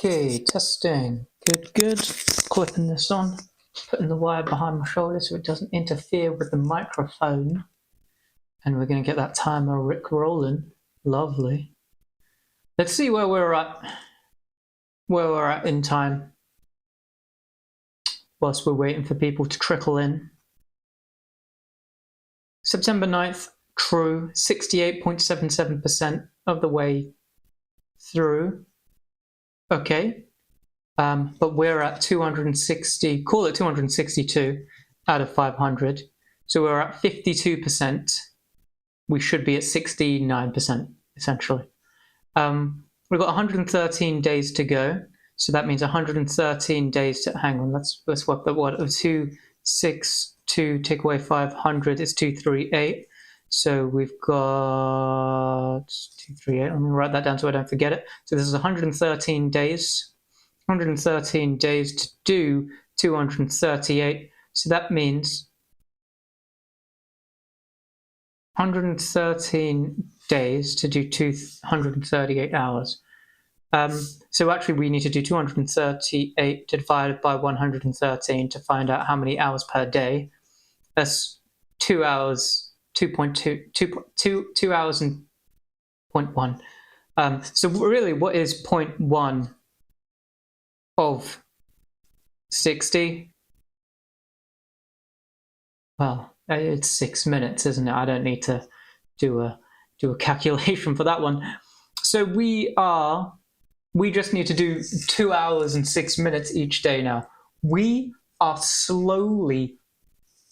Okay, testing. Good, good. Clipping this on, putting the wire behind my shoulder so it doesn't interfere with the microphone. And we're going to get that timer rolling. Lovely. Let's see where we're at in time whilst we're waiting for people to trickle in. September 9th, true, 68.77% of the way through. Okay. But we're at 260, call it 262 out of 500. So we're at 52%. We should be at 69%, essentially. We've got 113 days to go. So that means 113 days to, hang on, let's swap that word. 262, take away 500 is 238. So we've got 238. Let me write that down so I don't forget it. So this is 113 days. 113 days to do 238. So that means 113 days to do 238 hours. So actually we need to do 238 divided by 113 to find out how many hours per day. That's 2 hours, 2 hours and 0.1. So really, what is 0.1 of 60? Well, it's 6 minutes, isn't it? I don't need to do a calculation for that one. So we just need to do 2 hours and 6 minutes each day now. We are slowly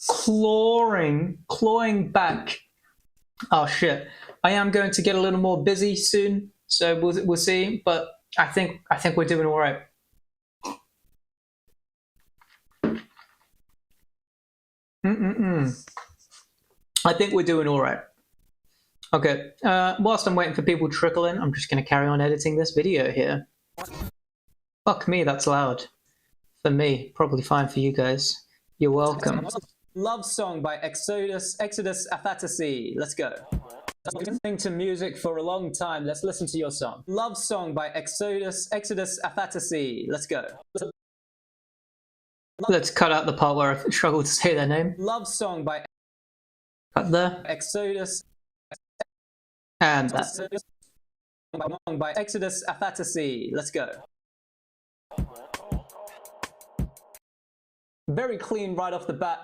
clawing back our shit. I am going to get a little more busy soon, so we'll see. But I think we're doing all right. I think we're doing all right. Okay, whilst I'm waiting for people to trickle in, I'm just going to carry on editing this video here. Fuck me, that's loud. For me, probably fine for you guys. You're welcome. Love Song by Exodus Afatasi. Let's go. I've been listening to music for a long time. Let's listen to your song. Love Song by Exodus Afatasi. Let's go. Let's cut out the part where I struggle to say their name. Love Song by Exodus and by Exodus Afatasi. Let's go. Very clean right off the bat.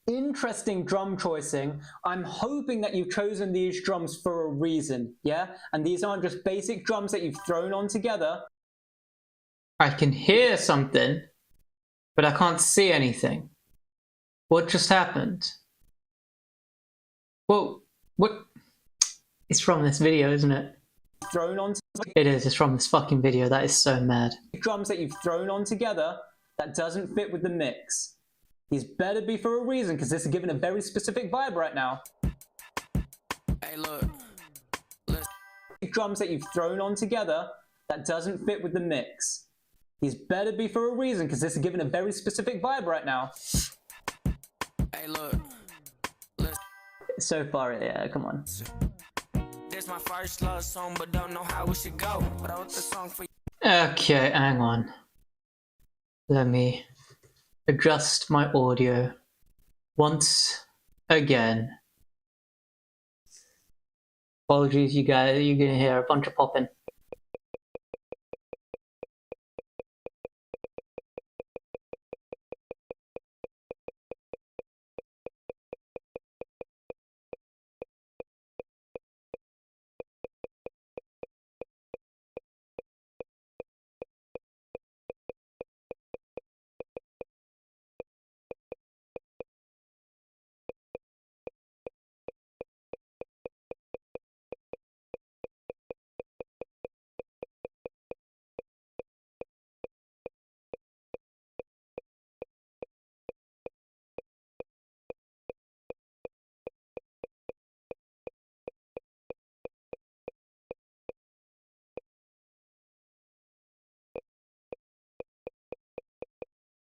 Interesting drum choicing. I'm hoping that you've chosen these drums for a reason, yeah? And these aren't just basic drums that you've thrown on together. I can hear something, but I can't see anything. What just happened? Well, what? It's from this video, isn't it? Thrown on. It is. It's from this fucking video. That is so mad. Drums that you've thrown on together that doesn't fit with the mix. These better be for a reason, because this is giving a very specific vibe right now. Hey, look. Drums that you've thrown on together that doesn't fit with the mix. These better be for a reason, because this is giving a very specific vibe right now. Hey, look. So far, yeah, come on. This my first love song, but don't know how it should go. But I wrote the song for you. Okay, hang on. Let me adjust my audio once again. Apologies, you guys, you're gonna hear a bunch of popping.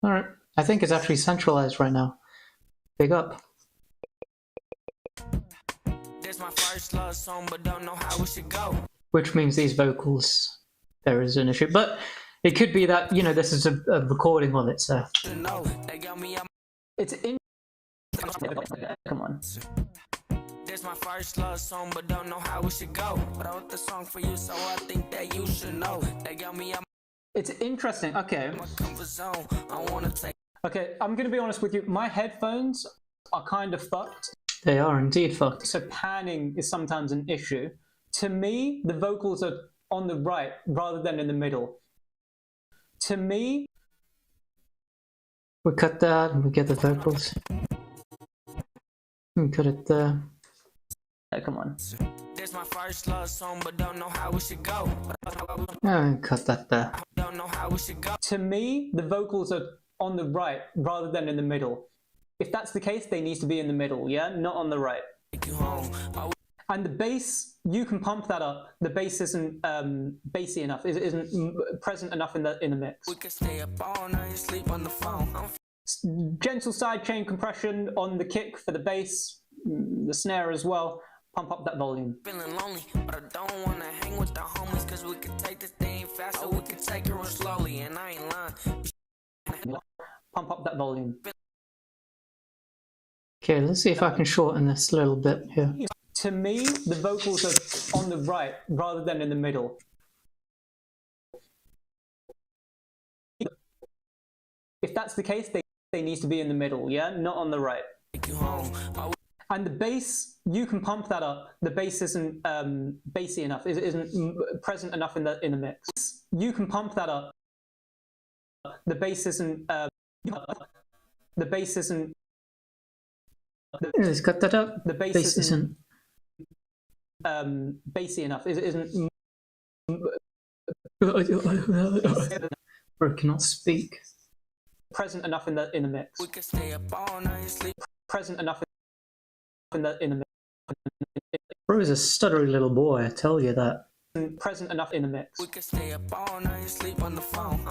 Alright, I think it's actually centralized right now. Big up. This my first love song, but don't know how it should go. Which means these vocals, there is an issue. But It could be that, you know, this is a recording of it, so. It's in. Come on. This my first love song, but don't know how it should go. But I wrote the song for you, so I think that you should know. They got me out It's interesting. Okay. my comfort zone. I wanna take. Okay, I'm gonna be honest with you. My headphones are kind of fucked. They are indeed fucked. So panning is sometimes an issue. To me, the vocals are on the right rather than in the middle. To me, we cut that and we get the vocals. We cut it there. Come on. This my first love song, but don't know how it should go. Cut that there. Don't know how it should go. To me, the vocals are on the right rather than in the middle. If that's the case, they need to be in the middle, yeah? Not on the right. Take you home. And the bass, you can pump that up. The bass isn't bassy enough. It isn't present enough in the mix. We could stay up all night and sleep on the phone. Gentle sidechain compression on the kick for the bass, the snare as well. Pump up that volume. Feeling lonely, but I don't wanna hang with the homies, cause we could take this thing fast, or we could take it real slowly, and I ain't lying. Pump up that volume. Okay, let's see if I can shorten this a little bit here. To me, the vocals are on the right rather than in the middle. If that's the case, they need to be in the middle, yeah? Not on the right. Take you home. And the bass, you can pump that up. The bass isn't bassy enough. It isn't present enough in the mix. You can pump that up. The bass isn't. The bass isn't. Let's cut that up. The bass isn't bassy enough. It isn't. Or cannot speak. Present enough in the mix. We could stay up all night and sleep. Present enough in the mix. Bro is a stuttery little boy, I tell you that. Present enough in the mix. We could stay up all night and sleep on the phone.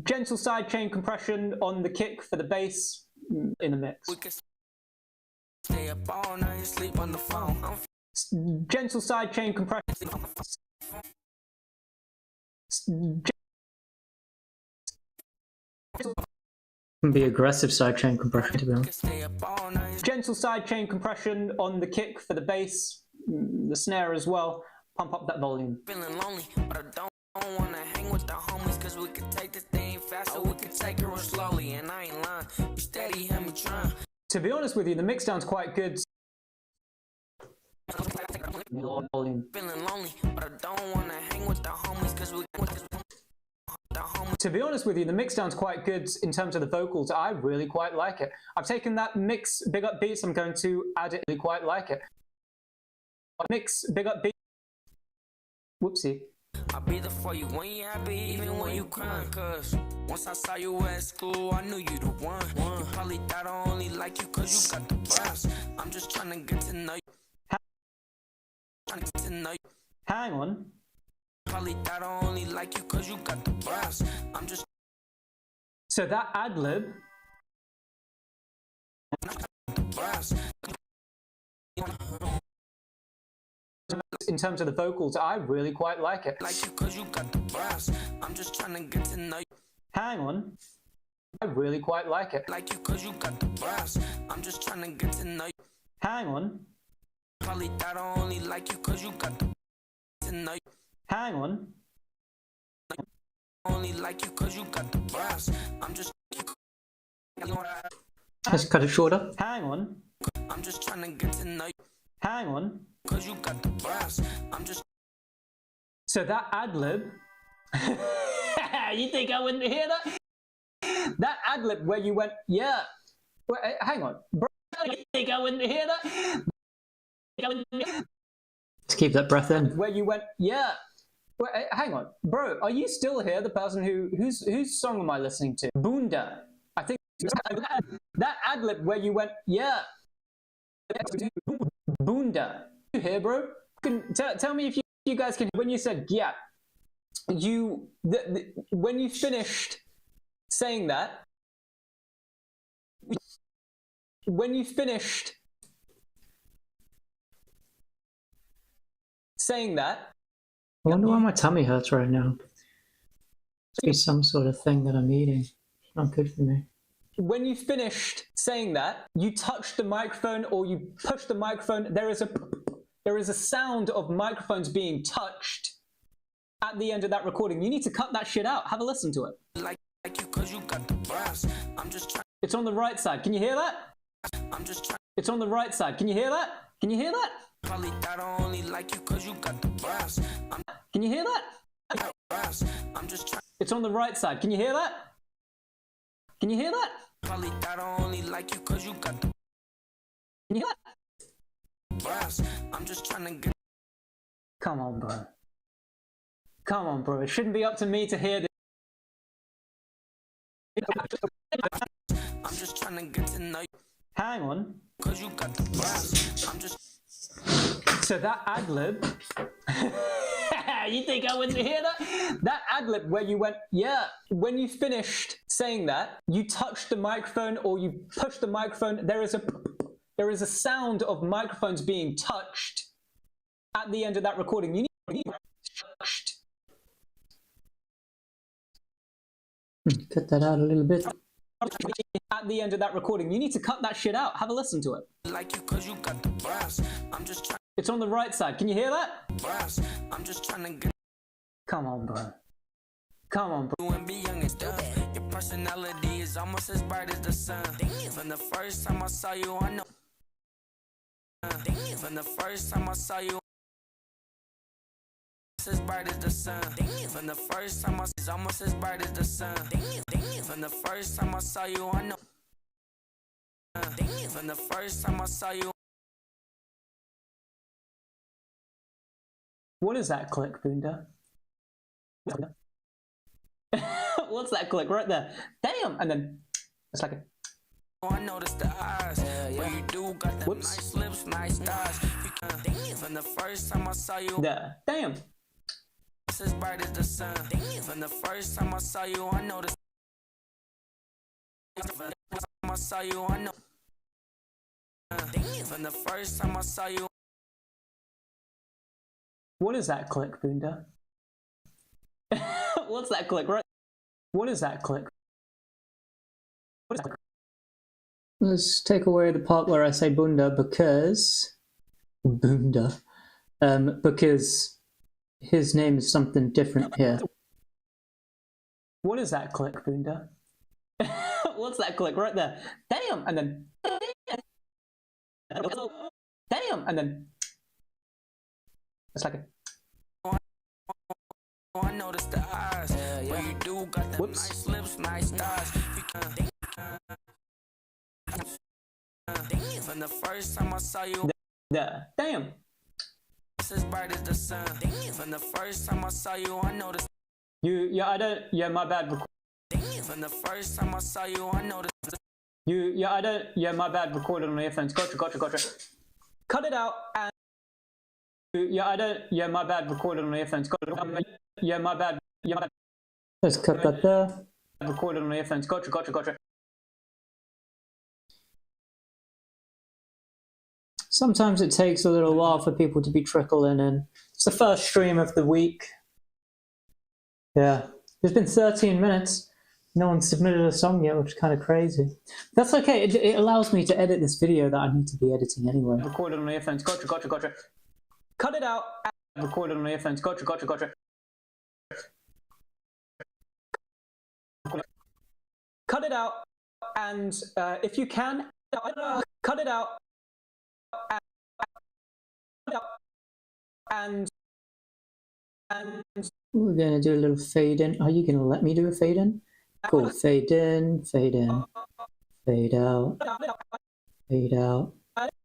Gentle sidechain compression on the kick for the bass in the mix. We could stay up all night and sleep on the phone. Gentle sidechain compression. Can be aggressive sidechain compression, to be honest. Gentle sidechain compression on the kick for the bass, the snare as well. Pump up that volume. Feeling lonely, but I don't wanna hang with the homies, cause we could take this thing fast, or we could take it real slowly, and I ain't lying. You steady, hear me trying. To be honest with you, the mixdown's quite good. Volume. Feeling lonely, but I don't wanna hang with the homies, cause we To be honest with you, the mixdown's quite good in terms of the vocals. I really quite like it. I've taken that mix, big up beats, I'm going to add it. I really quite like it. Mix, big up beats. Whoopsie. I'll be there for you when you're happy, even when you crying. Cause once I saw you at school, I knew you the one. You probably thought I only like you cause you got the brass. I'm just trying to get to know you. Hang on. Probably thought I only like you cause you got the brass. I'm just. So that ad lib. In terms of the vocals, I really quite like it. Like you cause you got the brass. I'm just trying to get to know you. Hang on. I really quite like it. Like you cause you got the brass. I'm just trying to get to know you. Hang on. Probably thought I only like you cause you got the to know you. Hang on. Only like you cause you got the brass. I'm just. Let's cut it shorter. Hang on. I'm just trying to get to know you. Hang on. Cause you got the brass. I'm just. So that ad lib. You think I wouldn't hear that? That ad lib where you went, yeah. Wait, hang on. Bro, you think I wouldn't hear that? Let's keep that breath in. Where you went, yeah. Wait, hang on. Bro, are you still here? The person whose song am I listening to? Bunda. I think that ad lib where you went, yeah. Bunda. You hear, bro? Tell me if you guys can. When you said yeah, when you finished saying that, when you finished saying that, I wonder why my tummy hurts right now. be some sort of thing that I'm eating. It's not good for me. When you finished saying that, you touched the microphone or you pushed the microphone. There is a sound of microphones being touched at the end of that recording. You need to cut that shit out. Have a listen to it. Like you cause you got the brass. I'm just trying. It's on the right side. Can you hear that? I'm just trying. It's on the right side. Can you hear that? Can you hear that? Probably thought I only like you cause you got the brass. Can you hear that? I'm just trying. It's on the right side. Can you hear that? Can you hear that? Probably thought I only like you cause you got the Can you hear that? brass. I'm just trying to get. Come on, bro. Come on, bro. It shouldn't be up to me to hear this. I'm just trying to get to know you Hang on. cause you got the brass. I'm just. So that ad-lib, you think I wouldn't hear that? That ad-lib where you went, yeah, when you finished saying that, you touched the microphone or you pushed the microphone. There is a sound of microphones being touched at the end of that recording. You need touched. Cut that out a little bit. At the end of that recording, you need to cut that shit out. Have a listen to it. Like you cause you got the brass. I'm just trying. It's on the right side. Can you hear that? Brass. I'm just trying to get. Come on, bro. Come on, bro. You and be young and dumb. Your personality is almost as bright as the sun. From the first time I saw you, I know. From the first time I saw you, as bright as the sun. From the first time I saw almost as bright as the sun. From the first time I saw you, I know. From the first time I saw you. What is that click, Bunda? What's that click right there? Damn! And then it's like a. I noticed the eyes. When you do got the nice lips, nice thighs. From the first time I saw you. There. Damn. As bright as the sun. From the first time I saw you, I noticed. From the first time I saw you, I know. From the first time I saw you. What is that click, Bunda? What's that click, right? What is that click? What is that click? Let's take away the part where I say Bunda because his name is something different here. What is that click, Bunda? What's that click right there? Damn! And then. Damn! And then. It's like a. I noticed the eyes. When you do got the nice lips, nice thighs. From the first time I saw you. There. Damn! As bright as the sun. From the first time I saw you, I noticed. My bad. From the first time I saw you, I noticed. My bad. Recorded on earphones. Gotcha. Cut it out and. My bad. Recorded on earphones. My bad. Let's cut that there. Recorded on earphones. Gotcha. Sometimes it takes a little while for people to be trickling in. It's the first stream of the week. Yeah, it's been 13 minutes. No one submitted a song yet, which is kind of crazy. That's okay. It allows me to edit this video that I need to be editing anyway. Recorded on earphones. Gotcha. Cut it out. Recorded on earphones. Gotcha. Cut it out, and if you can, cut it out. And we're gonna do a little fade in. Are you gonna let me do a fade in? Cool. Fade in, fade out, fade out. Cut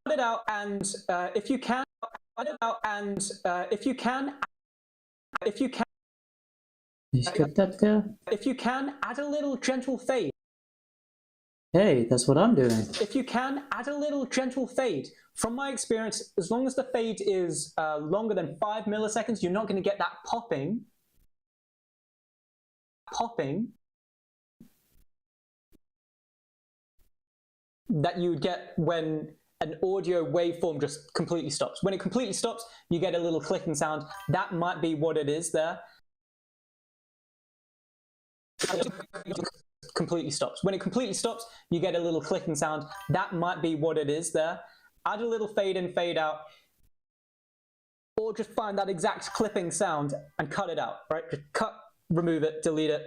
it out, and if you can, cut it out, and if you can. Just cut that there. If you can, add a little gentle fade. Hey, that's what I'm doing. If you can, add a little gentle fade. From my experience, as long as the fade is longer than 5 milliseconds, you're not going to get that popping that you would get when an audio waveform just completely stops. When it completely stops, you get a little clicking sound. That might be what it is there. completely stops. When it completely stops, you get a little clicking sound. That might be what it is there. Add a little fade in, fade out, or just find that exact clipping sound and cut it out, right? Just cut, remove it, delete it,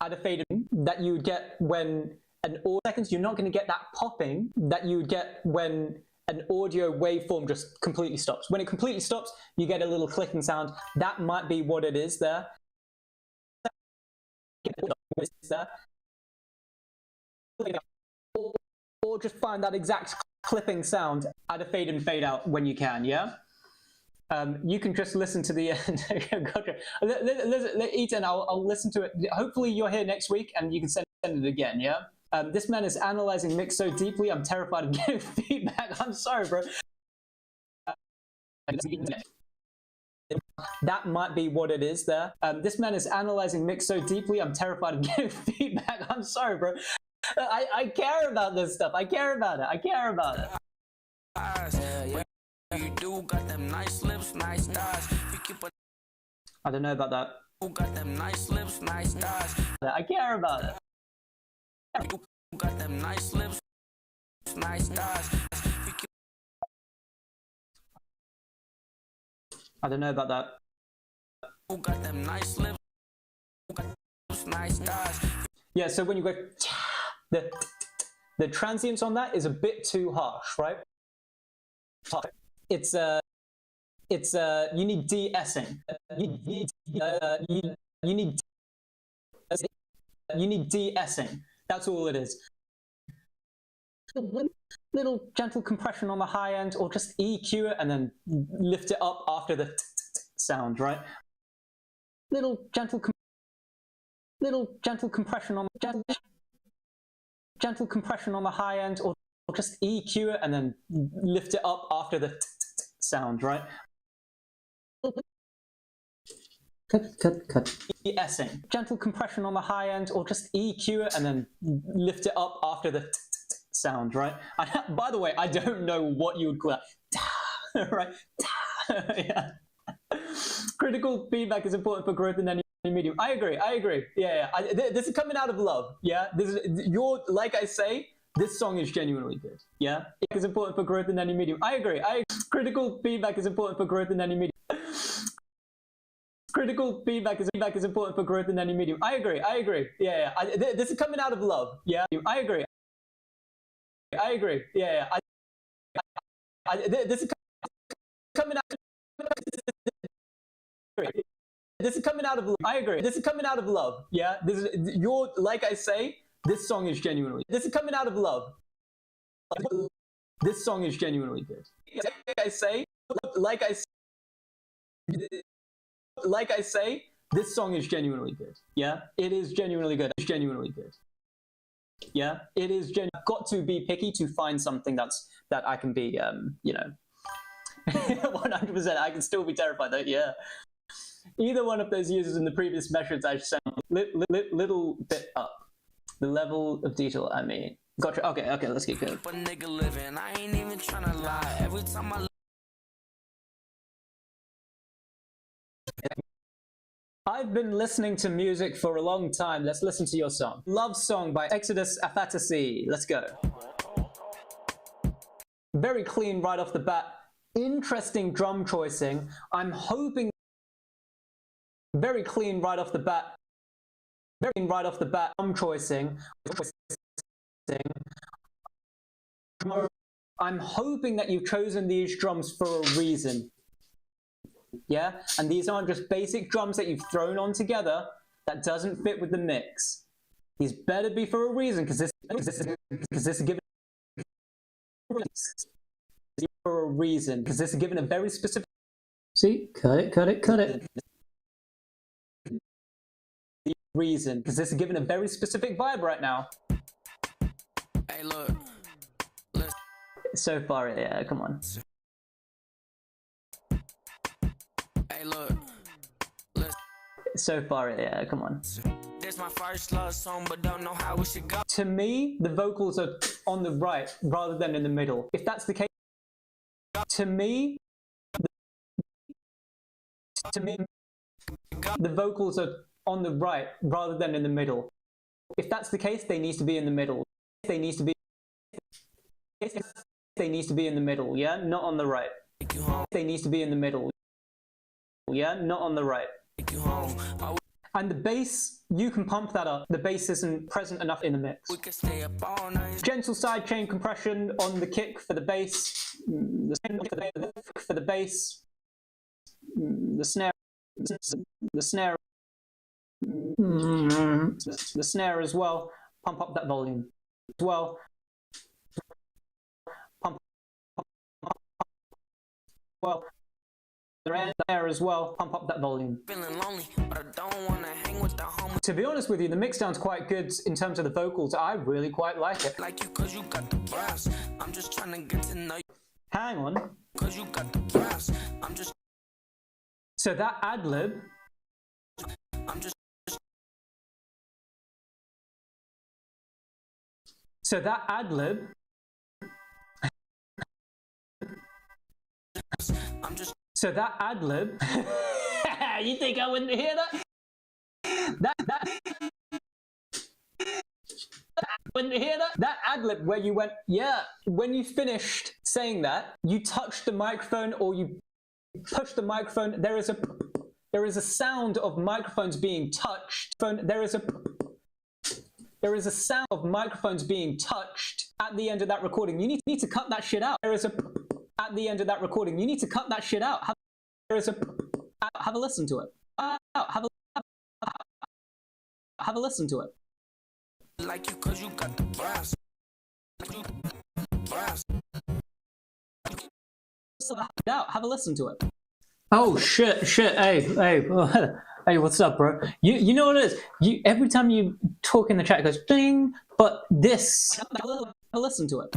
add a fade in that you would get when an audio seconds. You're not going to get that popping that you would get when an audio waveform just completely stops. When it completely stops, you get a little clicking sound. That might be what it is there. Or just find that exact clipping sound, add a fade in, fade out when you can, yeah? You can just listen to the end. Gotcha. Ethan, I'll listen to it. Hopefully you're here next week and you can send it again, yeah? This man is analyzing mix so deeply, I'm terrified of getting feedback. I'm sorry, bro. That might be what it is there. This man is analyzing mix so deeply, I'm terrified of getting feedback. I'm sorry, bro. I care about this stuff. I care about it. I care about it. You do got them nice lips, nice thighs. I don't know about that. You got them nice lips, nice thighs. I care about it. You got them nice lips, nice thighs. I don't know about that. You got them nice lips, nice thighs. Yeah, so when you go, the transients on that is a bit too harsh, right? It's you need de-essing. You need de-essing. That's all it is. Little gentle compression on the high end, or just EQ it and then lift it up after the sound, right? Little gentle compression on gentle compression on the high end, or just EQ it and then lift it up after the sound, right? Cut. De-essing. Gentle compression on the high end, or just EQ it and then lift it up after the sound, right? By the way, I don't know what you would call that. Right? Yeah. Critical feedback is important for growth in any medium. I agree. Yeah. This is coming out of love. Yeah. Like I say, this song is genuinely good. Yeah. It is important for growth in any medium. I agree. Critical feedback is important for growth in any medium. Critical feedback is important for growth in any medium. I agree. Yeah. This is coming out of love. Yeah. I agree. Yeah. This is coming out. This is coming out of love. I agree. This is coming out of love. Yeah. Like I say, this song is genuinely. This is coming out of love. This song is genuinely good. Like I say, this song is genuinely good. Yeah. It is genuinely good. It's genuinely good. Yeah. It is got to be picky to find something that I can be 100%. I can still be terrified though. Yeah. Either one of those users in the previous measures I sent little bit up. The level of detail, I mean. Gotcha. Okay, let's keep going. But nigga living, I ain't even tryna lie. Every time I've been listening to music for a long time. Let's listen to your song. Love Song by Exodus Afatasi. Let's go. Very clean right off the bat. Interesting drum choicing. I'm hoping very clean right off the bat. Very clean right off the bat. Drum choicing. I'm hoping that you've chosen these drums for a reason. Yeah? And these aren't just basic drums that you've thrown on together that doesn't fit with the mix. These better be for a reason, because this is given for a reason, because this is given a very specific. See? Cut it. Reason, because this is given a very specific vibe right now. Hey, look. So far, yeah, come on. Hey, look. So far, yeah, come on. This my first love song, but don't know how we should go. To me, the vocals are on the right rather than in the middle. If that's the case, to me, the vocals are on the right rather than in the middle. If that's the case, they need to be in the middle. They need to be in the middle, yeah? Not on the right. They need to be in the middle. Yeah, not on the right. And the bass, you can pump that up. The bass isn't present enough in the mix. Gentle side chain compression on the kick for the bass. For the bass. The snare. The snare. The snare as well. Pump up that volume as well. Well, there as well, pump up that volume. Feeling lonely, but I don't wanna hang with the homies. To be honest with you, the mixdown's quite good in terms of the vocals. I really quite like it. Like you, cause you got the brass. I'm just trying to get to know you. Hang on. Cause you got the brass. I'm just. So that ad-lib. I'm just. So that ad-lib. I'm just. So that ad-lib. You think I wouldn't hear that? Wouldn't hear that? That ad-lib where you went, yeah. When you finished saying that, you touched the microphone or you pushed the microphone. There is a sound of microphones being touched. There is a sound of microphones being touched at the end of that recording. You need to cut that shit out. There is a at the end of that recording. You need to cut that shit out. Have a listen to it. Have a listen to it. Like you, cause you got the brass. Have a listen to it. Oh shit! Hey, hey, what's up, bro? You know what it is? Every time you talk in the chat, it goes ding. But this, have a listen to it.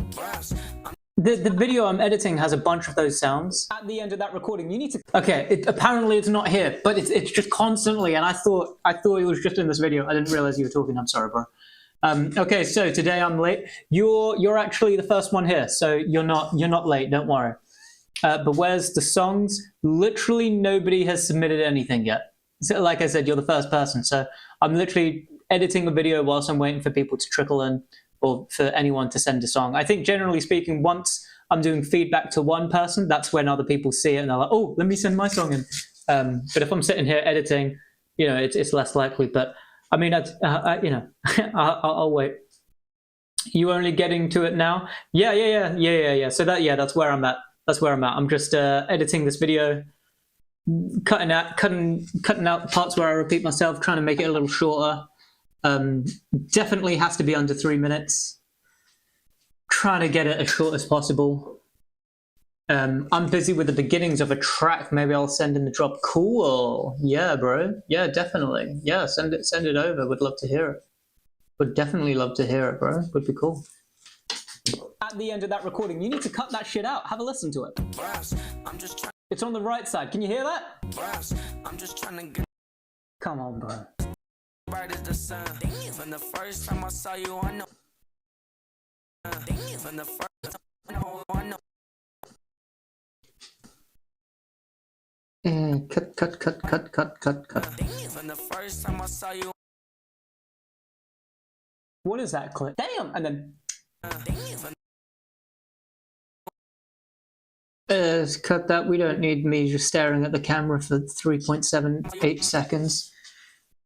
The video I'm editing has a bunch of those sounds. At the end of that recording, you need to. Okay, apparently it's not here, but it's just constantly. And I thought it was just in this video. I didn't realize you were talking. I'm sorry, bro. Okay, so today I'm late. You're actually the first one here, so you're not late. Don't worry. But where's the songs? Literally nobody has submitted anything yet. So, like I said, you're the first person. So I'm literally editing a video whilst I'm waiting for people to trickle in or for anyone to send a song. I think generally speaking, once I'm doing feedback to one person, that's when other people see it and they're like, oh, let me send my song in. But if I'm sitting here editing, you know, it's less likely. But I mean, you know, I'll wait. You only getting to it now? Yeah. So that's where I'm at. That's where I'm at. I'm just editing this video, cutting out parts where I repeat myself, trying to make it a little shorter. Definitely has to be under 3 minutes. Trying to get it as short as possible. I'm busy with the beginnings of a track. Maybe I'll send in the drop. Cool. Yeah, bro. Yeah, definitely. Yeah, send it over. Would love to hear it. Would definitely love to hear it, bro. Would be cool. At the end of that recording, you need to cut that shit out. Have a listen to it. It's on the right side. Can you hear that? I'm just trying to get. Come on, bro. Bright as the sun. From the first time I saw you, I know. From the first time I know. Cut. From the first time I saw you. What is that clip? Damn! And then. Cut that. We don't need me just staring at the camera for 3.78 seconds.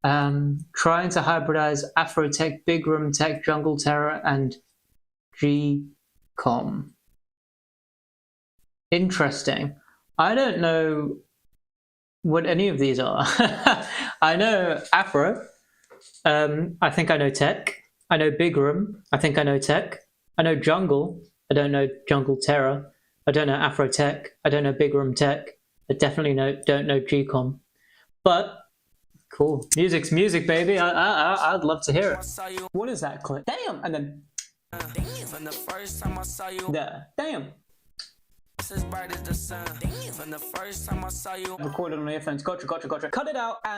Trying to hybridize Afrotech, Big Room Tech, Jungle Terror, and G-Com. Interesting. I don't know what any of these are. I know Afro. I think I know Tech. I know Big Room. I think I know Tech. I know Jungle. I don't know Jungle Terror. I don't know Afrotech. I don't know Big Room Tech. I definitely don't know G-Com. But cool. Music's music, baby. I'd love to hear it. What is that clip? Damn! And then. From the first time I saw you. There. Damn. As bright as the sun. From the first time I saw you. Recorded on earphones. Gotcha. Cut it out and.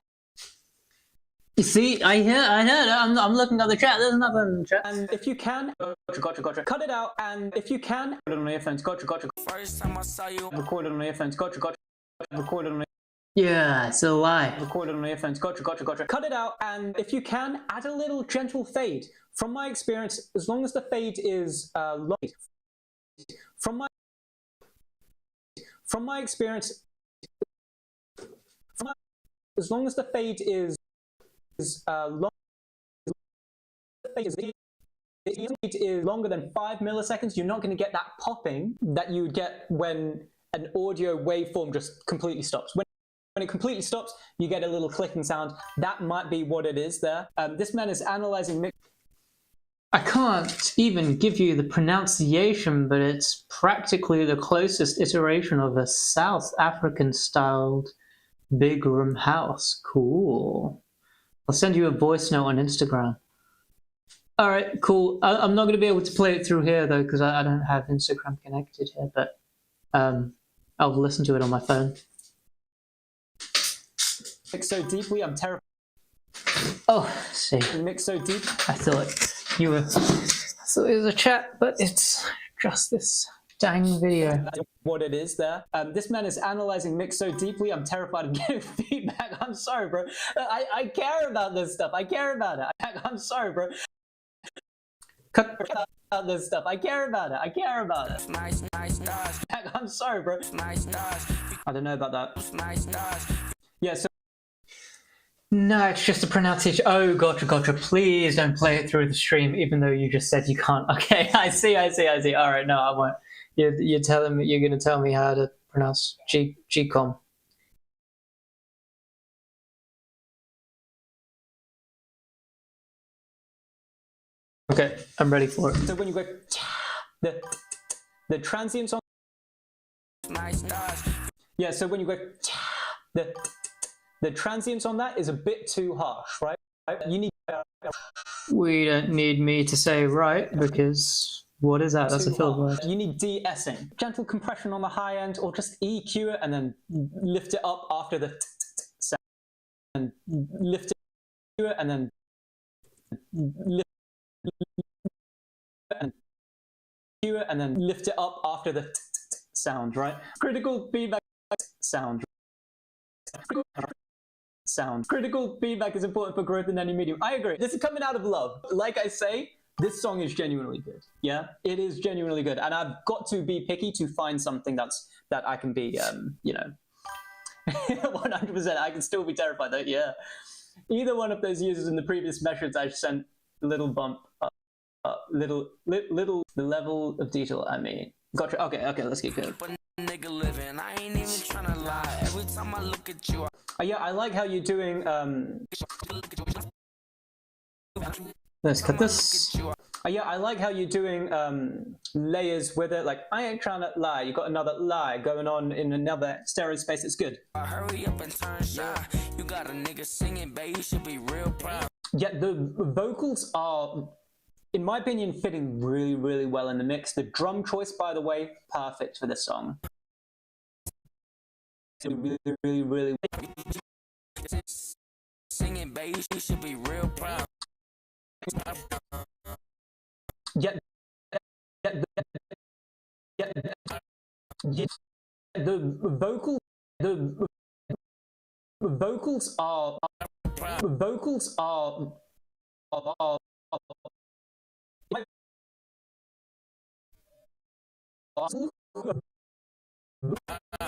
You see, I heard it. I'm looking at the chat. There's nothing in the chat. And if you can, gotcha. Cut it out. And if you can, recorded on earphones. Gotcha. First time I saw you. Recorded on earphones. Gotcha. Recorded on. Yeah, it's a lie. Recorded on earphones. Gotcha. Cut it out, and if you can, add a little gentle fade. From my experience, as long as the fade is long, from my experience, as long as the fade is long, it is longer than 5 milliseconds, you're not going to get that popping that you would get when an audio waveform just completely stops. When it completely stops, you get a little clicking sound. That might be what it is there. This man is analyzing mix. I can't even give you the pronunciation, but it's practically the closest iteration of a South African-styled big room house. Cool. I'll send you a voice note on Instagram. All right, cool. I'm not going to be able to play it through here, though, because I don't have Instagram connected here, but I'll listen to it on my phone. Mix so deeply, I'm terrified. Oh, see. Mix so deep. I thought it was a chat, but it's just this dang video. That's what it is there. This man is analyzing mix so deeply, I'm terrified of getting feedback. I'm sorry, bro. I care about this stuff. I care about it. I'm sorry, bro. Cut out this stuff. I care about it. I care about it. Nice stars. I'm sorry, bro. Nice stars. I don't know about that. Nice stars. Yeah, so No, it's just a pronunciation. Oh, gotcha. Please don't play it through the stream, even though you just said you can't. Okay, I see. All right, no, I won't. You're telling me, you're going to tell me how to pronounce GCOM. Okay, I'm ready for it. so when you go the transients on Nice stars. yeah, so when you go the transients on that is a bit too harsh, right? You need We don't need me to say right, because what is that? That's a fill word. You need de-essing. Gentle compression on the high end, or just EQ it and then lift it up after the sound. And lift it and then lift and then lift it up after the sound, right? Critical feedback sound. Critical feedback is important for growth in any medium. I agree. This is coming out of love. Like I say, this song is genuinely good. Yeah, it is genuinely good, and I've got to be picky to find something that I can be, 100%. I can still be terrified though. Yeah, either one of those users in the previous measures I sent a little bump up. Little the level of detail. I mean, gotcha. Okay, let's get good. Nigga living, I ain't even tryna lie. Every time I look at you, Yeah, I like how you're doing. Let's cut this. Yeah, I like how you're doing layers with it. Like, I ain't trying to lie. You got another lie going on in another stereo space. It's good. hurry up and turn shy. You got a nigga singing, babe, you should be real proud. Yeah, the vocals are, in my opinion, fitting really, really well in the mix. The drum choice, by the way, perfect for this song. Really. Singing, babe, you should be real proud. Yeah,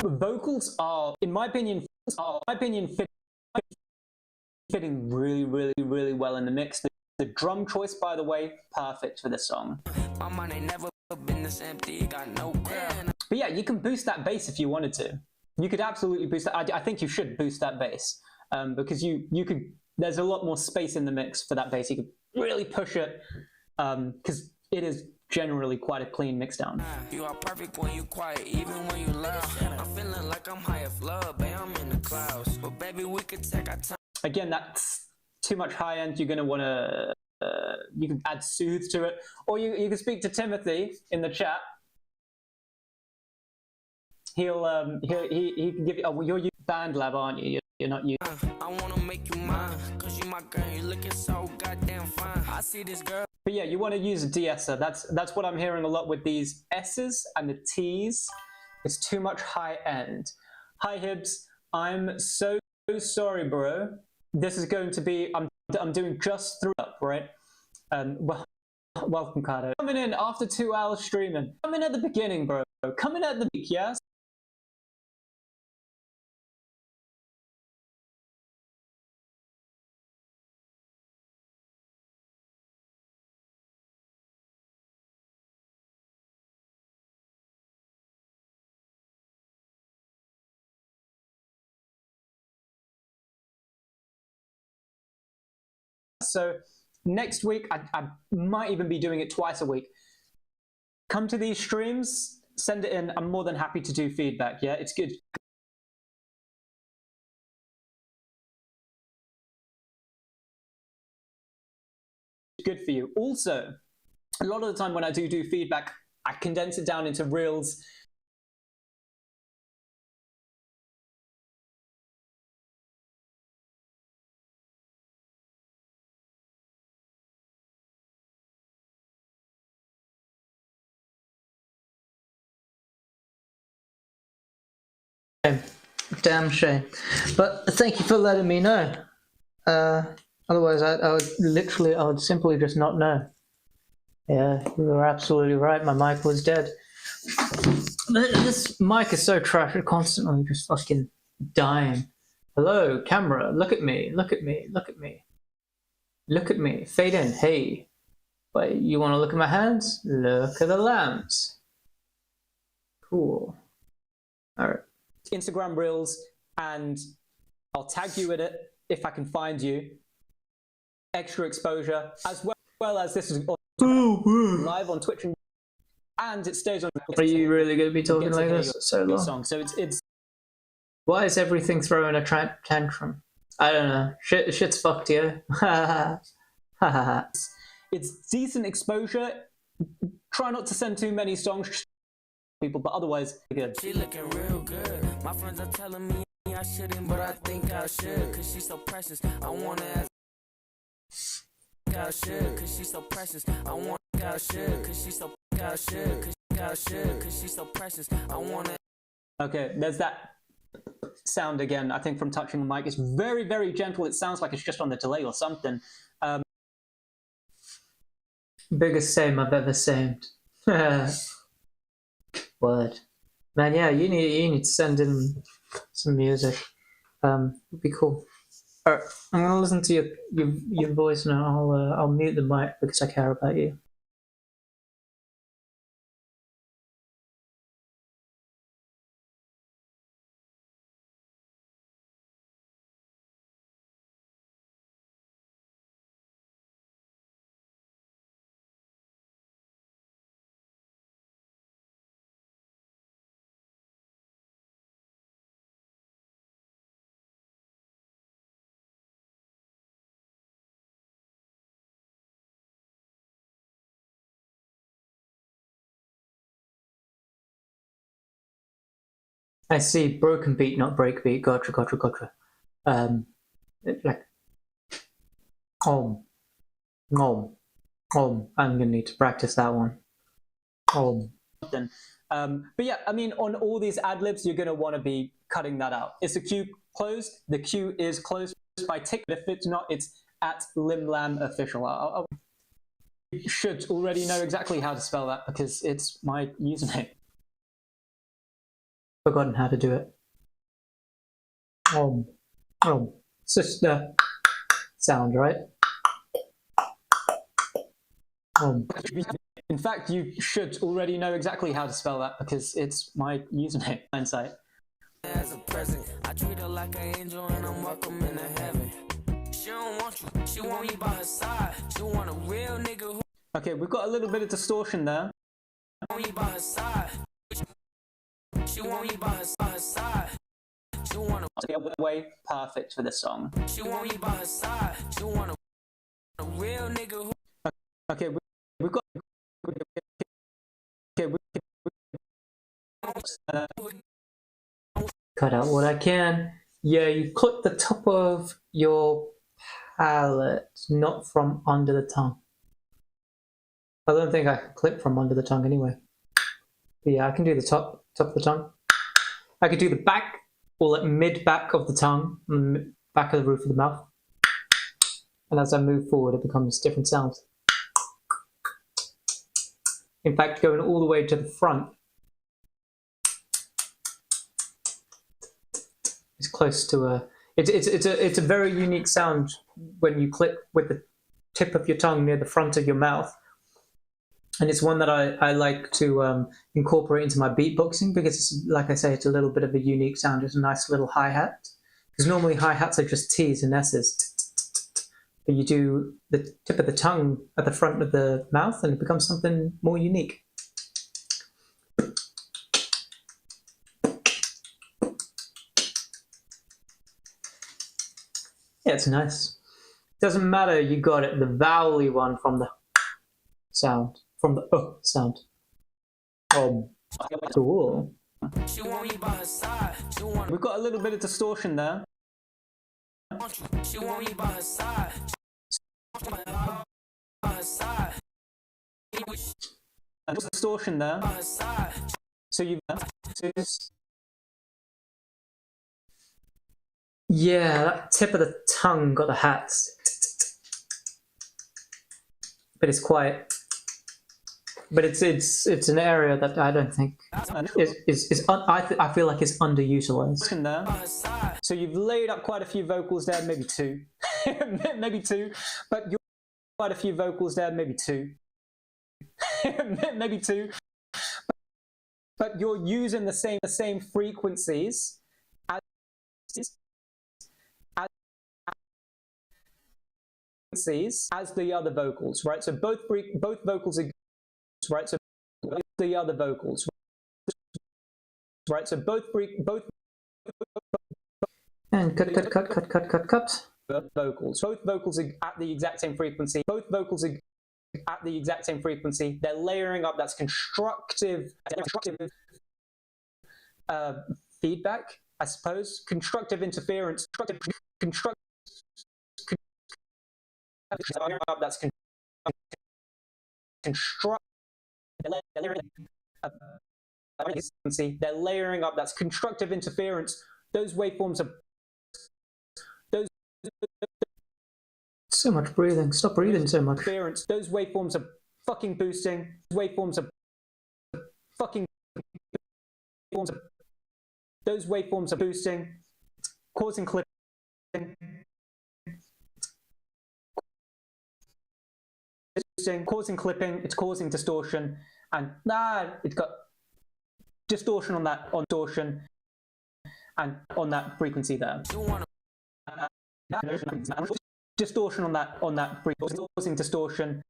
the vocals are in my opinion, fitting really, really, really well in the mix. The drum choice, by the way, perfect for this song. My mind ain't never been this empty, got no crowd. But yeah, you can boost that bass if you wanted to. You could absolutely boost that. I think you should boost that bass because you could. There's a lot more space in the mix for that bass. You could really push it because it is generally quite a clean mix down. You are perfect when you quiet, even when you loud. I'm feeling like I'm high of love, babe, I'm in the clouds. But baby, we could take our time. Again, that's too much high end. You're gonna want to. You can add soothe to it, or you can speak to Timothy in the chat. He can give you. Oh, well, you're BandLab, aren't you? You're not you. I wanna make you mine, cause you my girl, you looking so goddamn fine. I see this girl. But yeah, you want to use a de-esser. That's what I'm hearing a lot with these S's and the T's. It's too much high end. Hi Hibs. I'm so sorry, bro. This is going to be, I'm doing just through up, right? Well, welcome, Cardo. Coming in after 2 hours streaming. Coming at the beginning, bro. Coming at the peak, yes? So next week, I might even be doing it twice a week. Come to these streams, send it in. I'm more than happy to do feedback. Yeah, it's good. Good for you. Also, a lot of the time when I do feedback, I condense it down into reels. Damn shame. But thank you for letting me know. Otherwise, I would simply just not know. Yeah, you were absolutely right. My mic was dead. This mic is so trash. It's constantly just fucking dying. Hello, camera. Look at me. Look at me. Look at me. Look at me. Fade in. Hey. Wait, you want to look at my hands? Look at the lamps. Cool. All right. Instagram reels, and I'll tag you in it if I can find you. Extra exposure, as well as this is live on Twitch, and it stays on. Are you really going to be talking like this so long? Song. So it's. Why is everything throwing a tantrum? I don't know. Shit's fucked, yeah. It's decent exposure. Try not to send too many songs to people, but otherwise good. She looking real good. My friends are telling me I shouldn't, but I think I should, cause she's so precious. I wanna ask. I should, cause she's so precious. I want. I should, cause she's so. I should, cause she's so precious. I wanna. Okay, there's that sound again. I think from touching the mic, it's very, very gentle. It sounds like it's just on the delay or something. Biggest same I've ever samed. Word, man. Yeah, you need to send in some music. It'd be cool. All right, I'm gonna listen to your voice now. I'll mute the mic because I care about you. I see. Broken beat, not break beat. Gotcha. Like, nom. I'm gonna need to practice that one. But yeah, I mean, on all these ad libs, you're gonna want to be cutting that out. Is the queue closed? The queue is closed by tick. If it's not, it's at Limlam Official. You should already know exactly how to spell that because it's my username. Forgotten how to do it. It's just the sound, right? In fact, you should already know exactly how to spell that because it's my username. Hindsight. As a present, I treat her like an angel and I'm welcome into heaven. She don't want you, she want me by her side. She want a real nigga who Okay, we've got a little bit of distortion there. want me by her side. She want me by her side. She want a way perfect for this song. She want me by her side. She want a real nigga who. Okay, we've got. Okay, Cut out what I can. Yeah, you clip the top of your palate, not from under the tongue. I don't think I can clip from under the tongue anyway. But yeah, I can do the top of the tongue. I could do the back or like mid-back of the tongue, back of the roof of the mouth. And as I move forward, it becomes different sounds. In fact, going all the way to the front, it's close to a. It's a very unique sound when you click with the tip of your tongue near the front of your mouth, and it's one that I like to incorporate into my beatboxing because, it's, like I say, it's a little bit of a unique sound. It's a nice little hi-hat, because normally hi-hats are just T's and S's. But you do the tip of the tongue at the front of the mouth and it becomes something more unique. Yeah, it's nice. Doesn't matter, you got it. The vowely one from the sound. From the sound. Cool. We've got a little bit of distortion there. She want me by her side. And distortion there. So you. Yeah, that tip of the tongue got the hats. But it's quiet. But it's an area that I don't think I feel like it's underutilized. There. So you've laid up quite a few vocals there, maybe two, maybe two. But you're quite a few vocals there, maybe two, maybe two. But you're using the same frequencies as the other vocals, right? So both vocals are. Right, so the other vocals, right? So both and cut vocals. Both vocals are at the exact same frequency. Both vocals are at the exact same frequency. They're layering up. That's constructive feedback, I suppose. Constructive interference. Constructive. That's constructive. They're layering up. That's constructive interference. Those waveforms are. So much breathing. Stop breathing so much. Interference. Those waveforms are fucking boosting. Waveforms are fucking. Those waveforms are boosting, causing clipping. Causing clipping, it's causing distortion, and it's got distortion on that distortion, and on that frequency there. Distortion on that frequency, causing distortion.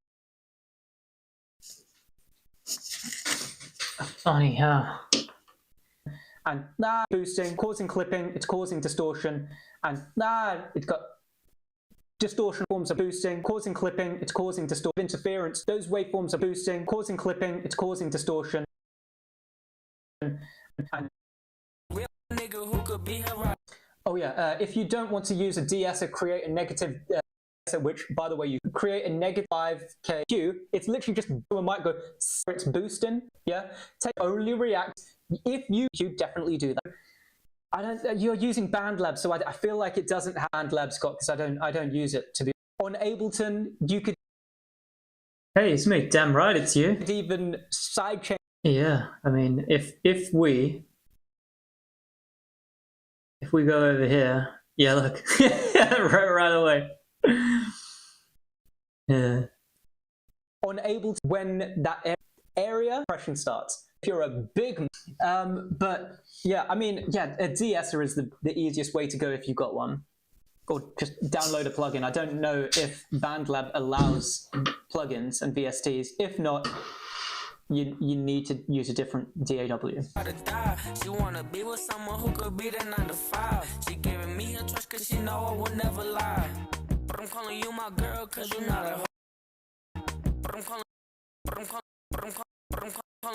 Funny, huh? And boosting, causing clipping, it's causing distortion, and it's got. Distortion forms are boosting, causing clipping, it's causing distortion. Interference, those waveforms are boosting, causing clipping, it's causing distortion. Oh yeah, if you don't want to use a de-esser, create a negative which, by the way, you create a negative 5K Q. It's literally just a mic go, it's boosting, yeah? Take only react. If you definitely do that. You're using BandLab, so I feel like it doesn't have BandLab, Scott, because I don't use it to be on Ableton. You could. Hey, it's me. Damn right, it's you. Even sidechain. Yeah, I mean, if we go over here, yeah, look, right away. Yeah. On Ableton, when that area compression starts. If you're a big, but yeah, I mean, yeah, a de-esser is the easiest way to go if you've got one, or just download a plugin. I don't know if BandLab allows plugins and VSTs. If not, you need to use a different DAW. She wanna be with someone who could be the 9 to 5. She giving me a trust cause she know I would never lie. But I'm calling you my girl cause you're not a hoe. But I'm calling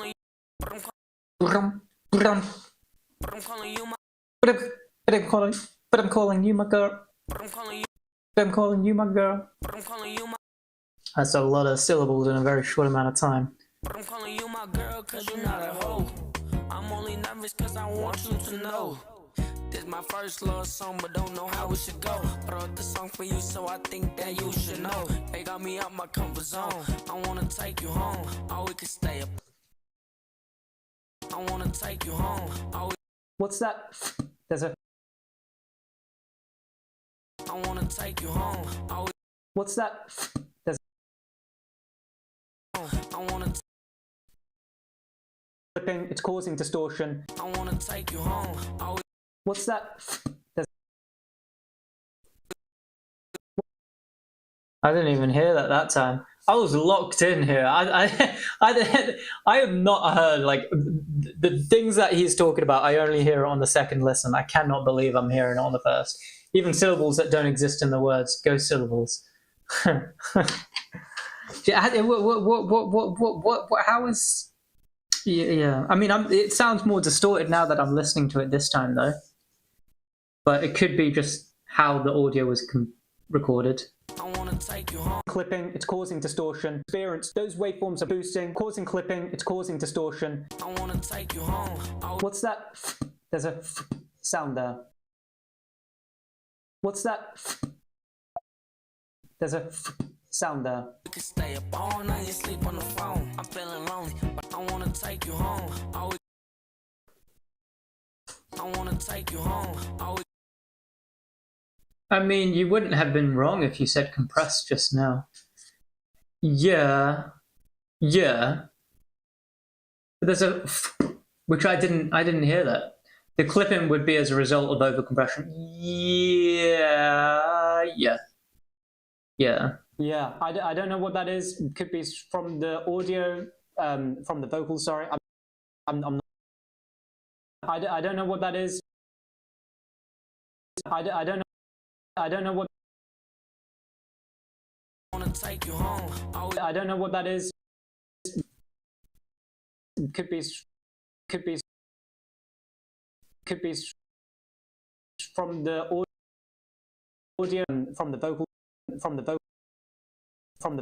you. But I'm calling you my girl. That's a lot of syllables in a very short amount of time. But I'm calling you my girl cause you're not a hoe. I'm only nervous cause I want you to know. This my first love song, but don't know how it should go. I wrote the song for you, so I think that you should know. They got me out my comfort zone. I wanna take you home. Oh, we could stay up. I wanna take you home. Oh, What's that? There's a. I wanna take you home. Oh, What's that? There's. I wanna. Clipping. It's causing distortion. I wanna take you home. Oh, What's that? There's. I didn't even hear that time. I was locked in here. I have not heard like the things that he's talking about. I only hear it on the second listen. I cannot believe I'm hearing it on the first. Even syllables that don't exist in the words. Go syllables. Yeah, what? How is? Yeah. I mean, it sounds more distorted now that I'm listening to it this time, though. But it could be just how the audio was recorded. I wanna take you home. Clipping. It's causing distortion. Experience. Those waveforms are boosting. Causing clipping. It's causing distortion. I wanna take you home. Oh, What's that? There's a sound there. What's that? There's a sound there. we could stay up all night and sleep on the phone. I'm feeling lonely, but I wanna take you home. Oh, I wanna take you home. Oh, I mean, you wouldn't have been wrong if you said compressed just now. Yeah. But there's a which I didn't hear that. The clipping would be as a result of overcompression. Yeah. I don't know what that is. It could be from the audio, from the vocals. Sorry, I'm not. I don't know what that is. I don't know what. I wanna take you home. Oh, I don't know what that is. Could be from the audio, from the vocal, from the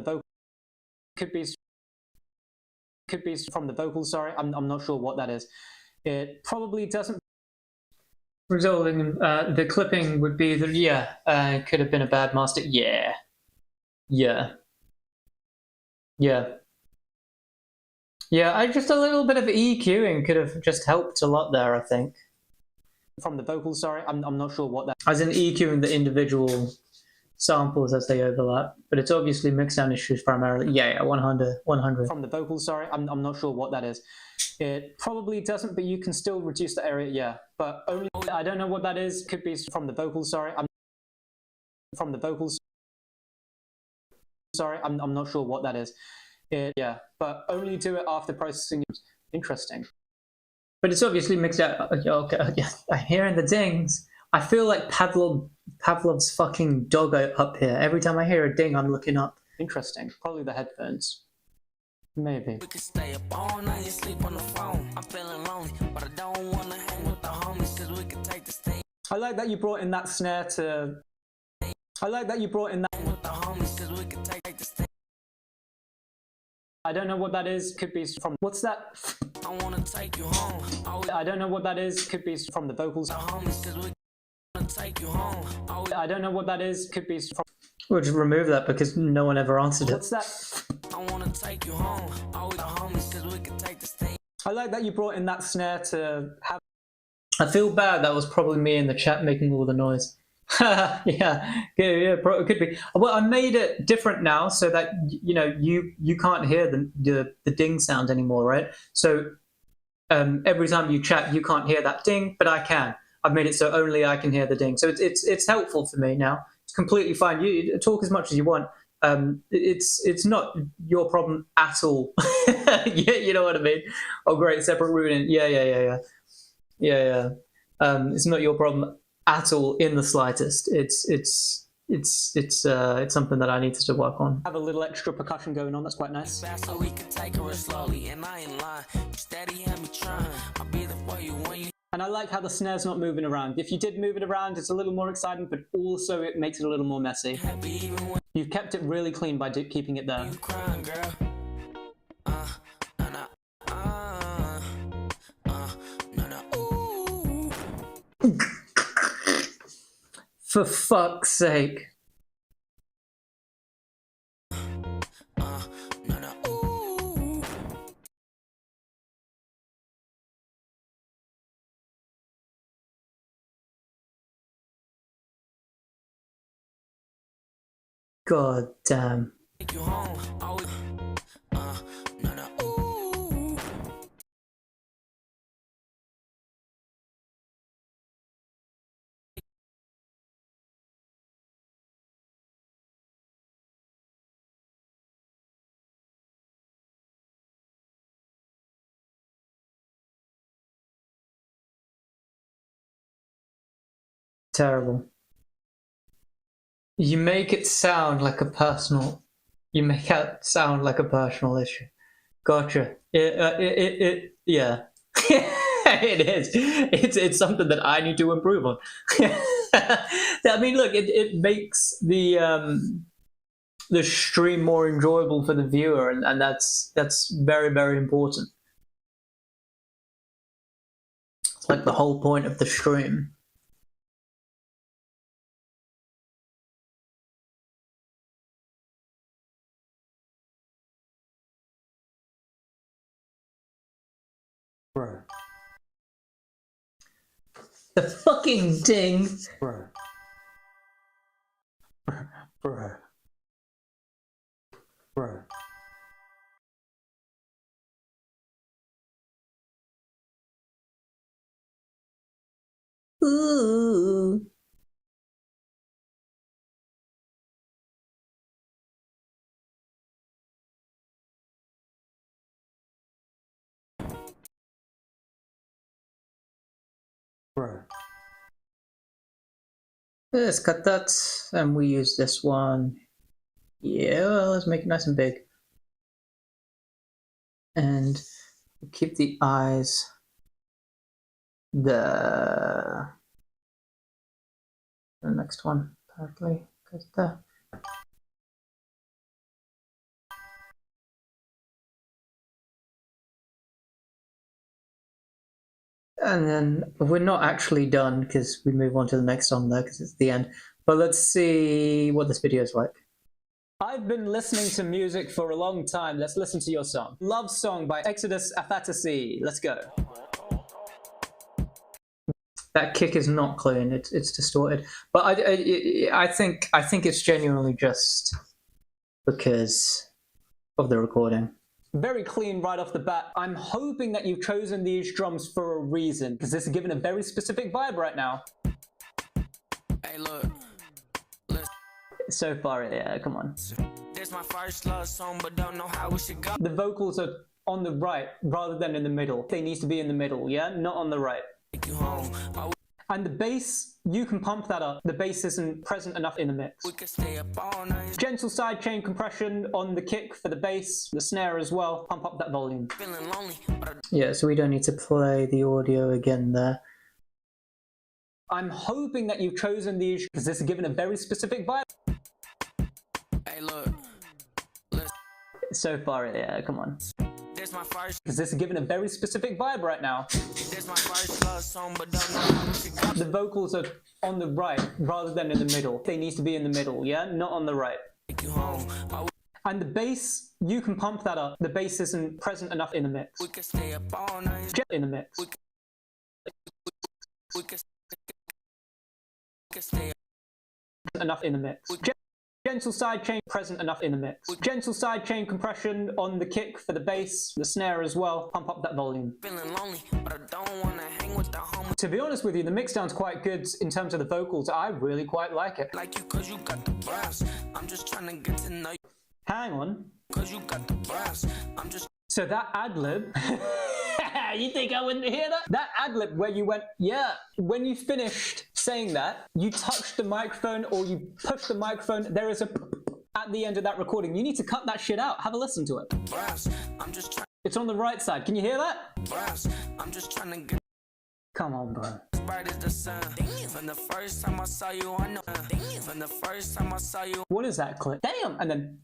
vocal. Could be from the vocals. Sorry, I'm not sure what that is. It probably doesn't. Resulting in the clipping would be that it could have been a bad master. Yeah. Just a little bit of EQing could have just helped a lot there, I think. From the vocals, sorry, I'm not sure what that. As in EQing the individual samples as they overlap, but it's obviously mixdown issues primarily. 100. From the vocals, sorry, I'm not sure what that is. It probably doesn't, but you can still reduce the area. But only I don't know what that is. Could be from the vocals, sorry. From the vocals. Sorry, I'm not sure what that is. But only do it after processing. Interesting. But it's obviously mixed out. Okay, I'm hearing the dings. I feel like Pavlov's fucking dog up here. Every time I hear a ding, I'm looking up. Interesting. Probably the headphones. Maybe. we could stay up all night and sleep on the phone. I'm feeling lonely, but I don't wanna hang with the homies, cause we could take this thing. I like that you brought in that snare to. I like that you brought in that. Hang with the homies, cause we could take this thing. I don't know what that is. Could be from. What's that? I wanna take you home. Oh, I don't know what that is. Could be from the vocals. the homies, cause we wanna take you home. Oh, I don't know what that is. Could be from. We'll just remove that because no one ever answered it. What's that? I wanna take you home. Oh, the homies, cause we could take this thing. I like that you brought in that snare to have. I feel bad. That was probably me in the chat making all the noise. It could be. Well, I made it different now so that you can't hear the ding sound anymore, right? So every time you chat, you can't hear that ding, but I can. I've made it so only I can hear the ding. So it's helpful for me now. It's completely fine. You talk as much as you want. It's not your problem at all. You know what I mean? Oh, great, separate routing. Yeah. It's not your problem at all in the slightest. It's something that I need to work on. Have a little extra percussion going on. That's quite nice. Fast so we can take her slowly, and I ain't lying. You steady and me trying. I'll be there for you when you. And I like how the snare's not moving around. If you did move it around, it's a little more exciting, but also it makes it a little more messy. Happy even when You've kept it really clean by keeping it there. you crying, girl. No, ooh. For fuck's sake. No, no, ooh. God damn. Take you home. Always, no, no, ooh. Terrible. You make it sound like a personal. You make it sound like a personal issue. Gotcha. Yeah. It is. It's something that I need to improve on. I mean, look, it makes the stream more enjoyable for the viewer, and that's very, very important. It's like the whole point of the stream. Bro. The fucking ding. Bro. Bro. Bro. Ooh. Bro. Let's cut that, and we use this one. Yeah, well, let's make it nice and big. And keep the eyes there. The next one, apparently, goes there. And then we're not actually done because we move on to the next song there because it's the end. But let's see what this video is like. I've been listening to music for a long time. Let's listen to your song. Love Song by Exodus Afatasi. Let's go. That kick is not clean. It's distorted. But I think it's genuinely just because of the recording. Very clean right off the bat. I'm hoping that you've chosen these drums for a reason, because this is giving a very specific vibe right now. Hey, look. So far, yeah, come on. This my first love song, but don't know how we should go. The vocals are on the right rather than in the middle. They need to be in the middle, yeah? Not on the right. Take you home. And the bass, you can pump that up. The bass isn't present enough in the mix. We could stay up all night. Gentle sidechain compression on the kick for the bass, the snare as well. Pump up that volume. Feeling lonely, but Yeah, so we don't need to play the audio again there. I'm hoping that you've chosen these because this is giving a very specific vibe. hey, look. So far, yeah, come on. This my first. Because this is giving a very specific vibe right now. This my first love song, but don't know how we should go. The vocals are on the right rather than in the middle. They need to be in the middle, yeah? Not on the right. Take you home. And the bass, you can pump that up. The bass isn't present enough in the mix. We could stay up all night. In the mix. We could stay up. Enough in the mix. Gentle sidechain present enough in the mix. Gentle sidechain compression on the kick for the bass, the snare as well. Pump up that volume. Feeling lonely, but I don't wanna hang with the homies To be honest with you, the mixdown's quite good in terms of the vocals. I really quite like it. like you, cause you got the brass. I'm just trying to get to know you, Hang on. cause you got the brass. I'm just. So that ad-lib... You think I wouldn't hear that? That ad-lib where you went, yeah, when you finished saying that, you touched the microphone or you pushed the microphone, there is a at the end of that recording. You need to cut that shit out. Have a listen to it. Brass. I'm just trying It's on the right side. Can you hear that? brass. I'm just trying to get Come on, bro. as bright as the sun. From the first time I saw you, I know. From the first time I saw you, What is that clip? Damn! And then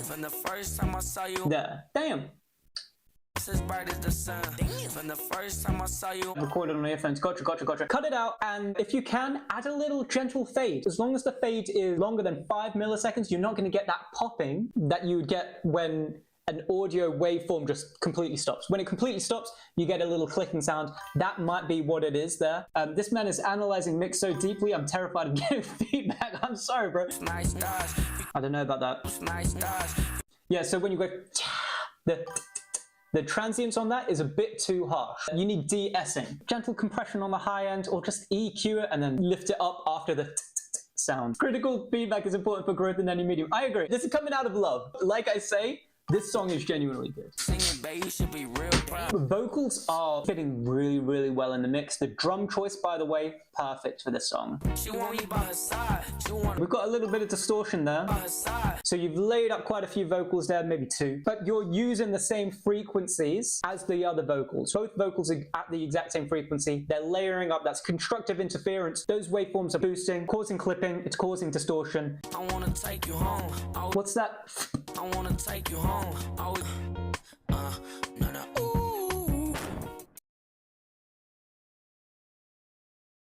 from the first time I saw you, there. Damn. just as bright as the sun. From the first time I saw you, Recorded on earphones. Gotcha. Cut it out, and if you can, add a little gentle fade. As long as the fade is longer than 5 milliseconds, you're not going to get that popping that you would get when an audio waveform just completely stops. When it completely stops, you get a little clicking sound. That might be what it is there. This man is analyzing mix so deeply, I'm terrified of getting feedback. I'm sorry, bro. nice stars, I don't know about that. nice stars. Yeah, so when you go, the transients on that is a bit too harsh. You need de-essing. Gentle compression on the high end, or just EQ it and then lift it up after the sound. Critical feedback is important for growth in any medium. I agree. This is coming out of love. Like I say, this song is genuinely good. Singing, babe, you should be real proud. The vocals are fitting really well in the mix. The drum choice, by the way, perfect for this song. She want me by her side. She want me We've got a little bit of distortion there. by her side. So you've laid up quite a few vocals there, maybe 2, but you're using the same frequencies as the other vocals. Both vocals are at the exact same frequency. They're layering up. That's constructive interference. Those waveforms are boosting, causing clipping. It's causing distortion. I wanna take you home. What's that? I wanna take you home. No, ooh.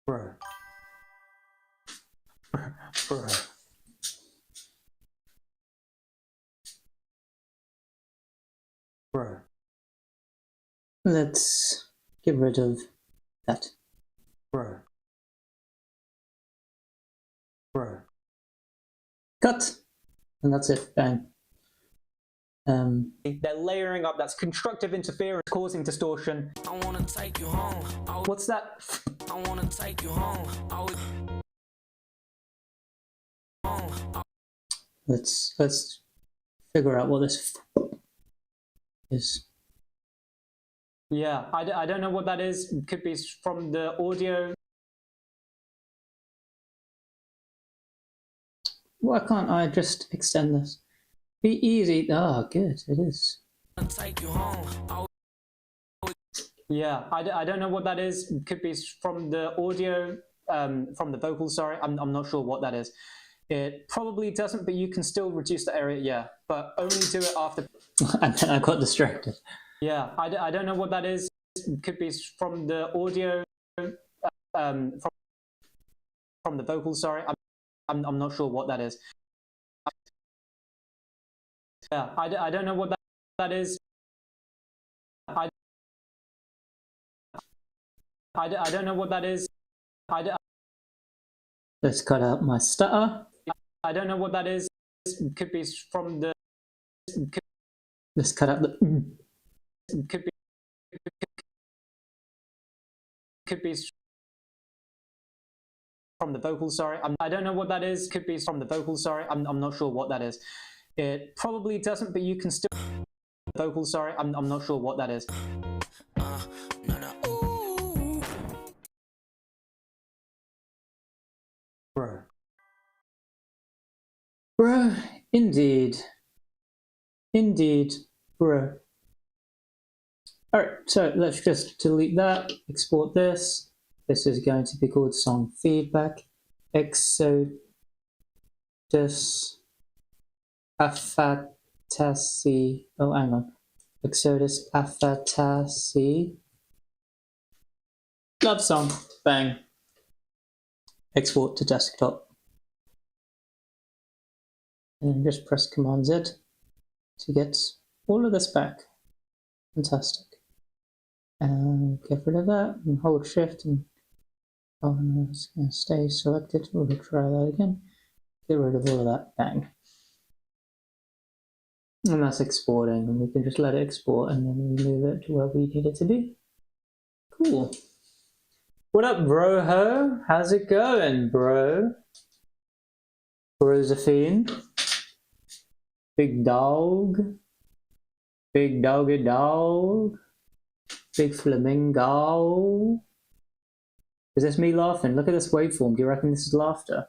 Bro. Bro. Bro. Let's get rid of that. Bro. Bro. Cut. And that's it. Bang. They're layering up. That's constructive interference, causing distortion. I wanna take you home. What's that? I wanna take you home. Let's figure out what this is. Yeah, I don't know what that is. It could be from the audio. Why can't I just extend this? Be easy. Ah, good. It is. Take you home. Yeah, I don't know what that is. It could be from the audio, from the vocals, sorry. I'm not sure what that is. It probably doesn't, but you can still reduce the area, yeah. But only do it after. And then I got distracted. Yeah, I don't know what that is. It could be from the audio, from the vocals, sorry. I'm not sure what that is. Yeah, I don't know what that is. I don't know what that is. Let's cut out my stutter. I don't know what that is. It could be from the. Let's cut out the. Could be from the vocals, sorry. I don't know what that is. Could be from the vocals, sorry. I'm not sure what that is. It probably doesn't, but you can still. Vocals, sorry. I'm not sure what that is. Ooh. Bro. Bro, indeed. Indeed, bro. Alright, so let's just delete that, export this. This is going to be called song feedback. Exodus Afatasi. Oh, hang on. Exodus Afatasi. Love song. Bang. Export to desktop. And just press Command Z to get all of this back. Fantastic. And get rid of that and hold Shift and it's going to stay selected. We'll try that again. Get rid of all of that. Bang. And that's exporting, and we can just let it export and then we move it to where we need it to be. Cool. What up, Broho? How's it going, bro? Brosephine? Big dog? Big doggy dog? Big flamingo? Is this me laughing? Look at this waveform. Do you reckon this is laughter?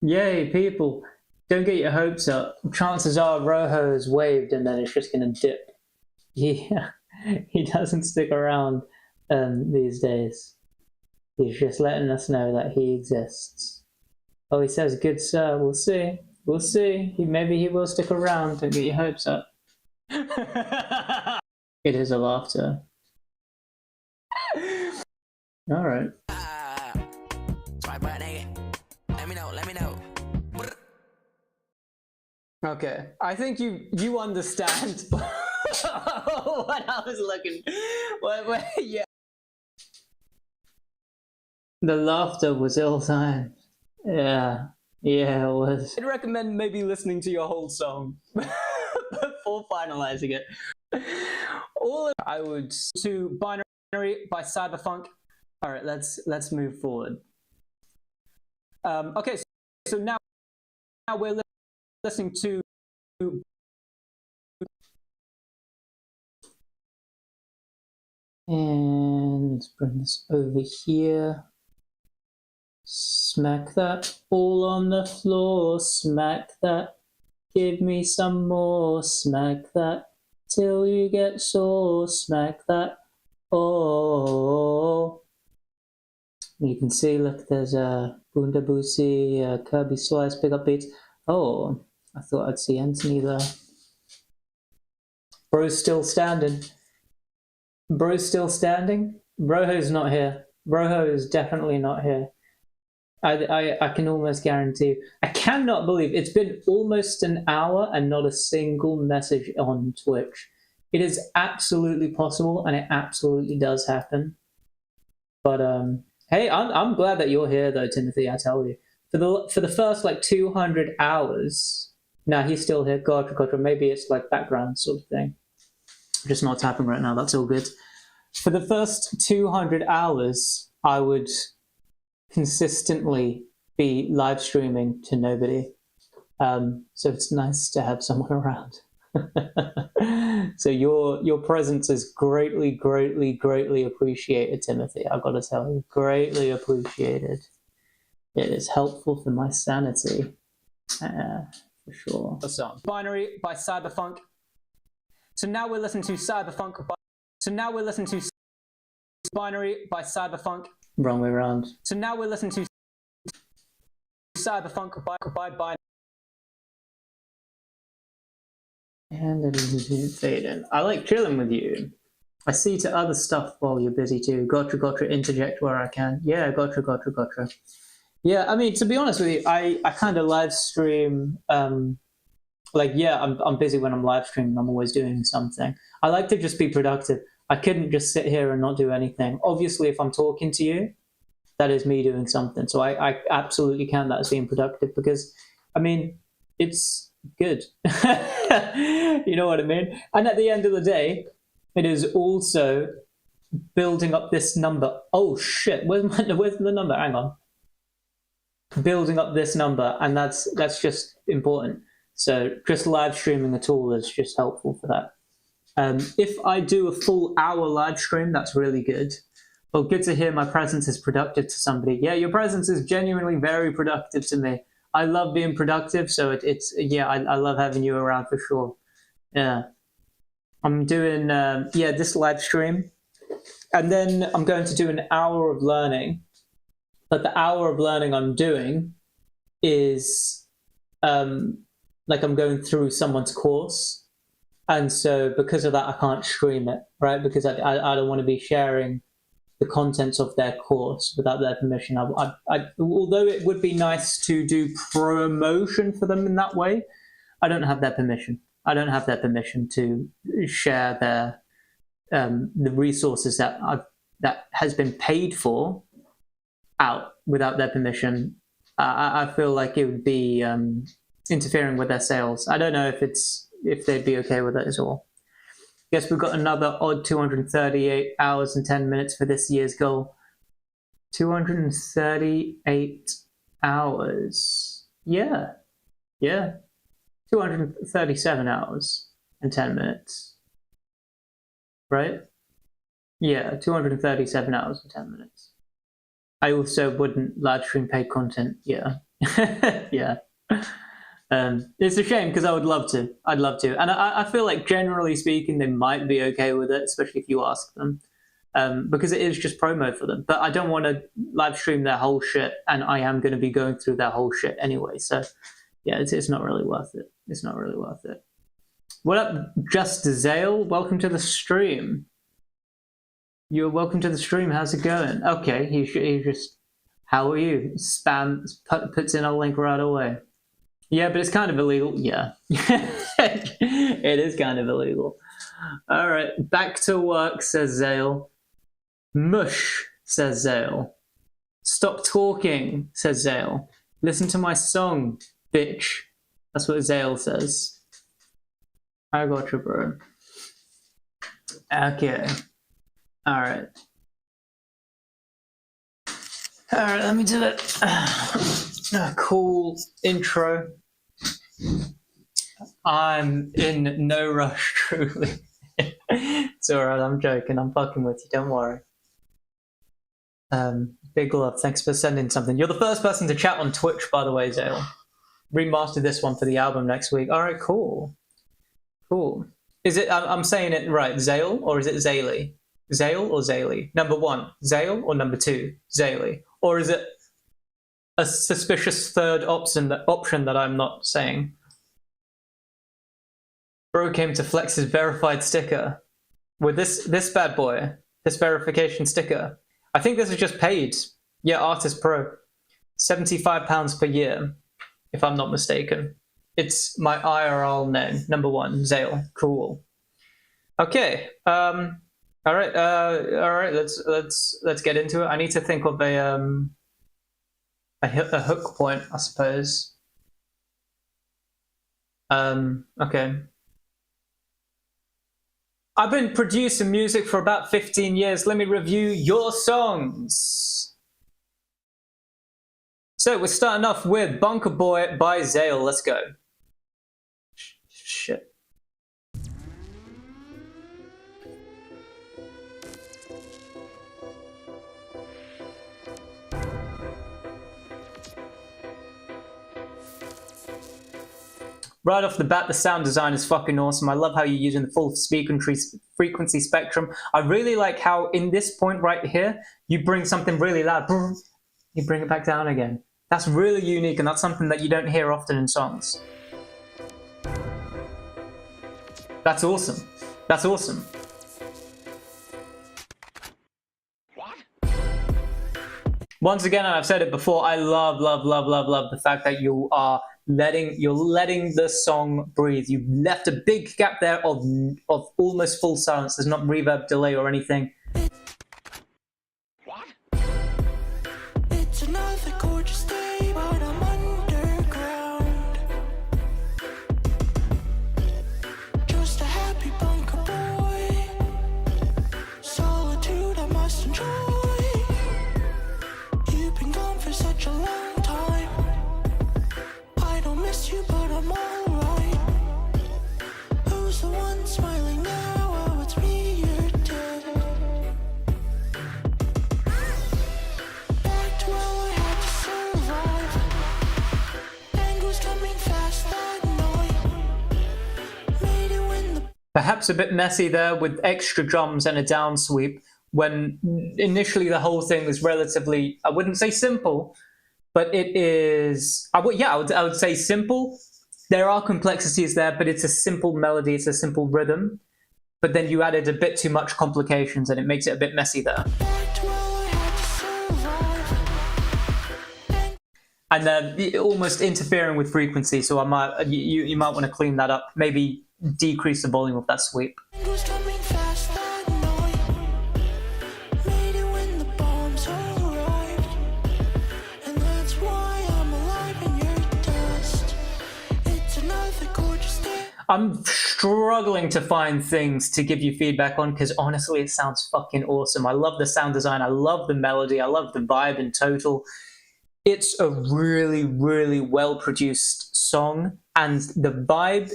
Yay, people. Don't get your hopes up. Chances are Roho is waved and then it's just going to dip. Yeah, he doesn't stick around these days. He's just letting us know that he exists. Oh, he says, good sir. We'll see. We'll see. Maybe he will stick around. Don't get your hopes up. It is a laughter. All right. Try butt nigga. Let me know, let me know. Okay, I think you understand what I was looking. Yeah. The laughter was ill-timed. Yeah, it was. I'd recommend maybe listening to your whole song before finalizing it. All I would to Binary by Cyberfunk. All right, let's move forward. Okay, so now we're listening to. And let's bring this over here. Smack that all on the floor. Smack that. Give me some more. Smack that till you get sore. Smack that. Oh. You can see, look, there's a Bunda Boosie, Kirby Slice, pick up beats. Oh, I thought I'd see Anthony there. Bro's still standing. Bro's still standing? Broho's not here. Broho is definitely not here. I can almost guarantee you. I cannot believe it's been almost an hour and not a single message on Twitch. It is absolutely possible and it absolutely does happen. But hey, I'm glad that you're here though, Timothy, I tell you. For the first like 200 hours. Nah, he's still here. Gotcha. Maybe it's like background sort of thing. Just not tapping right now, that's all good. For the first 200 hours, I would consistently be live streaming to nobody. So it's nice to have someone around. So your presence is greatly appreciated, Timothy. I've got to tell you, greatly appreciated. It is helpful for my sanity, for sure. The song Binary by Cyberfunk. So now we're listening to Cyberfunk. So now we're listening to Binary by Cyberfunk. Wrong way around. So now we're listening to Cyberfunk by Binary. And it is fade in. I like chilling with you. I see to other stuff while you're busy too. Gotcha, interject where I can. Yeah, gotcha. Yeah, I mean, to be honest with you, I kind of live stream, like, yeah, I'm busy when I'm live streaming. I'm always doing something. I like to just be productive. I couldn't just sit here and not do anything. Obviously, if I'm talking to you, that is me doing something. So I absolutely count that as being productive because, I mean, it's good. You know what I mean? And at the end of the day, it is also building up this number. Oh shit, where's the number? Hang on. Building up this number, and that's just important. So just live streaming at all is just helpful for that. If I do a full hour live stream, that's really good. Well, good to hear my presence is productive to somebody. Yeah, your presence is genuinely very productive to me. I love being productive, so it's yeah, I love having you around for sure. Yeah. I'm doing, this live stream, and then I'm going to do an hour of learning. But the hour of learning I'm doing is like I'm going through someone's course. And so because of that, I can't stream it, right? Because I don't want to be sharing the contents of their course without their permission. Although it would be nice to do promotion for them in that way, I don't have their permission. I don't have their permission to share their the resources that has been paid for out without their permission. I feel like it would be interfering with their sales. I don't know if they'd be okay with it as well. Guess we've got another odd 238 hours and 10 minutes for this year's goal. 238 hours. Yeah. 237 hours and 10 minutes. Right? Yeah, 237 hours and 10 minutes. I also wouldn't live stream paid content. Yeah. Yeah. It's a shame because I would love to. I'd love to. And I feel like generally speaking, they might be okay with it, especially if you ask them. Because it is just promo for them. But I don't want to live stream their whole shit, and I am going to be going through their whole shit anyway. So, yeah, it's not really worth it. It's not really worth it. What up, Just Zale? Welcome to the stream. You're welcome to the stream. How's it going? Okay, he just. How are you? Spam puts in a link right away. Yeah, but it's kind of illegal. Yeah, it is kind of illegal. All right, back to work, says Zale. Mush, says Zale. Stop talking, says Zale. Listen to my song, bitch. That's what Zale says. I got you, bro. Okay. All right. All right, let me do it. A cool intro. I'm in no rush, truly. It's alright, I'm joking. I'm fucking with you. Don't worry. Big love. Thanks for sending something. You're the first person to chat on Twitch, by the way, Zale. Remastered this one for the album next week. All right, cool. Cool. Is it? I'm saying it right. Zale or is it Zaley? Zale or Zaley? Number one, Zale or number two, Zaley? Or is it a suspicious third option that I'm not saying? Bro came to flex his verified sticker with this bad boy, this verification sticker. I think this is just paid. Yeah, Artist Pro, £75 per year, if I'm not mistaken. It's my IRL name, number one, Zale. Cool. Okay. All right. Let's get into it. I need to think of a hook point, I suppose. Okay. I've been producing music for about 15 years. Let me review your songs. So we're starting off with Bunker Boy by Zale. Let's go. Shit. Right off the bat, the sound design is fucking awesome. I love how you're using the full frequency spectrum. I really like how in this point right here, you bring something really loud, you bring it back down again. That's really unique, and that's something that you don't hear often in songs. That's awesome. That's awesome. Once again, and I've said it before, I love the fact that you're letting the song breathe. You've left a big gap there of almost full silence. There's not reverb, delay, or anything. What? It's another gorgeous day, but I'm underground. Just a happy bunker boy. Solitude I must enjoy. You've been gone for such a long time. I don't miss you, but I'm alright. Who's the one smiling now? Oh, it's me, you're dead. Back to where I had to survive. End was coming fast that night. Made it when the Perhaps a bit messy there with extra drums and a down sweep, when initially the whole thing is relatively, I wouldn't say simple, but it is, I would say simple. There are complexities there, but it's a simple melody, it's a simple rhythm. But then you added a bit too much complications and it makes it a bit messy there. back to where I had to survive. And then almost interfering with frequency, so you might want to clean that up. Maybe decrease the volume of that sweep. End was coming fast that night. Made it when the bombs arrived. And that's why I'm alive in your dust. It's another gorgeous day. I'm struggling to find things to give you feedback on because honestly, it sounds fucking awesome. I love the sound design. I love the melody. I love the vibe in total. It's a really, really well-produced song, and the vibe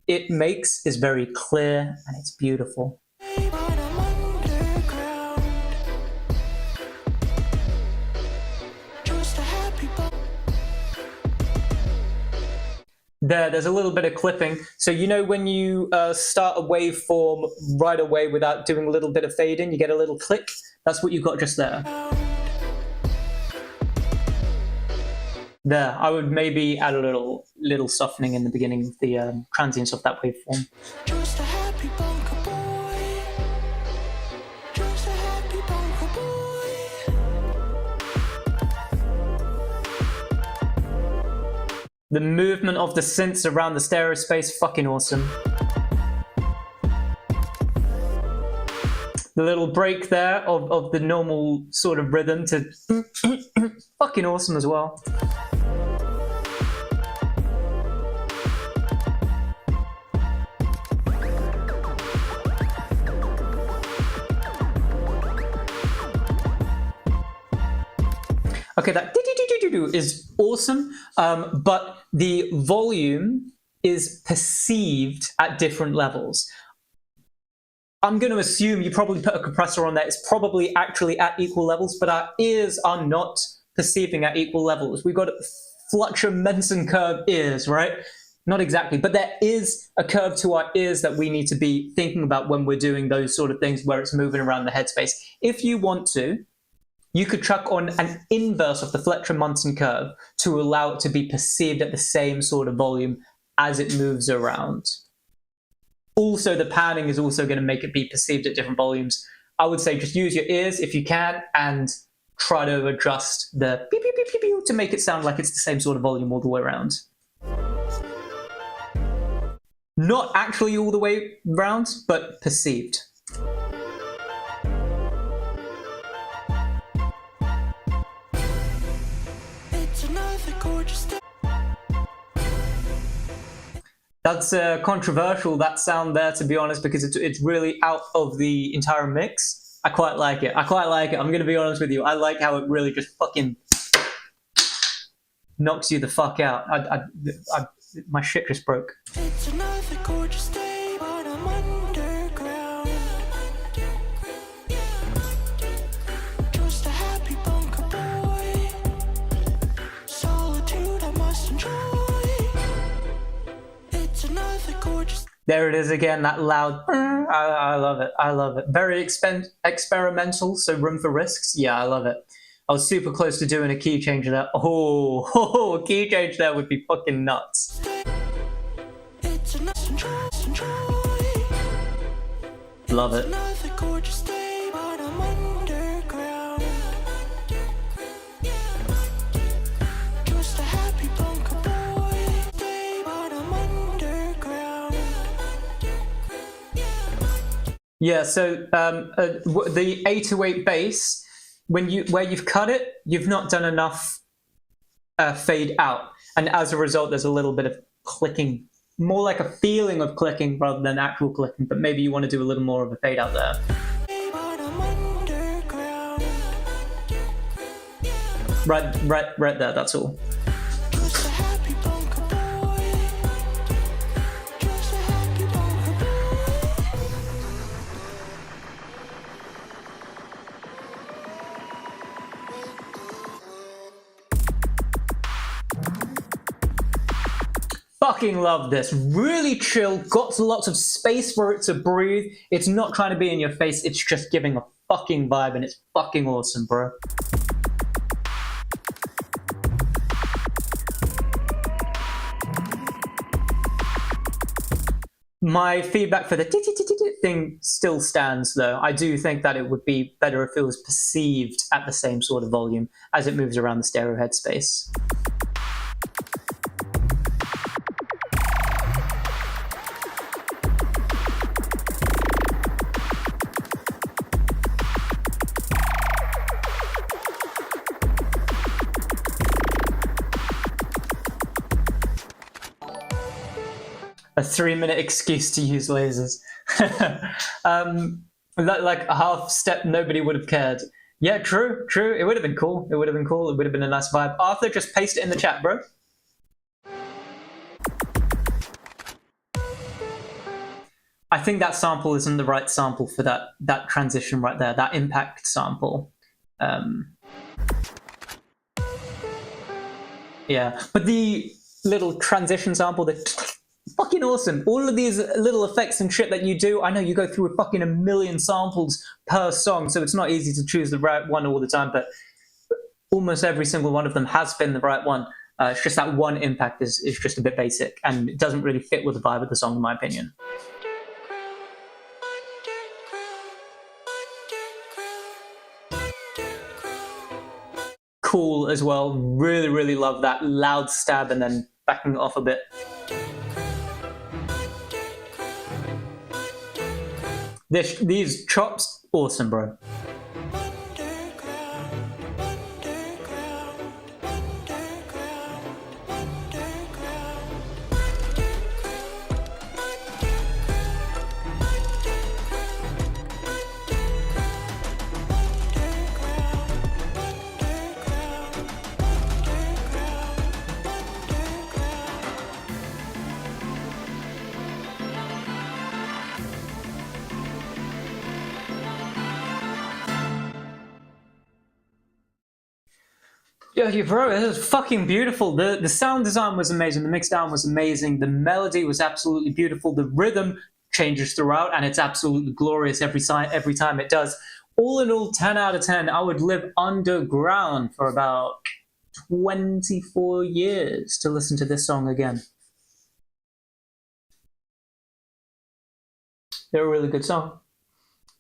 it makes is very clear and it's beautiful. But I'm underground. Just a happy There's a little bit of clipping. So you know when you start a waveform right away without doing a little bit of fade in, you get a little click? That's what you've got just there. There, I would maybe add a little softening in the beginning of the transients of that waveform. Just a happy bunker boy. Just a happy bunker boy. The movement of the synths around the stereo space, fucking awesome. The little break there of the normal sort of rhythm to fucking awesome as well. Okay, that is awesome, but the volume is perceived at different levels. I'm going to assume you probably put a compressor on there. It's probably actually at equal levels, but our ears are not perceiving at equal levels. We've got Fluxher-Mensen curve ears, right? Not exactly, but there is a curve to our ears that we need to be thinking about when we're doing those sort of things where it's moving around the headspace. If you want to, you could chuck on an inverse of the Fletcher-Munson curve to allow it to be perceived at the same sort of volume as it moves around. Also, the panning is also going to make it be perceived at different volumes. I would say just use your ears if you can and try to adjust the beep, beep, beep, beep, beep to make it sound like it's the same sort of volume all the way around. Not actually all the way around, but perceived. It's another gorgeous day. That's controversial, that sound there, to be honest, because it's really out of the entire mix. I quite like it. I quite like it. I'm going to be honest with you. I like how it really just fucking knocks you the fuck out. My shit just broke. It's another gorgeous day, but I'm underground. Just a happy bunker boy. Solitude I must enjoy. It's another gorgeous. There it is again, that loud. I love it. I love it. Very experimental, so room for risks. Yeah, I love it. I was super close to doing a key change there. Oh, a key change there would be fucking nuts. It's another Love it. another gorgeous day, but I'm underground. Just a happy bunker boy. Day, but I'm underground. Yeah, so the 808 bass, where you've cut it, you've not done enough fade out, and as a result, there's a little bit of clicking, more like a feeling of clicking rather than actual clicking. But maybe you want to do a little more of a fade out there. But I'm underground. Right there. That's all. Just a happy bunker boy. Just a happy bunker boy. Fucking love this. Really chill. Got lots of space for it to breathe. It's not trying to be in your face. It's just giving a fucking vibe, and it's fucking awesome, bro. My feedback for the thing still stands, though. I do think that it would be better if it was perceived at the same sort of volume as it moves around the stereo headspace. A 3-minute excuse to use lasers. Like a half step, nobody would have cared. Yeah, true. It would have been cool. It would have been a nice vibe. Arthur, just paste it in the chat, bro. I think that sample isn't the right sample for that transition right there, that impact sample. Yeah, but the little transition sample, the fucking awesome. All of these little effects and shit that you do, I know you go through fucking a million samples per song, so it's not easy to choose the right one all the time, but almost every single one of them has been the right one. It's just that one impact is just a bit basic, and it doesn't really fit with the vibe of the song, in my opinion. Cool as well. Really, really love that loud stab and then backing it off a bit. These chops, awesome, bro. Yeah, bro, it was fucking beautiful. The sound design was amazing. The mix down was amazing. The melody was absolutely beautiful. The rhythm changes throughout, and it's absolutely glorious every time it does. All in all, 10 out of 10. I would live underground for about 24 years to listen to this song again. They're a really good song.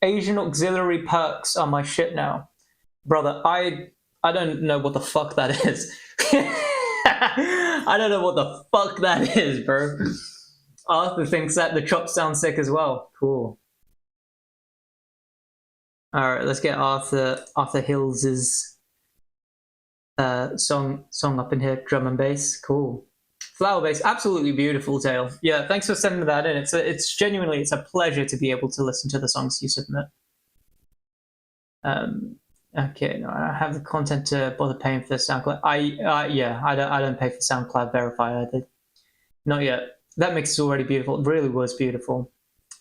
Asian auxiliary perks are my shit now. Brother, I don't know what the fuck that is. I don't know what the fuck that is, bro. Arthur thinks that the chops sound sick as well. Cool. Alright, let's get Arthur Hills's song up in here. Drum and bass. Cool. Flower bass, absolutely beautiful, Tail. Yeah, thanks for sending that in. It's genuinely a pleasure to be able to listen to the songs you submit. Okay, no, I don't have the content to bother paying for the SoundCloud. I don't pay for SoundCloud Verify either. Not yet. That mix is already beautiful. It really was beautiful.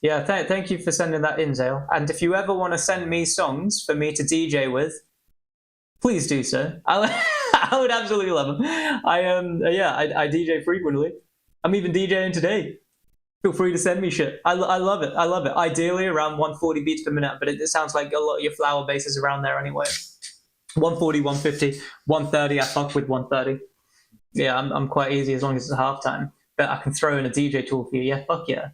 Yeah, thank you for sending that in, Zale. And if you ever want to send me songs for me to DJ with, please do so. I would absolutely love them. I DJ frequently. I'm even DJing today. Feel free to send me shit. I love it. I love it. Ideally around 140 beats per minute, but it sounds like a lot of your flower bass is around there anyway. 140, 150, 130. I fuck with 130. Yeah, I'm quite easy as long as it's halftime. But I can throw in a DJ tool for you. Yeah, fuck yeah.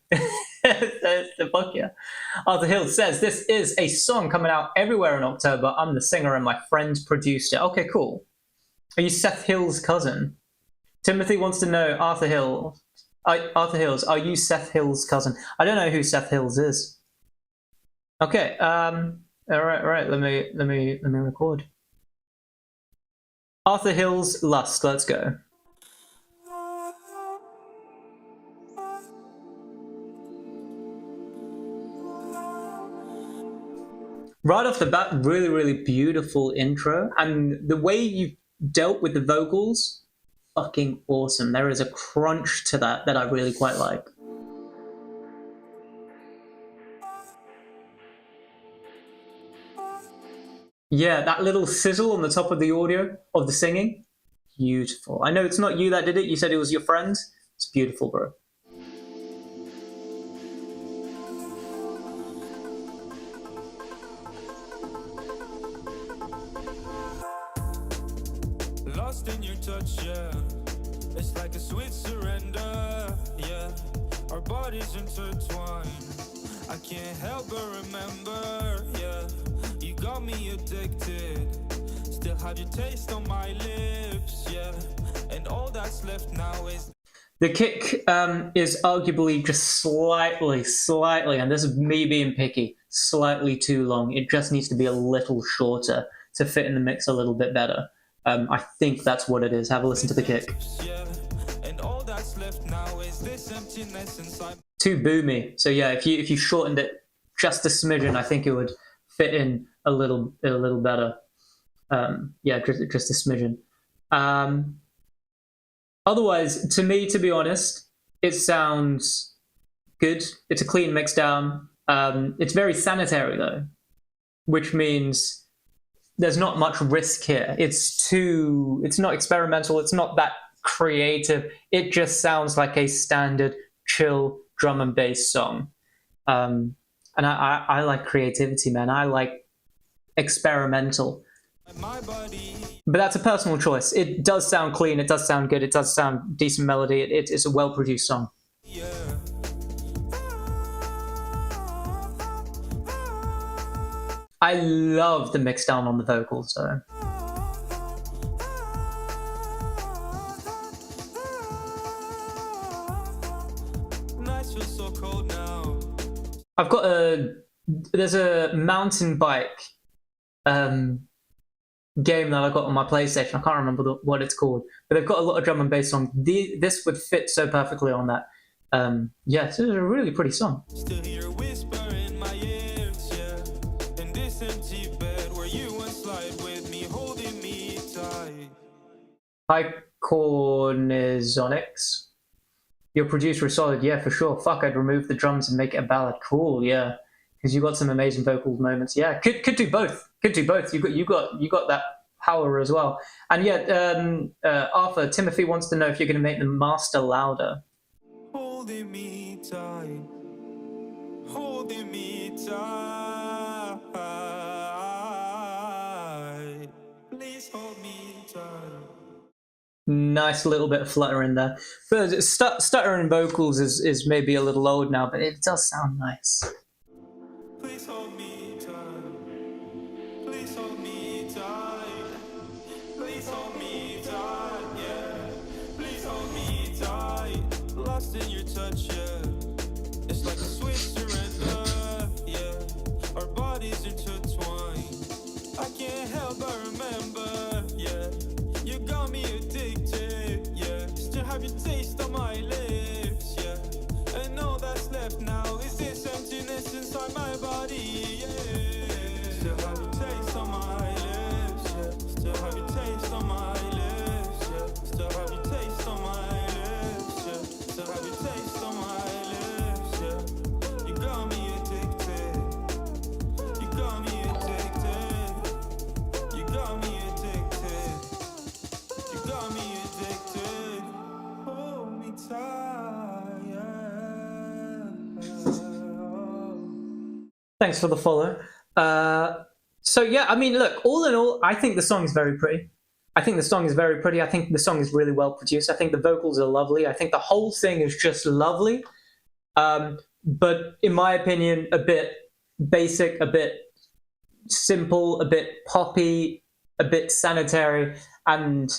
Fuck yeah. Arthur Hill says, this is a song coming out everywhere in October. I'm the singer and my friend produced it. Okay, cool. Are you Seth Hill's cousin? Timothy wants to know, Arthur Hills, are you Seth Hill's cousin? I don't know who Seth Hills is. Okay, all right, let me record. Arthur Hills, Lust, let's go. Right off the bat, really, really beautiful intro, and the way you dealt with the vocals, fucking awesome. There is a crunch to that I really quite like. Yeah, that little sizzle on the top of the audio of the singing, beautiful. I know it's not you that did it. You said it was your friend. It's beautiful, bro. Lost in your touch, yeah. It's like a sweet surrender, yeah. Our bodies intertwine. I can't help but remember, yeah. You got me addicted. Still have your taste on my lips, yeah. And all that's left now is... The kick is arguably just slightly, and this is me being picky, slightly too long. It just needs to be a little shorter to fit in the mix a little bit better. I think that's what it is. Have a listen to the kick. Too boomy. So yeah, if you shortened it just a smidgen, I think it would fit in a little better. Yeah, just a smidgen. Otherwise, to me, to be honest, it sounds good. It's a clean mix down. It's very sanitary though, which means there's not much risk here. It's not experimental. It's not that creative. It just sounds like a standard chill drum and bass song. And I like creativity, man. I like experimental. My body. But that's a personal choice. It does sound clean, it does sound good, it does sound decent melody, it's a well-produced song. Yeah. I love the mix down on the vocals, though. Nights feel so cold now. I've got there's a mountain bike game that I got on my PlayStation. I can't remember what it's called, but they've got a lot of drum and bass songs. This would fit so perfectly on that. Yeah, this is a really pretty song. Still hear a whisper in my ears, yeah. In this empty bed where you once lied with me, holding me tight. Hi, Cornizonics. Your producer is solid, yeah, for sure. Fuck, I'd remove the drums and make it a ballad. Cool, yeah, because you got some amazing vocal moments. Yeah, could do both. Could do both. You got that power as well. And yeah, Arthur, Timothy wants to know if you're going to make the master louder. Holding me tight. Holding me tight. Please hold me tight. Nice little bit of flutter in there. But stuttering vocals is maybe a little old now, but it does sound nice. Please hold me tight. Please hold me tight. Please hold me tight, yeah. Please hold me tight. Lost in your touch, yeah. It's like a sweet surrender, yeah. Our bodies intertwined. I can't help but remember, yeah. You got me addicted, yeah. Still have your taste on my lips, yeah. And all that's left now is this emptiness inside my body, yeah. Still have your taste on my lips, yeah. Still have your taste on my lips, yeah. Still have your taste on my lips, yeah. Still have your taste on my lips, yeah. You got me addicted. You got me addicted. You got me addicted. You got me addicted. Hold me tight, yeah. Thanks for the follow. So yeah, I mean, look, all in all, I think the song is very pretty. I think the song is very pretty. I think the song is really well produced. I think the vocals are lovely. I think the whole thing is just lovely. But in my opinion, a bit basic, a bit simple, a bit poppy, a bit sanitary, and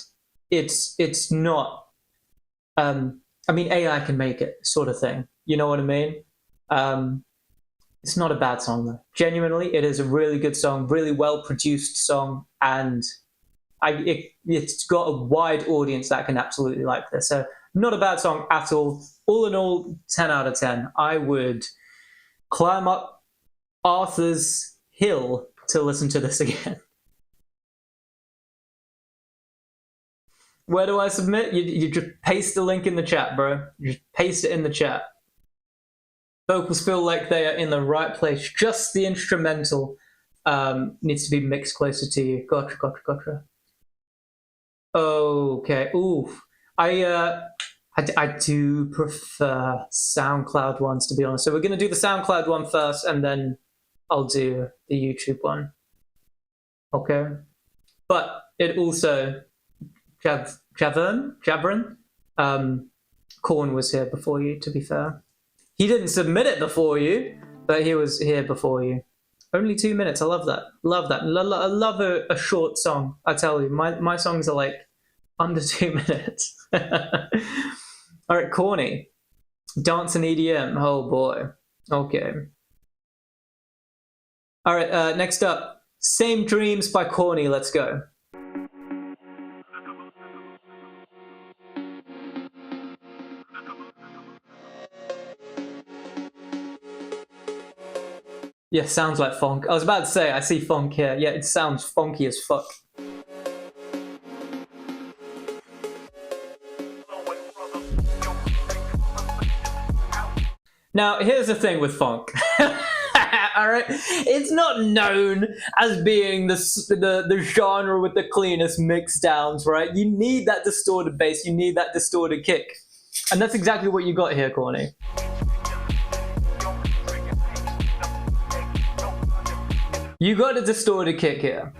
it's not. I mean, AI can make it, sort of thing. You know what I mean? It's not a bad song though. Genuinely, it is a really good song, really well produced song, and it's got a wide audience that can absolutely like this. So not a bad song at all. All in all, 10 out of 10. I would climb up Arthur's hill to listen to this again. Where do I submit? You just paste the link in the chat, bro. You just paste it in the chat. Vocals feel like they are in the right place. Just the instrumental needs to be mixed closer to you. Gotcha. Okay. Ooh, I do prefer SoundCloud ones, to be honest. So we're going to do the SoundCloud one first, and then I'll do the YouTube one. Okay. But it also, Javern, Korn was here before you, to be fair. He didn't submit it before you, but he was here before you. Only 2 minutes. I love that. Love that. I love a short song. I tell you, my songs are like under 2 minutes. All right, Corny. Dance and EDM. Oh boy. Okay. All right, next up. Same Dreams by Corny. Let's go. Yeah, sounds like funk. I was about to say, I see funk here. Yeah, it sounds funky as fuck. Now, here's the thing with funk. Alright? It's not known as being the genre with the cleanest mix downs, right? You need that distorted bass, you need that distorted kick. And that's exactly what you got here, Corny. You got a distorted kick here.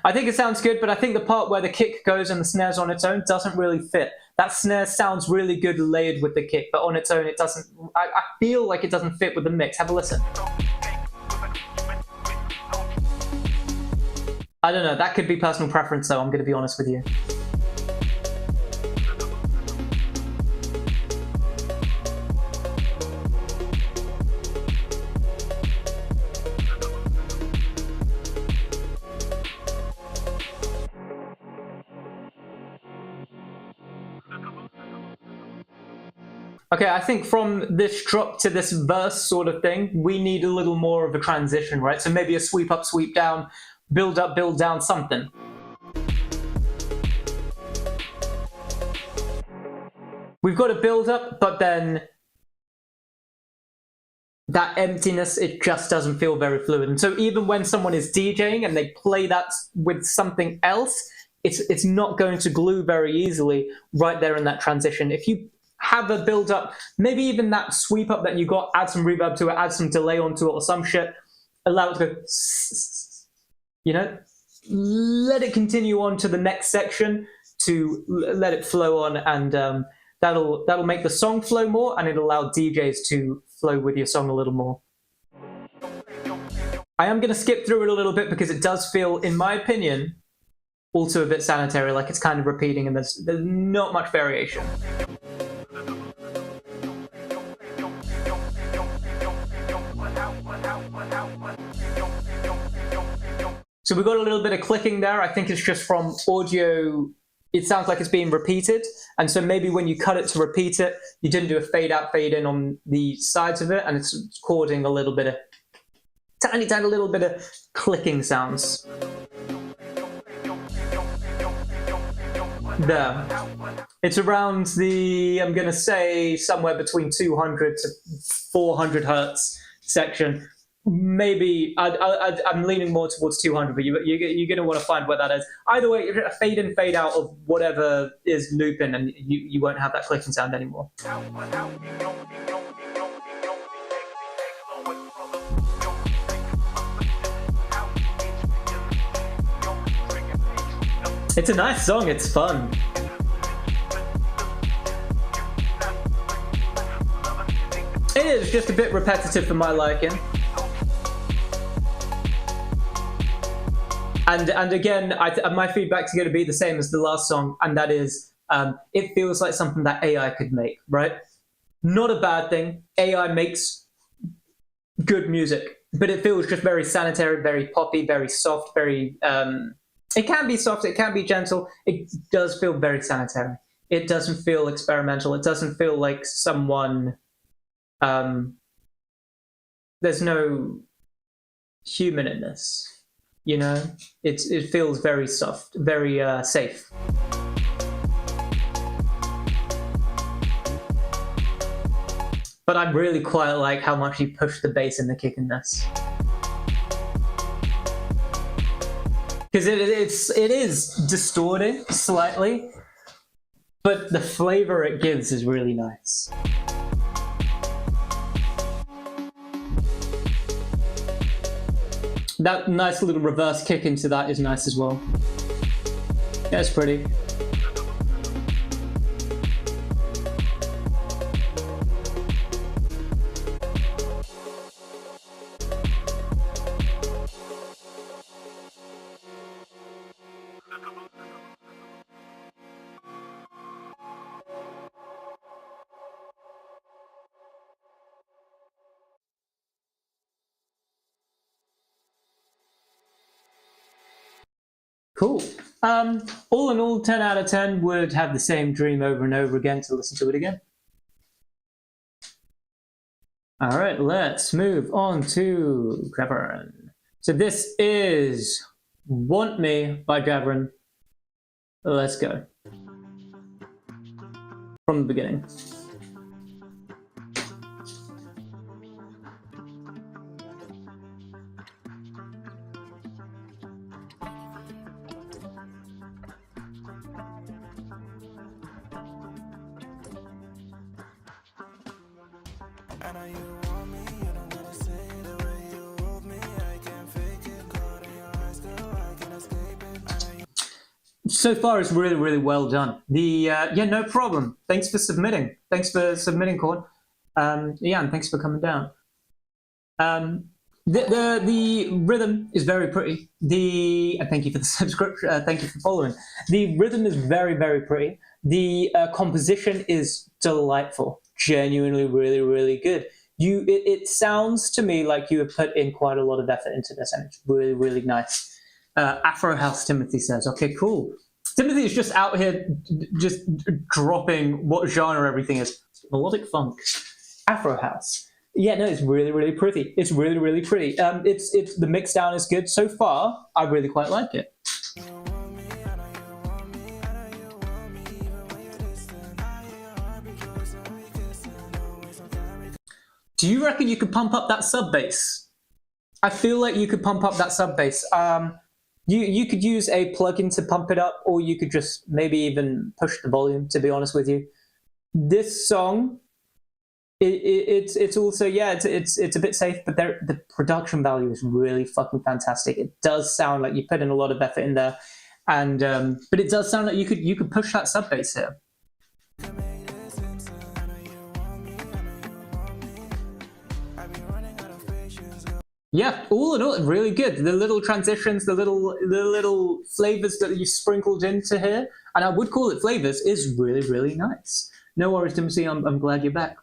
I think it sounds good, but I think the part where the kick goes and the snare's on its own doesn't really fit. That snare sounds really good layered with the kick, but on its own it doesn't. I feel like it doesn't fit with the mix. Have a listen. I don't know. That could be personal preference, though. I'm going to be honest with you. Okay, I think from this drop to this verse sort of thing, we need a little more of a transition, right? So maybe a sweep up, sweep down, build up, build down, something. We've got a build up, but then that emptiness, it just doesn't feel very fluid. And so even when someone is DJing and they play that with something else, it's not going to glue very easily right there in that transition. If you have a build up, maybe even that sweep up that you got, add some reverb to it, add some delay onto it or some shit, allow it to go, you know, let it continue on to the next section to let it flow on, and that'll make the song flow more, and it'll allow DJs to flow with your song a little more. I am going to skip through it a little bit because it does feel, in my opinion, also a bit sanitary, like it's kind of repeating and there's not much variation. So we've got a little bit of clicking there. I think it's just from audio. It sounds like it's being repeated. And so maybe when you cut it to repeat it, you didn't do a fade out, fade in on the sides of it. And it's causing a little bit of, tiny little bit of clicking sounds. There. It's around the, I'm going to say somewhere between 200 to 400 hertz section. Maybe I'm leaning more towards 200, but you're going to want to find where that is. Either way, a fade in, fade out of whatever is looping, and you won't have that clicking sound anymore. It's a nice song, it's fun. It is just a bit repetitive for my liking. And again, my feedback's going to be the same as the last song, and that is, it feels like something that AI could make, right? Not a bad thing. AI makes good music, but it feels just very sanitary, very poppy, very soft, very... it can be soft, it can be gentle. It does feel very sanitary. It doesn't feel experimental. It doesn't feel like someone... there's no human in this. You know, it feels very soft, very safe. But I really quite like how much he pushed the bass and the kick in this, because it is distorted slightly, but the flavor it gives is really nice. That nice little reverse kick into that is nice as well. Yeah, it's pretty. Cool. All in all, 10 out of 10 would have the same dream over and over again to listen to it again. All right, let's move on to Javern. So this is Want Me by Javern. Let's go. From the beginning. I know you want me, you don't gotta say the way you hold me. I can't fake it, caught in your eyes, girl, I can't escape it. So far, it's really, really well done. Yeah, no problem. Thanks for submitting. Thanks for submitting, Corn. Yeah, and thanks for coming down. The rhythm is very pretty. Thank you for the subscription. Thank you for following. The rhythm is very, very pretty. The composition is delightful. Genuinely, really, really good. It sounds to me like you have put in quite a lot of effort into this, and it's really, really nice. Afro House, Timothy says. Okay, cool. Timothy is just out here, just dropping what genre everything is. Melodic funk, Afro House. Yeah, no, it's really, really pretty. It's really, really pretty. It's the mix down is good so far. I really quite like it. Do you reckon you could pump up that sub bass? I feel like you could pump up that sub bass. You could use a plugin to pump it up, or you could just maybe even push the volume. To be honest with you, this song. It's also, yeah, it's a bit safe, but the production value is really fucking fantastic. It does sound like you put in a lot of effort in there, and but it does sound like you could push that sub bass here. Yeah, all in all, really good. The little transitions, the little flavors that you sprinkled into here, and I would call it flavors, is really, really nice. No worries, Timothy. I'm glad you're back.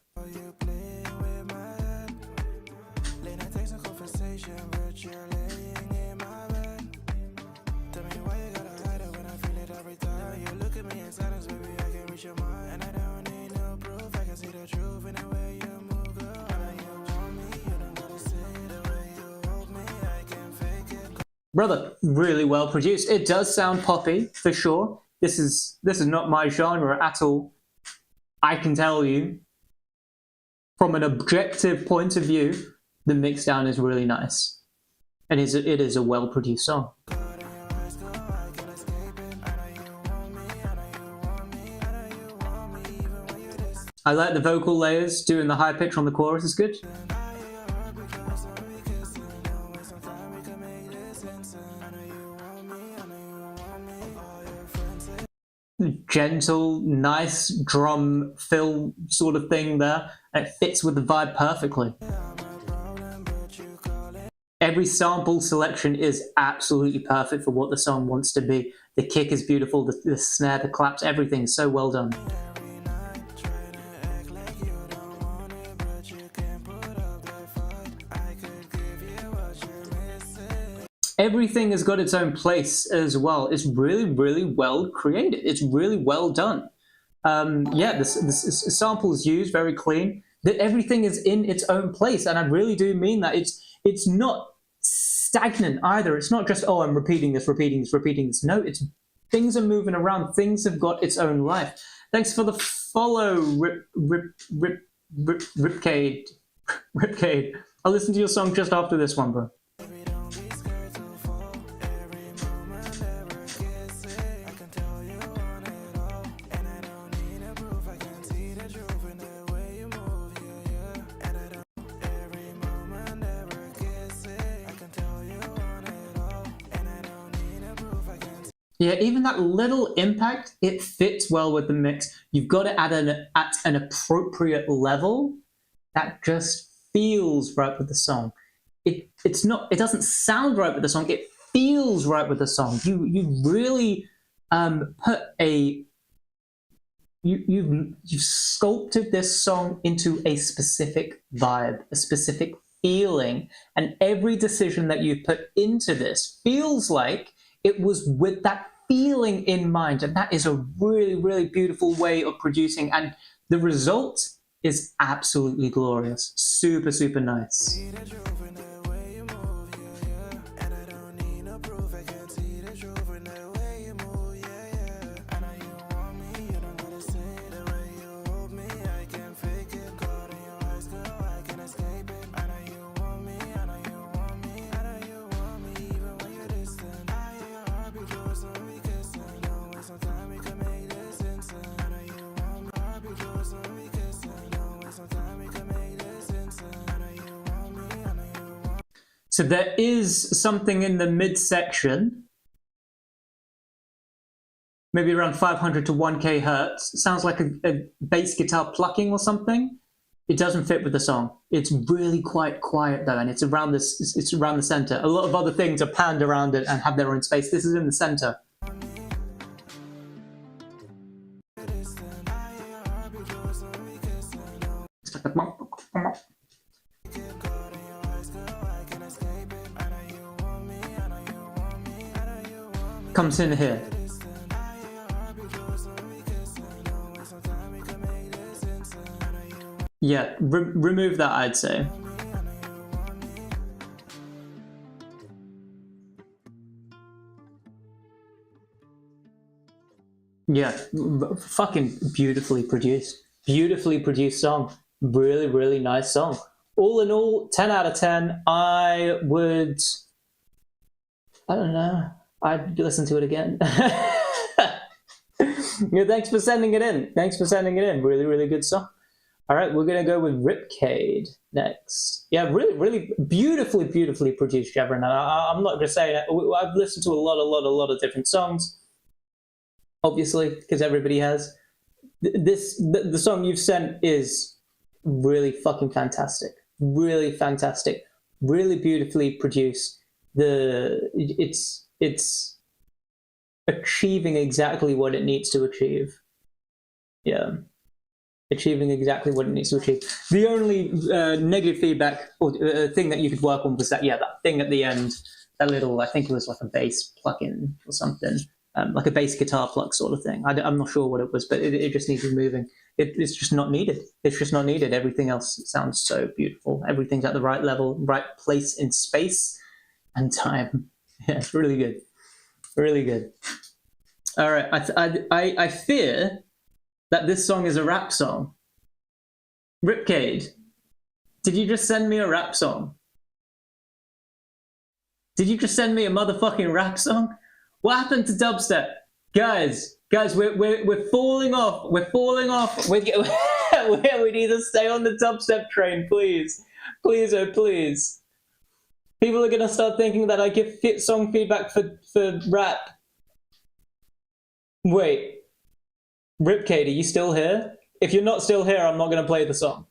Brother, really well produced. It does sound poppy for sure. This is not my genre at all. I can tell you, from an objective point of view, the mixdown is really nice, and it is a well produced song. I like the vocal layers. Doing the high pitch on the chorus is good. Gentle, nice drum fill sort of thing there. It fits with the vibe perfectly. Every sample selection is absolutely perfect for what the song wants to be. The kick is beautiful, the snare, the claps, everything is so well done. Everything has got its own place as well. It's really, really well created. It's really well done. Yeah, the samples used, very clean. That everything is in its own place, and I really do mean that. It's not stagnant either. It's not just, oh, I'm repeating this. No, things are moving around. Things have got its own life. Thanks for the follow, Ripcade. I'll listen to your song just after this one, bro. Yeah, even that little impact, it fits well with the mix. You've got it at an appropriate level that just feels right with the song. It doesn't sound right with the song. It feels right with the song. You really you've sculpted this song into a specific vibe, a specific feeling, and every decision that you put into this feels like it was with that feeling in mind, and that is a really, really beautiful way of producing, and the result is absolutely glorious. Super, super nice. So there is something in the midsection maybe around 500 to 1k hertz. Sounds like a bass guitar plucking or something. It doesn't fit with the song. It's really quite quiet though, and it's around this. It's around the center. A lot of other things are panned around it and have their own space. This is in the center. It's like a comes in here. Yeah, remove that, I'd say. Yeah, fucking beautifully produced. Beautifully produced song. Really, really nice song. All in all, 10 out of 10. I don't know. I'd listen to it again. Yeah, thanks for sending it in. Really, really good song. All right, we're going to go with Ripcade next. Yeah, really, really beautifully, beautifully produced, Jevon. I'm not just saying it. I've listened to a lot of different songs, obviously, because everybody has. The song you've sent is really fucking fantastic. Really fantastic. Really beautifully produced. It's achieving exactly what it needs to achieve. Yeah. Achieving exactly what it needs to achieve. The only negative feedback or thing that you could work on was that thing at the end, that little, I think it was like a bass plug-in or something, like a bass guitar plug sort of thing. I'm not sure what it was, but it just needs removing. It's just not needed. It's just not needed. Everything else sounds so beautiful. Everything's at the right level, right place in space and time. Yeah, it's really good. Really good. All right, I fear that this song is a rap song. Ripcade, did you just send me a rap song? Did you just send me a motherfucking rap song? What happened to dubstep? Guys, we're falling off. We're falling off. We need to stay on the dubstep train, please. Please, oh please. People are gonna start thinking that I give song feedback for rap. Wait. Ripcade, are you still here? If you're not still here, I'm not going to play the song.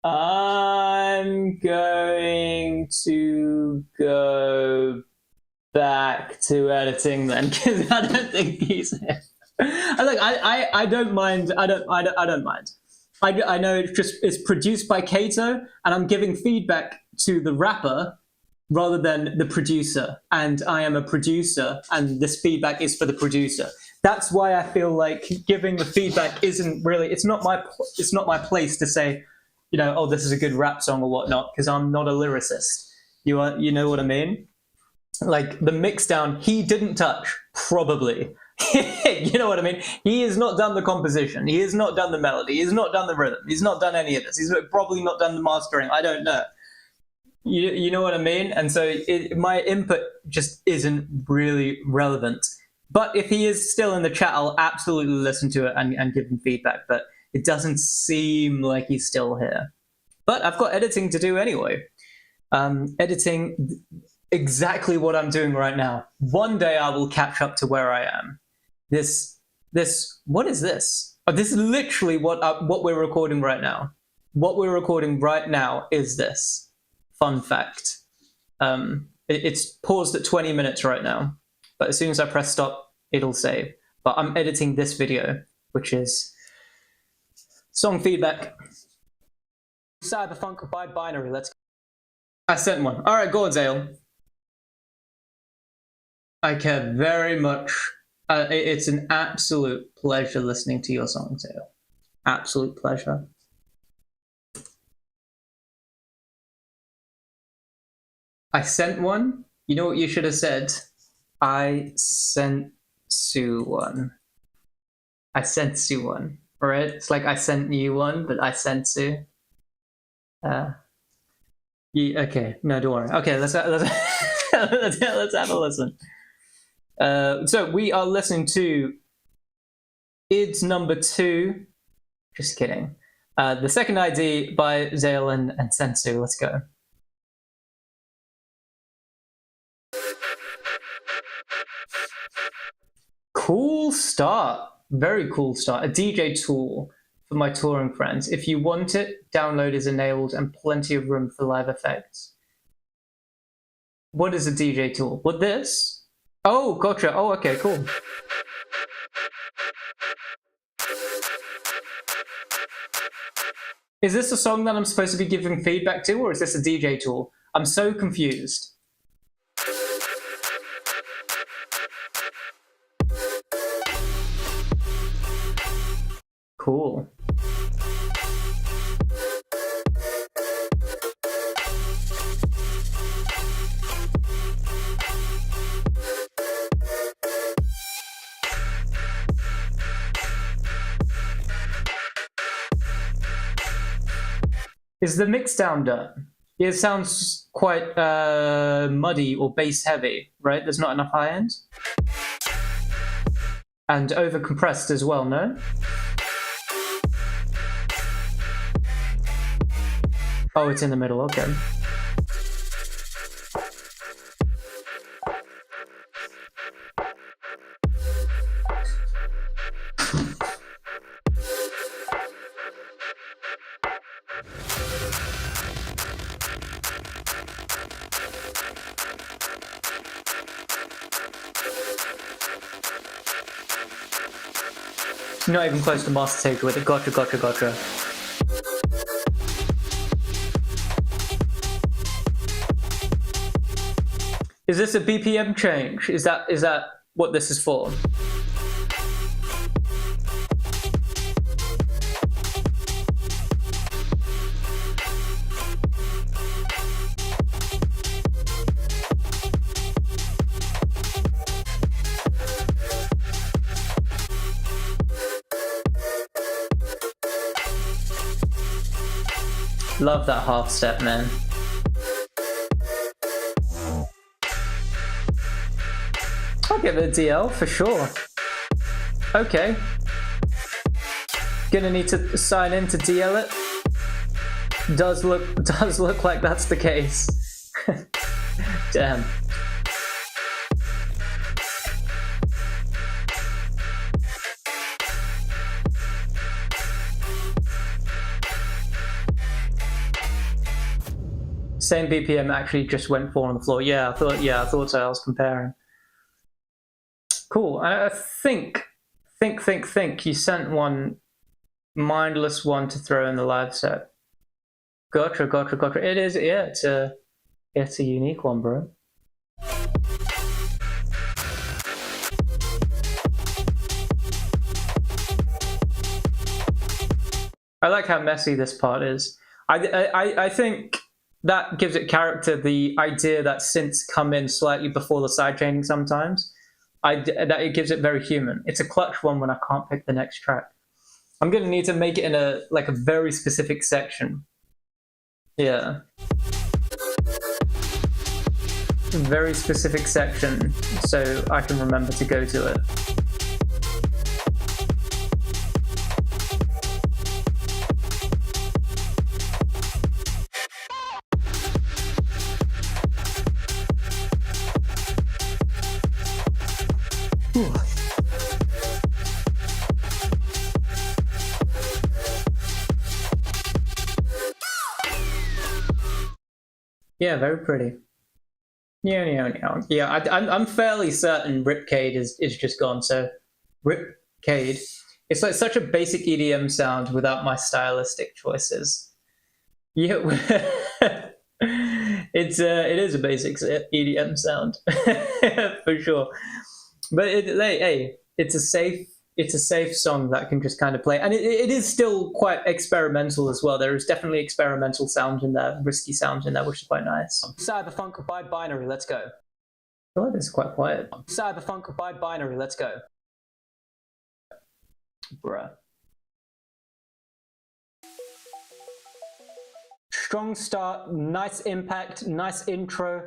I'm going to go back to editing then, because I don't think he's here. Look, I don't mind. I don't mind. I know it's produced by Kato, and I'm giving feedback to the rapper rather than the producer, and I am a producer, and this feedback is for the producer. That's why I feel like giving the feedback isn't really. It's not my place to say, oh, this is a good rap song or whatnot, because I'm not a lyricist. You know what I mean? Like the mix down, he didn't touch, probably. You know what I mean? He has not done the composition. He has not done the melody. He has not done the rhythm. He's not done any of this. He's probably not done the mastering. I don't know. You know what I mean? And so my input just isn't really relevant. But if he is still in the chat, I'll absolutely listen to it and give him feedback. But it doesn't seem like he's still here. But I've got editing to do anyway. Editing exactly what I'm doing right now. One day I will catch up to where I am. What is this? Oh, this is literally what we're recording right now. What we're recording right now is this. Fun fact. It's paused at 20 minutes right now, but as soon as I press stop, it'll save. But I'm editing this video, which is song feedback. Cyberpunk by Binary. Let's go. I sent one. All right, go on, Zale. I care very much. It's an absolute pleasure listening to your song, Zale. Absolute pleasure. I sent one. You know what you should have said? I sent Sue one. I sent Sue one. All right? It's like I sent you one, but I sent Sue. Okay. No, don't worry. Okay, let's have a listen. So we are listening to IDS number 2. Just kidding. The second ID by Zale and Sensu. Let's go. Cool start. Very cool start. A DJ tool for my touring friends. If you want it, download is enabled and plenty of room for live effects. What is a DJ tool? What, this? Oh, gotcha. Oh, okay, cool. Is this a song that I'm supposed to be giving feedback to, or is this a DJ tool? I'm so confused. Cool. Is the mix down done? It sounds quite muddy or bass heavy, right? There's not enough high end? And over compressed as well, no? Oh, it's in the middle, okay. Not even close to master taker with it. Gotcha, gotcha, gotcha. Is this a BPM change? Is that what this is for? Love that half step, man. I'll give it a DL for sure. Okay. Gonna need to sign in to DL it. Does look like that's the case. Damn. Same BPM actually just went 4 on the floor. Yeah, I thought so. I was comparing. Cool. I think you sent one mindless one to throw in the live set. Gotcha. It is, yeah, it's a unique one, bro. I like how messy this part is. I think that gives it character, the idea that synths come in slightly before the sidechaining sometimes. That it gives it very human. It's a clutch one when I can't pick the next track. I'm gonna need to make it in a very specific section. Yeah. Very specific section, so I can remember to go to it. Yeah, very pretty. Yeah. I'm fairly certain Ripcade is just gone. So Ripcade, it's like such a basic EDM sound without my stylistic choices. Yeah, it is a basic EDM sound for sure. But it's a safe song that can just kind of play, and it is still quite experimental as well. There is definitely experimental sound in there, risky sound in there, which is quite nice. Cyberfunk by Binary, let's go. I feel like this is quite quiet. Cyberfunk by Binary, let's go. Bruh. Strong start, nice impact, nice intro,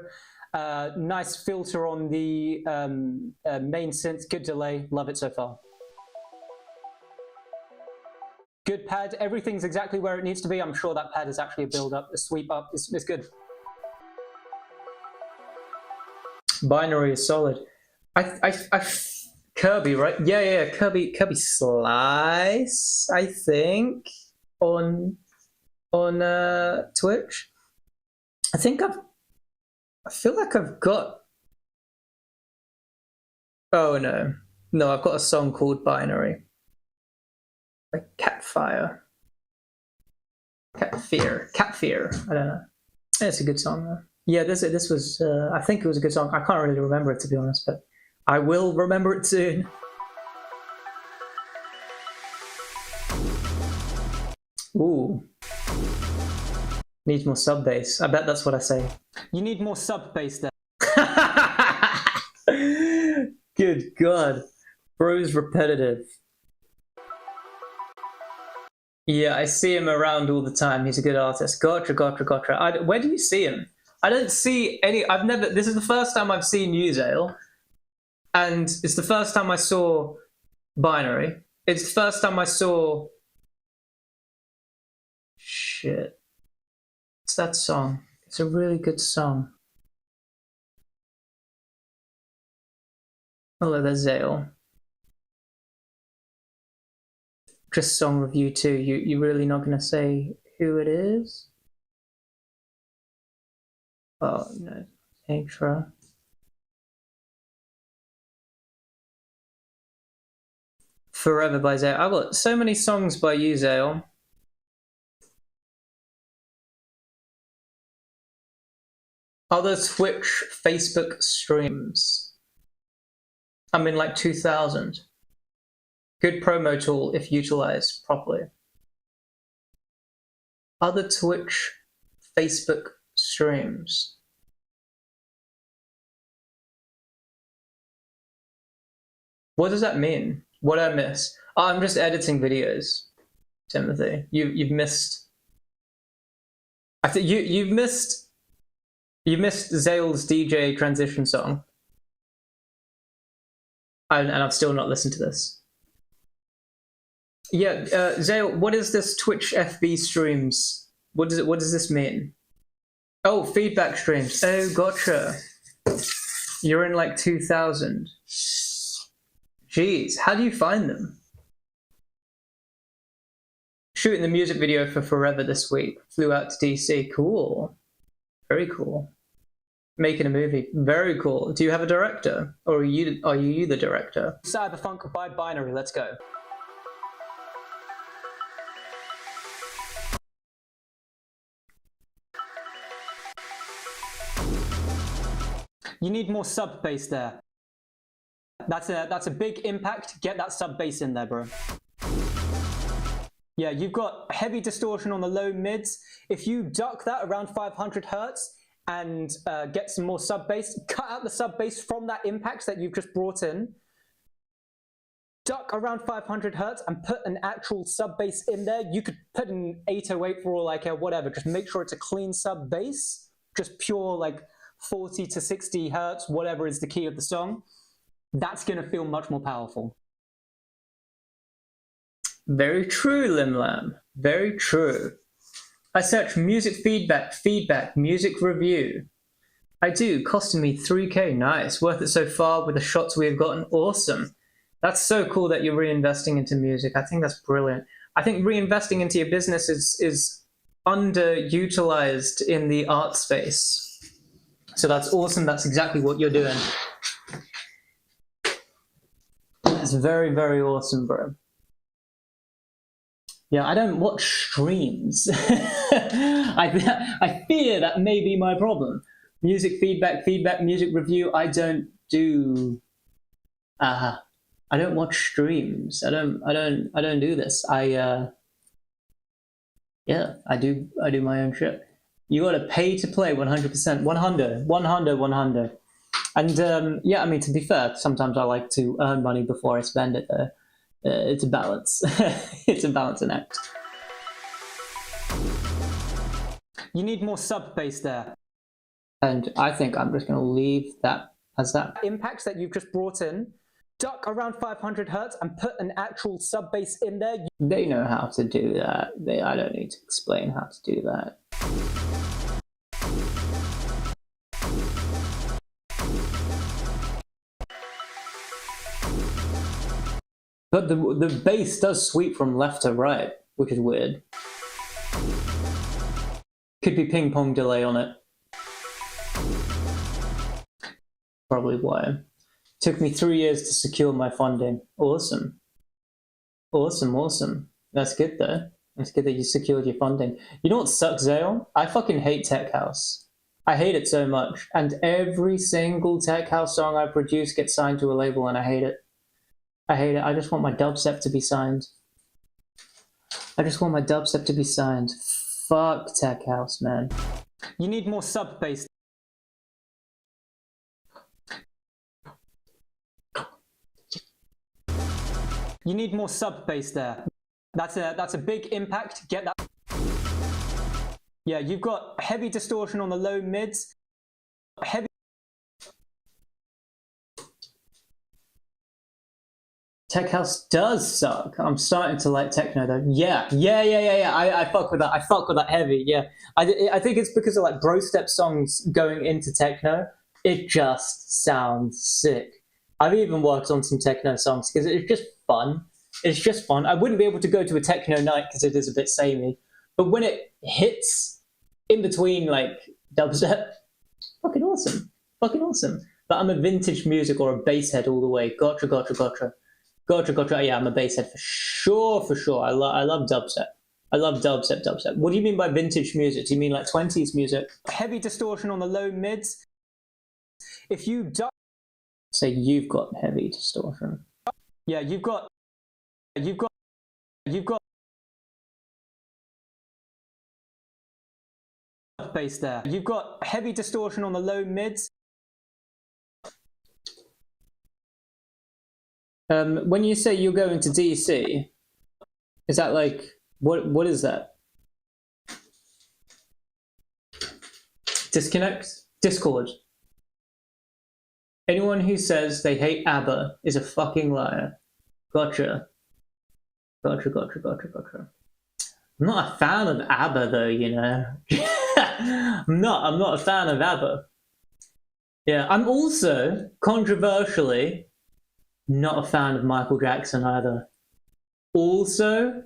nice filter on the main synth, good delay, love it so far. Good pad, everything's exactly where it needs to be. I'm sure that pad is actually a build up, a sweep up, it's good. Binary is solid. I Kirby, right? Yeah. Kirby Slice, I think, on Twitch. I feel like I've got. Oh no, I've got a song called Binary. Like Catfire. Cat Fear. I don't know. It's a good song though. Yeah, this was. I think it was a good song. I can't really remember it, to be honest, but I will remember it soon. Ooh. Needs more sub bass. I bet that's what I say. You need more sub bass there. Good God. Bro's repetitive. Yeah, I see him around all the time. He's a good artist. Gotcha. Where do you see him? I don't see any. This is the first time I've seen Uzale. And it's the first time I saw Binary. It's the first time I saw. Shit. It's that song. It's a really good song. Hello, there's Zale. Just song review too. You really not gonna say who it is? Oh no, intro. Forever by Zale. I've got so many songs by you, Zale. Other Twitch, Facebook streams. I'm in like 2000. Good promo tool if utilized properly. Other Twitch, Facebook streams. What does that mean? What did I miss? Oh, I'm just editing videos, Timothy. You've missed. I think you've missed. You missed Zale's DJ transition song. And I've still not listened to this. Yeah, Zale, what is this Twitch FB streams? What does this mean? Oh, feedback streams. Oh, gotcha. You're in like 2000. Jeez, how do you find them? Shooting the music video for Forever this week. Flew out to DC. Cool. Very cool. Making a movie. Very cool. Do you have a director? Or are you the director? Cyberpunk by Binary. Let's go. You need more sub bass there. That's a big impact. Get that sub bass in there, bro. Yeah, you've got heavy distortion on the low mids. If you duck that around 500 hertz and get some more sub bass, cut out the sub bass from that impact that you've just brought in, duck around 500 hertz and put an actual sub bass in there. You could put an 808 for like a whatever. Just make sure it's a clean sub bass, just pure like 40 to 60 hertz, whatever is the key of the song. That's going to feel much more powerful. Very true, Limlam. Very true. I search music feedback, music review. I do, costing me 3K. Nice. Worth it so far with the shots we have gotten. Awesome. That's so cool that you're reinvesting into music. I think that's brilliant. I think reinvesting into your business is underutilized in the art space. So that's awesome. That's exactly what you're doing. That's very, very awesome, bro. Yeah, I don't watch streams. I fear that may be my problem. Music feedback, music review. I don't do. I don't watch streams. I don't do this. Yeah, I do my own shit. You gotta pay to play 100%. 100. And yeah, I mean, to be fair, sometimes I like to earn money before I spend it. It's a balance. It's a balancing act. You need more sub bass there. And I think I'm just going to leave that as that. Impacts that you've just brought in, duck around 500 hertz and put an actual sub bass in there. They know how to do that. I don't need to explain how to do that. But the bass does sweep from left to right, which is weird. Could be ping pong delay on it. Probably why. Took me 3 years to secure my funding. Awesome. Awesome, awesome. That's good though. It's good that you secured your funding. You know what sucks, Zael? I fucking hate Tech House. I hate it so much. And every single Tech House song I produce gets signed to a label and I hate it. I hate it. I just want my dubstep to be signed. I just want my dubstep to be signed. Fuck Tech House, man. You need more sub bass. You need more sub bass there. That's a big impact. Get that. Yeah, you've got heavy distortion on the low mids. Heavy. Tech House does suck. I'm starting to like techno though. Yeah. I fuck with that. I fuck with that heavy. Yeah. I think it's because of like bro step songs going into techno. It just sounds sick. I've even worked on some techno songs because it's just fun. It's just fun. I wouldn't be able to go to a techno night because it is a bit samey. But when it hits in between like dubstep, fucking awesome. Fucking awesome. But I'm a vintage music or a bass head all the way. Gotcha. Yeah, I'm a bass head for sure. I love dubstep. I love dubstep. What do you mean by vintage music? Do you mean like 20s music? Heavy distortion on the low mids. If you say you've got heavy distortion. Yeah, you've got bass there. You've got heavy distortion on the low mids. When you say you're going to DC, is that like what is that? Disconnect? Discord. Anyone who says they hate ABBA is a fucking liar. Gotcha. I'm not a fan of ABBA though, you know. I'm not a fan of ABBA. Yeah, I'm also, controversially, not a fan of Michael Jackson either. Also,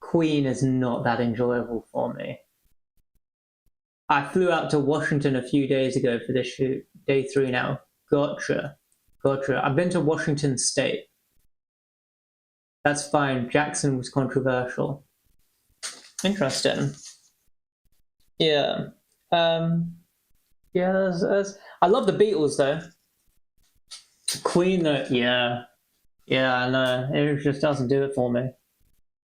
Queen is not that enjoyable for me. I flew out to Washington a few days ago for this shoot. Day 3 now. Gotcha. I've been to Washington State. That's fine. Jackson was controversial. Interesting. Yeah. Yeah, I love the Beatles though. Queen though, yeah, I know. It just doesn't do it for me.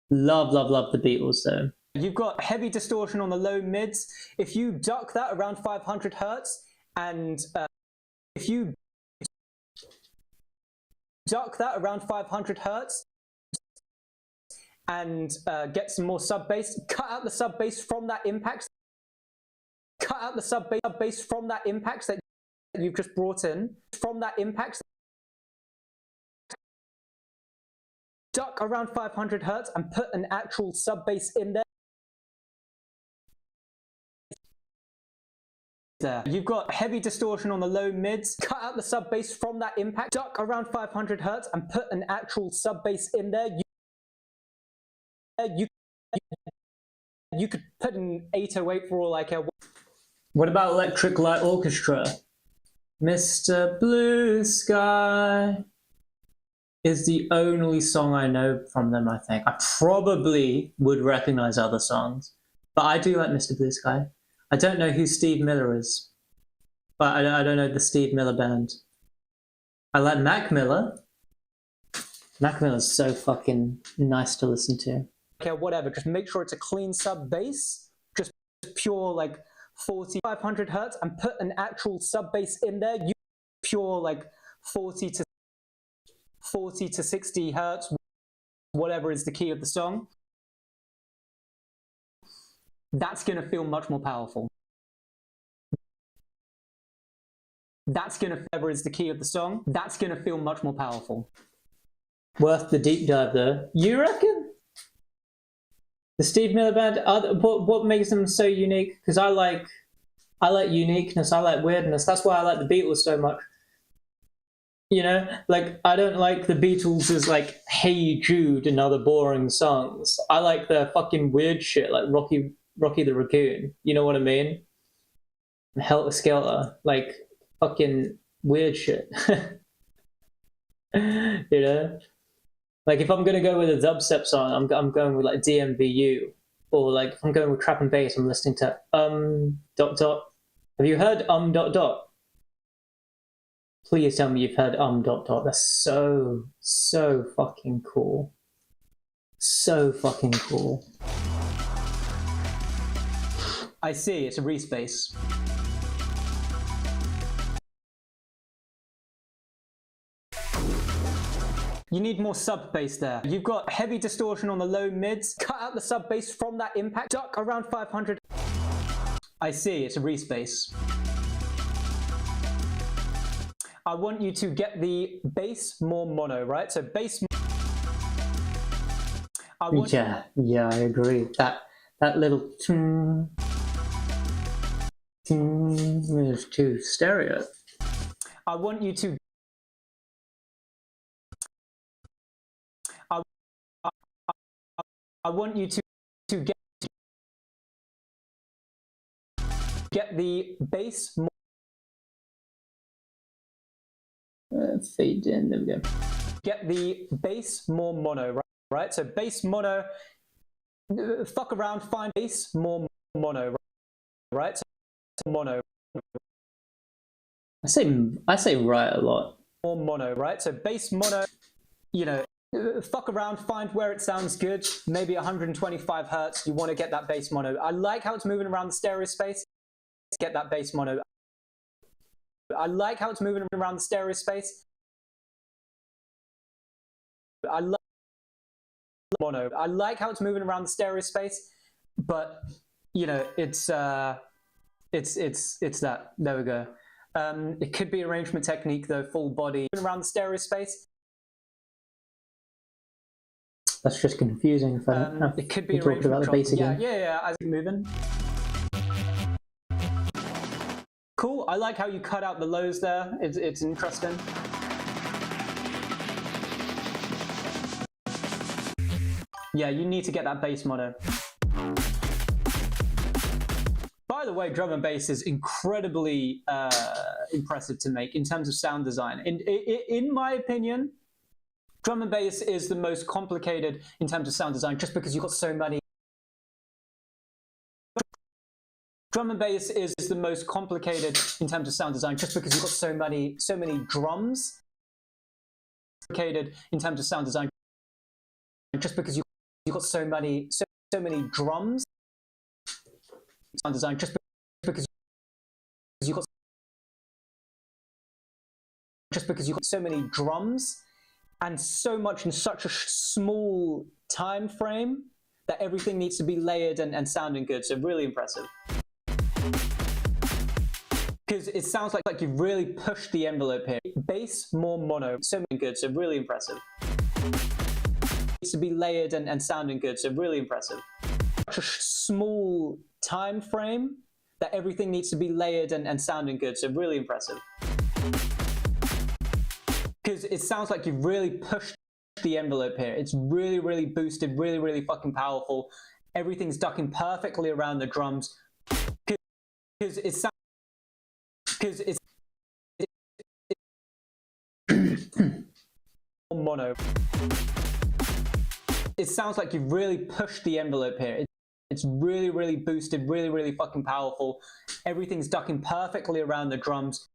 Love the Beatles though. You've got heavy distortion on the low mids. If you duck that around 500 hertz, and if you duck that around 500 hertz and get some more sub bass, cut out the sub bass from that impact. Cut out the sub bass from that impact that you've just brought in. From that impact. Duck around 500 hertz and put an actual sub bass in there. You've got heavy distortion on the low mids. Cut out the sub bass from that impact. Duck around 500 hertz and put an actual sub bass in there. You could put an 808 for all I care. What about Electric Light Orchestra? Mr. Blue Sky is the only song I know from them, I think. I probably would recognize other songs, but I do like Mr. Blue Sky. I don't know who Steve Miller is, but I don't know the Steve Miller band. I like Mac Miller. Mac Miller's so fucking nice to listen to. Okay, whatever, just make sure it's a clean sub bass, just pure like 500 hertz, and put an actual sub bass in there. Pure like 40 to 60 hertz, whatever is the key of the song. That's going to feel much more powerful. Whatever is the key of the song, that's going to feel much more powerful. Worth the deep dive though. You reckon? The Steve Miller Band, what makes them so unique? Because I like uniqueness, I like weirdness. That's why I like the Beatles so much. You know, like I don't like the Beatles' like "Hey Jude" and other boring songs. I like the fucking weird shit, like Rocky the Raccoon. You know what I mean? Helter Skelter, like fucking weird shit. You know, like if I'm gonna go with a dubstep song, I'm going with like DMVU, or like if I'm going with trap and bass, I'm listening to dot dot. Have you heard dot dot? Please tell me you've heard dot dot. That's so fucking cool. So fucking cool. I see, it's a respace. You need more sub bass there. You've got heavy distortion on the low mids. Cut out the sub bass from that impact. Duck around 500. I see, it's a respace. I want you to get the bass more mono, right? So bass. Yeah, I agree. That little is too stereo. I want you to. I want you to get the bass more. Fade in, there we go. Get the bass more mono, right? So bass mono, fuck around, find bass more mono, right? So mono. I say right a lot. More mono, right? So bass mono, you know, fuck around, find where it sounds good, maybe 125 hertz, you want to get that bass mono. I like how it's moving around the stereo space. Get that bass mono. I like how it's moving around the stereo space. I like mono. I like how it's moving around the stereo space, but you know, it's that. There we go. It could be arrangement technique though, full body around the stereo space. That's just confusing. If it could be arrangement about the bass again. Yeah. As it's moving. Cool. I like how you cut out the lows there. It's interesting. Yeah, you need to get that bass mono. By the way, drum and bass is incredibly impressive to make in terms of sound design. In my opinion, drum and bass is the most complicated in terms of sound design, just because you've got so many. Drum and bass is the most complicated in terms of sound design, just because you've got so many drums. Complicated in terms of sound design, just because you've got so many drums. Sound design, just because you've got so many drums and so much in such a small time frame that everything needs to be layered and sounding good. So really impressive. Because it sounds like you've really pushed the envelope here. Bass, more mono, so good, so really impressive. Needs to be layered and sounding good, so really impressive. Such a small time frame that everything needs to be layered and sounding good, so really impressive. Because it sounds like you've really pushed the envelope here. It's really boosted, really fucking powerful. Everything's ducking perfectly around the drums. Because it's mono. It sounds like you've really pushed the envelope here. It's really boosted, really fucking powerful. Everything's ducking perfectly around the drums.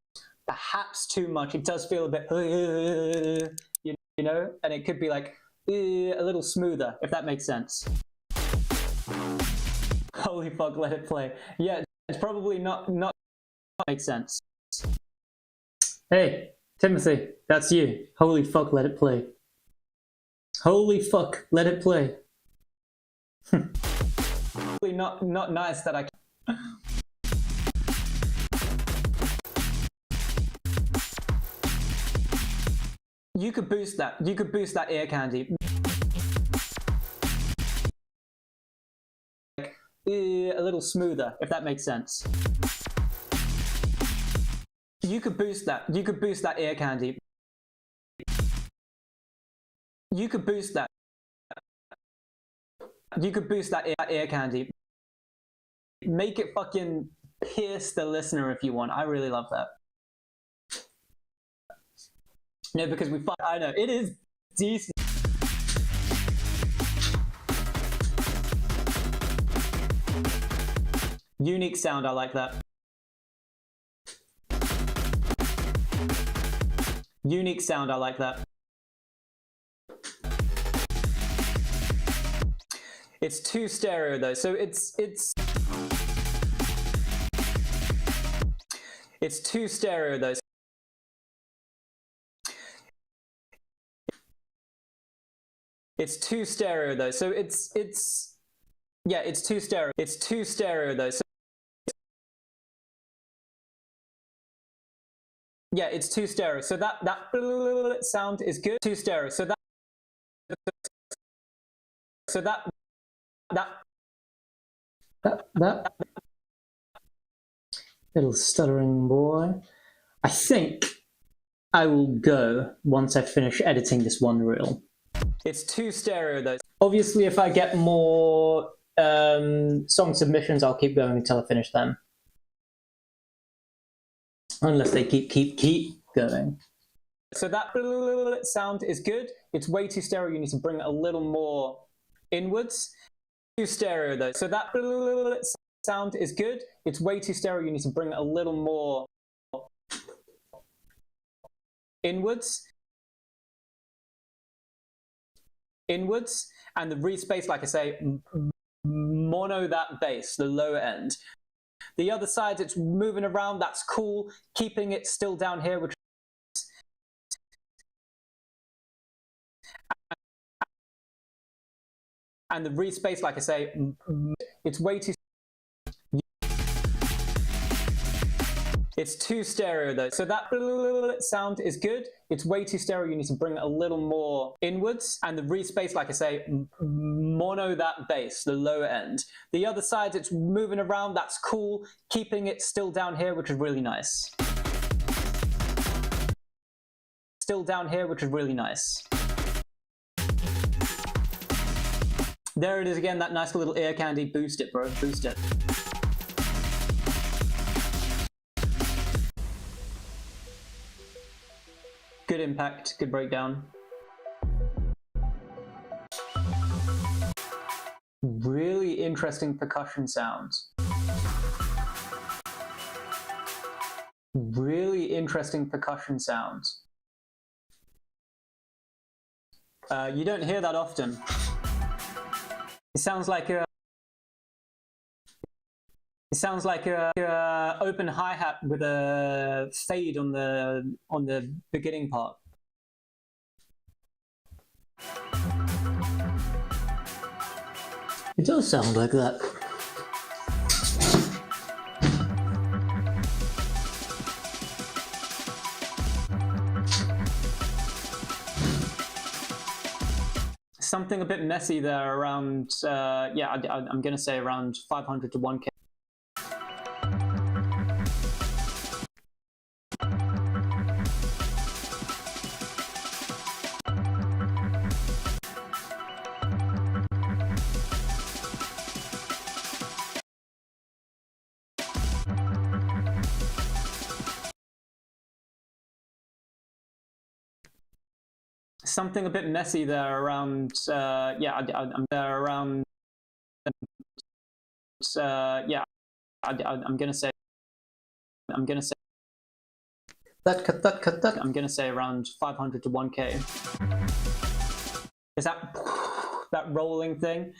Perhaps too much. It does feel a bit, you know, and it could be like a little smoother, if that makes sense. Holy fuck, let it play. Yeah, it's probably not makes sense. Hey, Timothy, that's you. Holy fuck, let it play. Holy fuck, let it play. Not nice that I. You could boost that. You could boost that ear candy. A little smoother, if that makes sense. You could boost that. You could boost that ear candy. You could boost that. You could boost that ear candy. Make it fucking pierce the listener if you want. I really love that. No, because I know it is decent. Unique sound, I like that. Unique sound, I like that. It's too stereo though, so it's too stereo though. It's too stereo though, so it's yeah, it's too stereo. It's too stereo though. So yeah, it's too stereo. So that sound is good. Too stereo. So that little stuttering boy. I think I will go once I finish editing this one reel. It's too stereo though. Obviously, if I get more song submissions, I'll keep going until I finish them. Unless they keep going. So that sound is good. It's way too stereo. You need to bring it a little more inwards. Too stereo though. So that sound is good. It's way too stereo. You need to bring it a little more inwards. Inwards. And the reed space, like I say, mono that bass, the lower end. The other side, it's moving around. That's cool. Keeping it still down here, which and the reed space, like I say, it's way too. It's too stereo though. So that sound is good. It's way too stereo. You need to bring it a little more inwards. And the reed space, like I say, mono that bass, the lower end. The other side, it's moving around. That's cool. Keeping it still down here, which is really nice. Still down here, which is really nice. There it is again, that nice little ear candy. Boost it, bro. Boost it. Good impact, good breakdown. Really interesting percussion sounds. Really interesting percussion sounds. You don't hear that often. It sounds like a open hi-hat with a fade on the beginning part. It does sound like that. Something a bit messy there around, yeah, I'm going to say around 500 to 1K. Something a bit messy there around, yeah, I'm there around, yeah, I'm gonna say that. I'm gonna say around 500 to 1K. Is that rolling thing?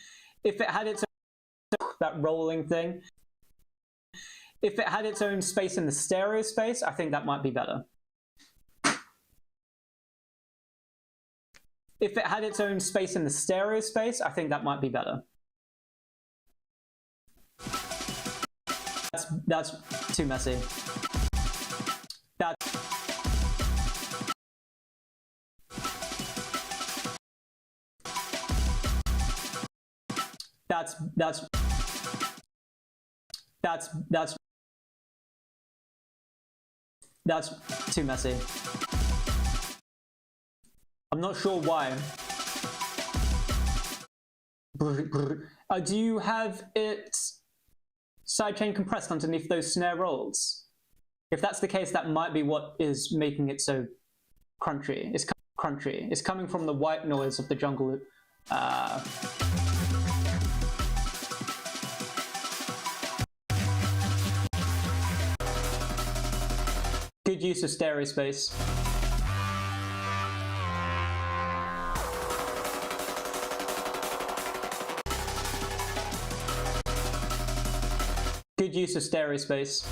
If it had its own, that rolling thing, if it had its own space in the stereo space, I think that might be better. If it had its own space in the stereo space, I think that might be better. That's too messy. That's too messy. I'm not sure why. Do you have it sidechain compressed underneath those snare rolls? If that's the case, that might be what is making it so crunchy. It's crunchy. It's coming from the white noise of the jungle loop. Good use of stereo space. Good use of stereo space.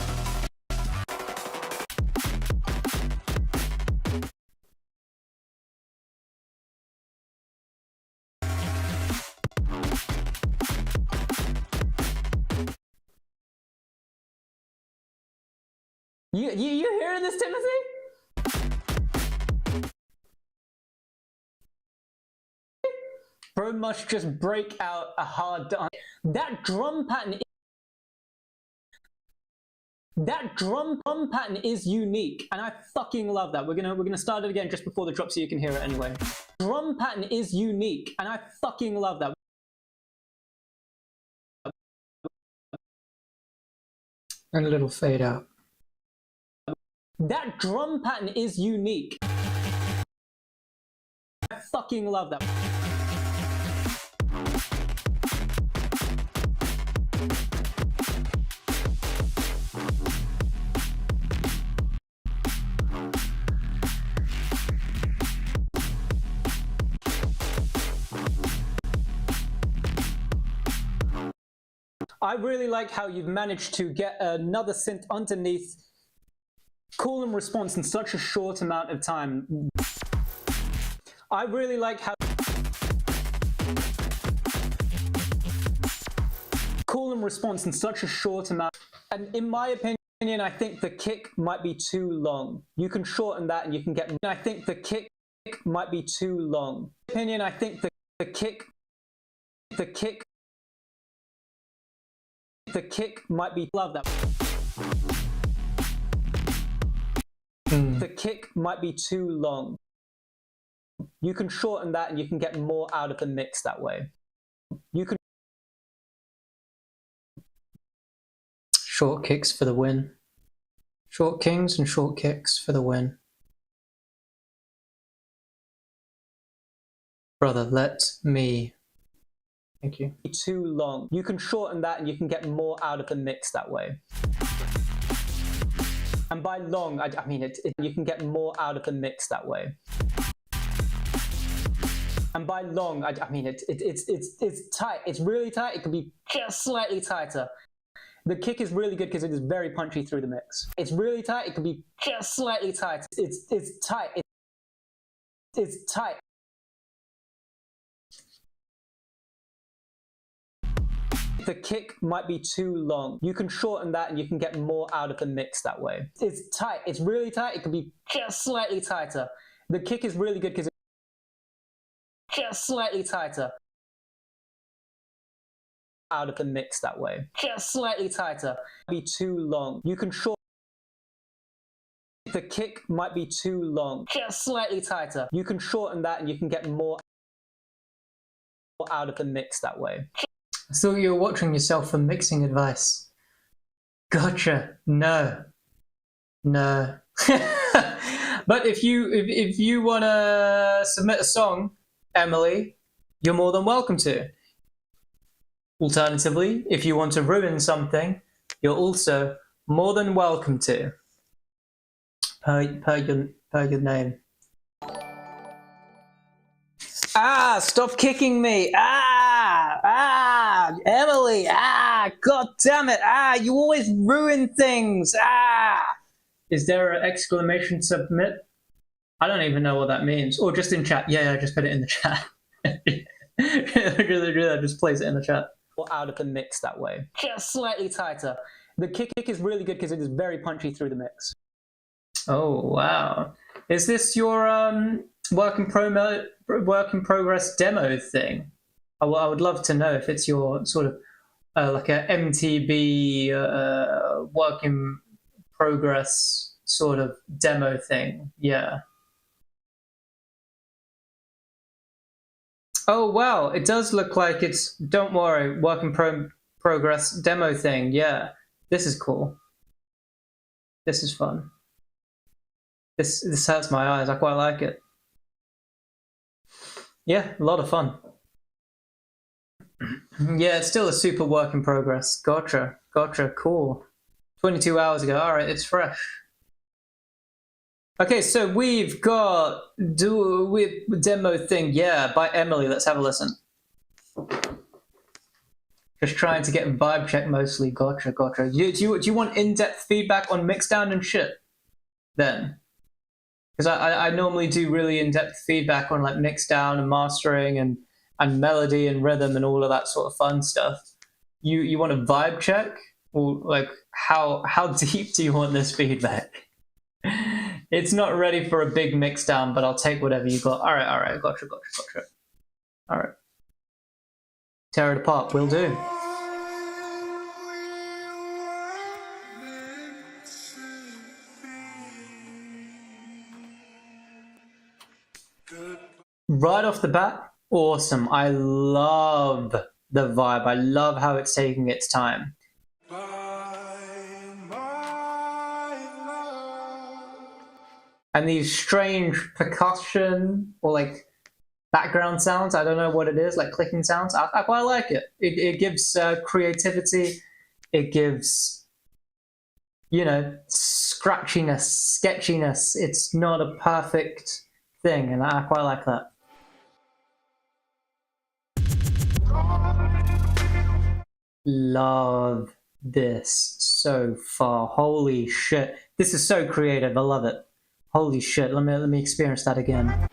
You hearing this, Timothy? Bro must just break out a hard dance. That drum pattern is unique, and I fucking love that. We're gonna start it again just before the drop so you can hear it anyway. Drum pattern is unique, and I fucking love that. And a little fade out. That drum pattern is unique. I fucking love that. I really like how you've managed to get another synth underneath call and response in such a short amount of time. I really like how call and response in such a short amount. And in my opinion, I think the kick might be too long. You can shorten that and you can get. I think the kick might be too long. In my opinion, I think the kick might be. Love that. The kick might be too long. You can shorten that and you can get more out of the mix that way. You can Short kicks for the win. Short kings and short kicks for the win. Brother, let me. Thank you. Too long. You can shorten that and you can get more out of the mix that way. And by long, I mean you can get more out of the mix that way. And by long, I mean it's tight. It's really tight. It could be just slightly tighter. The kick is really good because it is very punchy through the mix. It's really tight. It could be just slightly tighter. It's tight. It's tight. The kick might be too long. You can shorten that and you can get more out of the mix that way. It's tight. It's really tight. It could be just slightly tighter. The kick is really good because it's just slightly tighter. Out of the mix that way. Just slightly tighter. Be too long. You can shorten. The kick might be too long. Just slightly tighter. You can shorten that and you can get more out of the mix that way. I thought you were watching yourself for mixing advice. Gotcha. No. But if you want to submit a song, Emily, you're more than welcome to. Alternatively, if you want to ruin something, you're also more than welcome to. Per your name. Ah, stop kicking me. Emily. God damn it. You always ruin things. Is there an exclamation submit? I don't even know what that means. Or just in chat. Yeah, just put it in the chat. Just place it in the chat. Or out of the mix that way. Just slightly tighter. The kick is really good because it is very punchy through the mix. Oh, wow. Is this your work in progress demo thing? I would love to know if it's your sort of like a MTB work in progress sort of demo thing. Yeah. Oh wow, it does look like it's, don't worry, work in progress demo thing. Yeah, this is cool. This is fun. This hurts my eyes. I quite like it. Yeah, a lot of fun. Yeah, it's still a super work in progress. Gotcha, cool. 22 hours ago. All right, it's fresh. Okay, so we've got demo thing. Yeah, by Emily. Let's have a listen. Just trying to get vibe check mostly. Gotcha. Do you want in-depth feedback on mixdown and shit? Then, because I normally do really in-depth feedback on like mixdown and mastering and melody and rhythm and all of that sort of fun stuff. You want a vibe check, or like how deep do you want this feedback? It's not ready for a big mixdown, but I'll take whatever you got. All right. Gotcha. All right. Tear it apart. Will do. Right off the bat, awesome. I love the vibe. I love how it's taking its time. And these strange percussion or like background sounds, I don't know what it is, like clicking sounds. I quite like it. It gives creativity. It gives, you know, scratchiness, sketchiness. It's not a perfect thing, and I quite like that. Love this so far. Holy shit. This is so creative. I love it. Holy shit. Let me experience that again.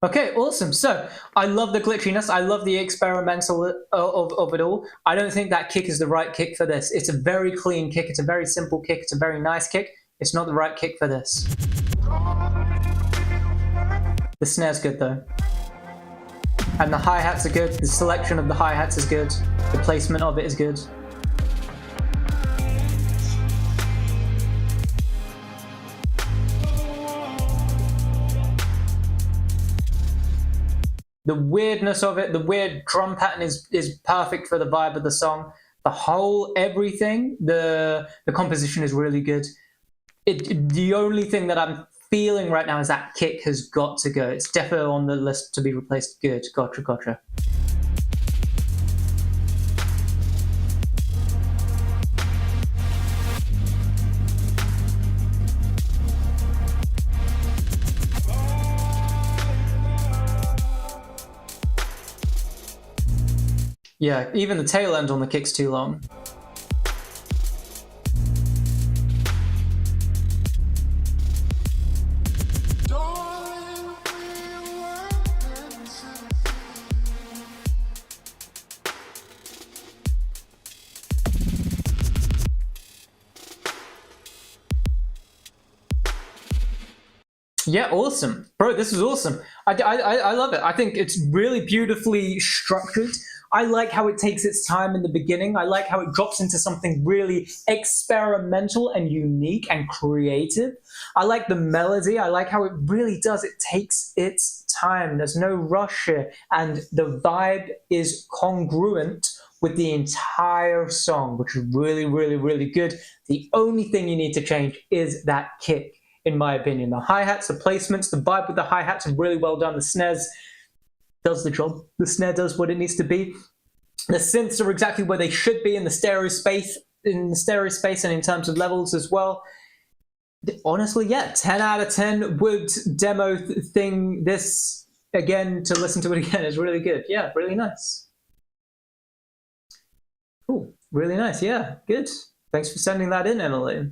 Okay, awesome. So I love the glitchiness. I love the experimental of it all. I don't think that kick is the right kick for this. It's a very clean kick. It's a very simple kick. It's a very nice kick. It's not the right kick for this. The snare's good though. And the hi-hats are good. The selection of the hi-hats is good. The placement of it is good. The weirdness of it, the weird drum pattern is perfect for the vibe of the song. The whole everything, the composition is really good. The only thing that I'm feeling right now is that kick has got to go. It's definitely on the list to be replaced. Good. Gotcha. Yeah, even the tail end on the kick's too long. Yeah, awesome. Bro, this is awesome. I love it. I think it's really beautifully structured. I like how it takes its time in the beginning. I like how it drops into something really experimental and unique and creative. I like the melody. I like how it really does. It takes its time. There's no rush here. And the vibe is congruent with the entire song, which is really good. The only thing you need to change is that kick, in my opinion. The hi-hats, the placements, the vibe with the hi-hats are really well done. The snares does the job. The snare does what it needs to be. The synths are exactly where they should be in the stereo space, and in terms of levels as well. Honestly, yeah, 10 out of 10 would demo thing this again. To listen to it again is really good. Yeah, really nice. Cool, really nice. Yeah, good. Thanks for sending that in, Emily.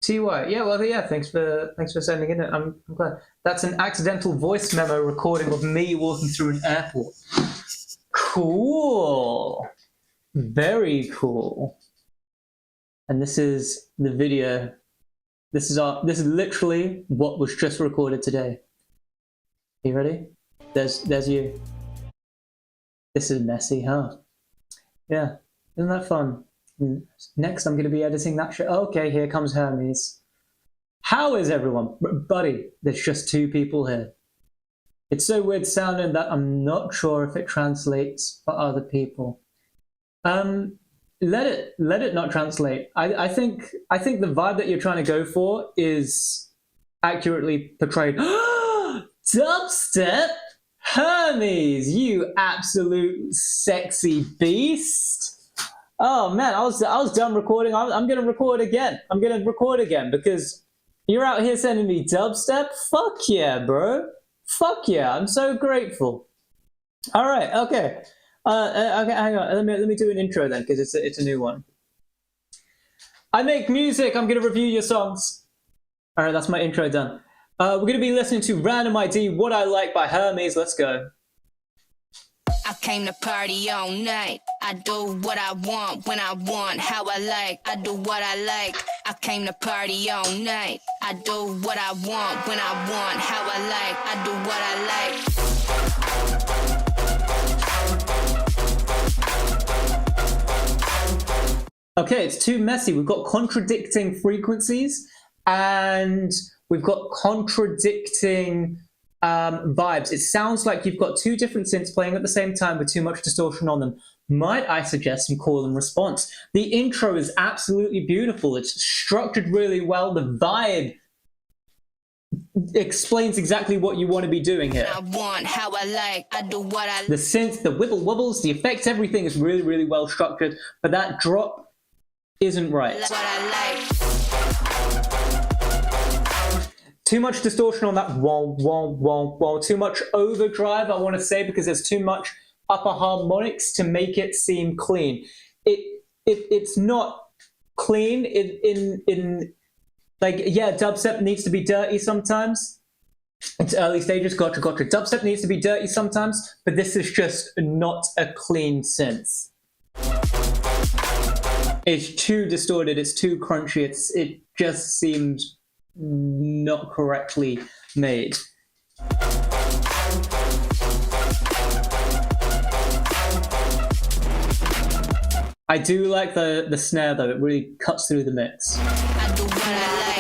TY, yeah, well, yeah, thanks for sending it in. I'm glad. That's an accidental voice memo recording of me walking through an airport. Cool. Very cool. And this is the video. This is literally what was just recorded today. You ready? There's you. This is messy, huh? Yeah, isn't that fun? Next, I'm going to be editing that shit. Okay, here comes Hermes. How is everyone? Buddy, there's just two people here. It's so weird sounding that I'm not sure if it translates for other people. Let it not translate. I think the vibe that you're trying to go for is accurately portrayed. Dubstep? Hermes, you absolute sexy beast. Oh man, I was done recording. I'm gonna record again. I'm gonna record again because you're out here sending me dubstep. Fuck yeah, bro. Fuck yeah. I'm so grateful. All right. Okay. Okay. Hang on. Let me do an intro then because it's a new one. I make music. I'm gonna review your songs. All right. That's my intro done. We're going to be listening to Random ID, What I Like by Hermes. Let's go. I came to party all night. I do what I want, when I want, how I like. I do what I like. I came to party all night. I do what I want, when I want, how I like. I do what I like. Okay, it's too messy. We've got contradicting frequencies and we've got contradicting vibes. It sounds like you've got two different synths playing at the same time with too much distortion on them. Might I suggest some call and response? The intro is absolutely beautiful. It's structured really well. The vibe explains exactly what you want to be doing here. I want, how I like, I do what I like. The synth, the wibble wobbles, the effects, everything is really, really well structured, but that drop isn't right. What I like. Too much distortion on that wah, wah, wah, wah. Too much overdrive, I want to say, because there's too much upper harmonics to make it seem clean. It's not clean in like, yeah, dubstep needs to be dirty sometimes. It's early stages, gotcha. Dubstep needs to be dirty sometimes, but this is just not a clean synth. It's too distorted, it's too crunchy, it just seems not correctly made. I do like the snare though, it really cuts through the mix. I do what I like.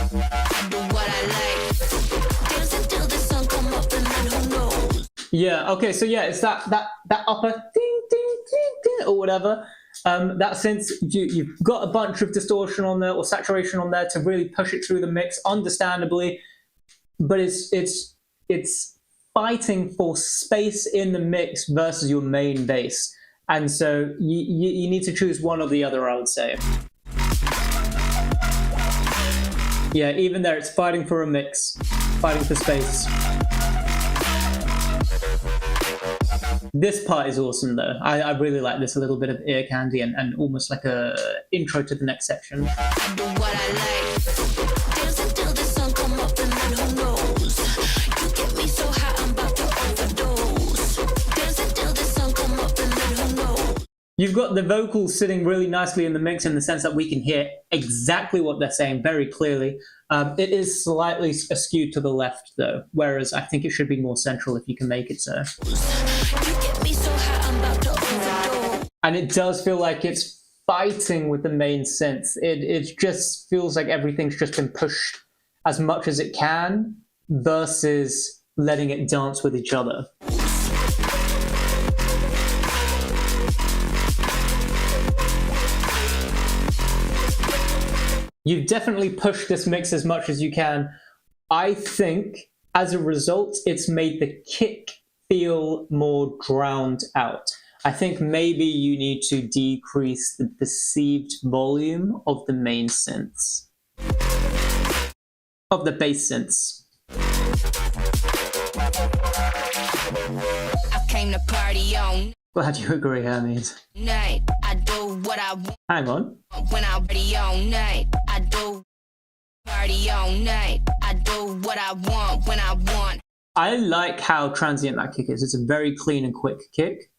I do what I like. Dance until the sun come up and then who knows? Yeah, okay, so yeah, it's that upper ding, ding, ding, ding, or whatever. That sense, you've got a bunch of distortion on there or saturation on there to really push it through the mix, understandably, but it's fighting for space in the mix versus your main bass, and so you need to choose one or the other, I would say. Yeah, even there, it's fighting for a mix, fighting for space. This part is awesome though. I really like this, a little bit of ear candy and almost like a intro to the next section. I do what I like. Dance until the sun come up and then who knows? You get me so high I'm about to overdose. Dance until the sun come up and then who knows? You've got the vocals sitting really nicely in the mix in the sense that we can hear exactly what they're saying very clearly. It is slightly skewed to the left though, whereas I think it should be more central if you can make it so. And it does feel like it's fighting with the main synth. It just feels like everything's just been pushed as much as it can versus letting it dance with each other. You've definitely pushed this mix as much as you can. I think as a result, it's made the kick feel more drowned out. I think maybe you need to decrease the perceived volume of the main synths. Of the bass synths. I came to party on Glad you agree, Hermes. night. I do what I want Hang on. when I party all night. I do party all night. I do what I want when I want. I like how transient that kick is. It's a very clean and quick kick.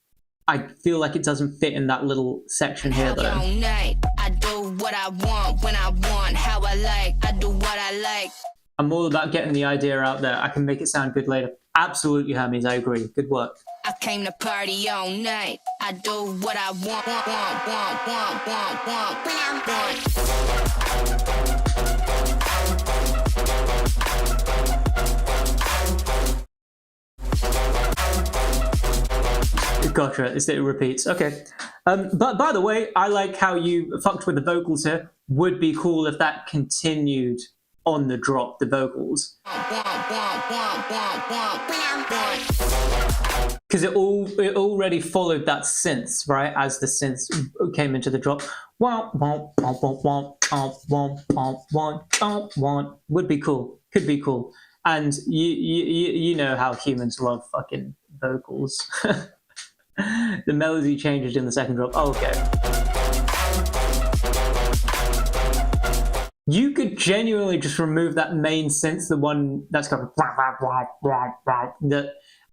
I feel like it doesn't fit in that little section here though. All night. I do what I want when I want, how I like. I do what I like. I'm all about getting the idea out there. I can make it sound good later. Absolutely, Hermes. I agree. Good work. I came to party all night. I do what I want, when I want. Gotcha. It repeats. Okay. But by the way, I like how you fucked with the vocals here. Would be cool if that continued on the drop, the vocals. Because it already followed that synth, right? As the synth came into the drop. Would be cool. Could be cool. And you know how humans love fucking vocals. The melody changes in the second drop. Oh, okay. You could genuinely just remove that main synth, the one that's kind of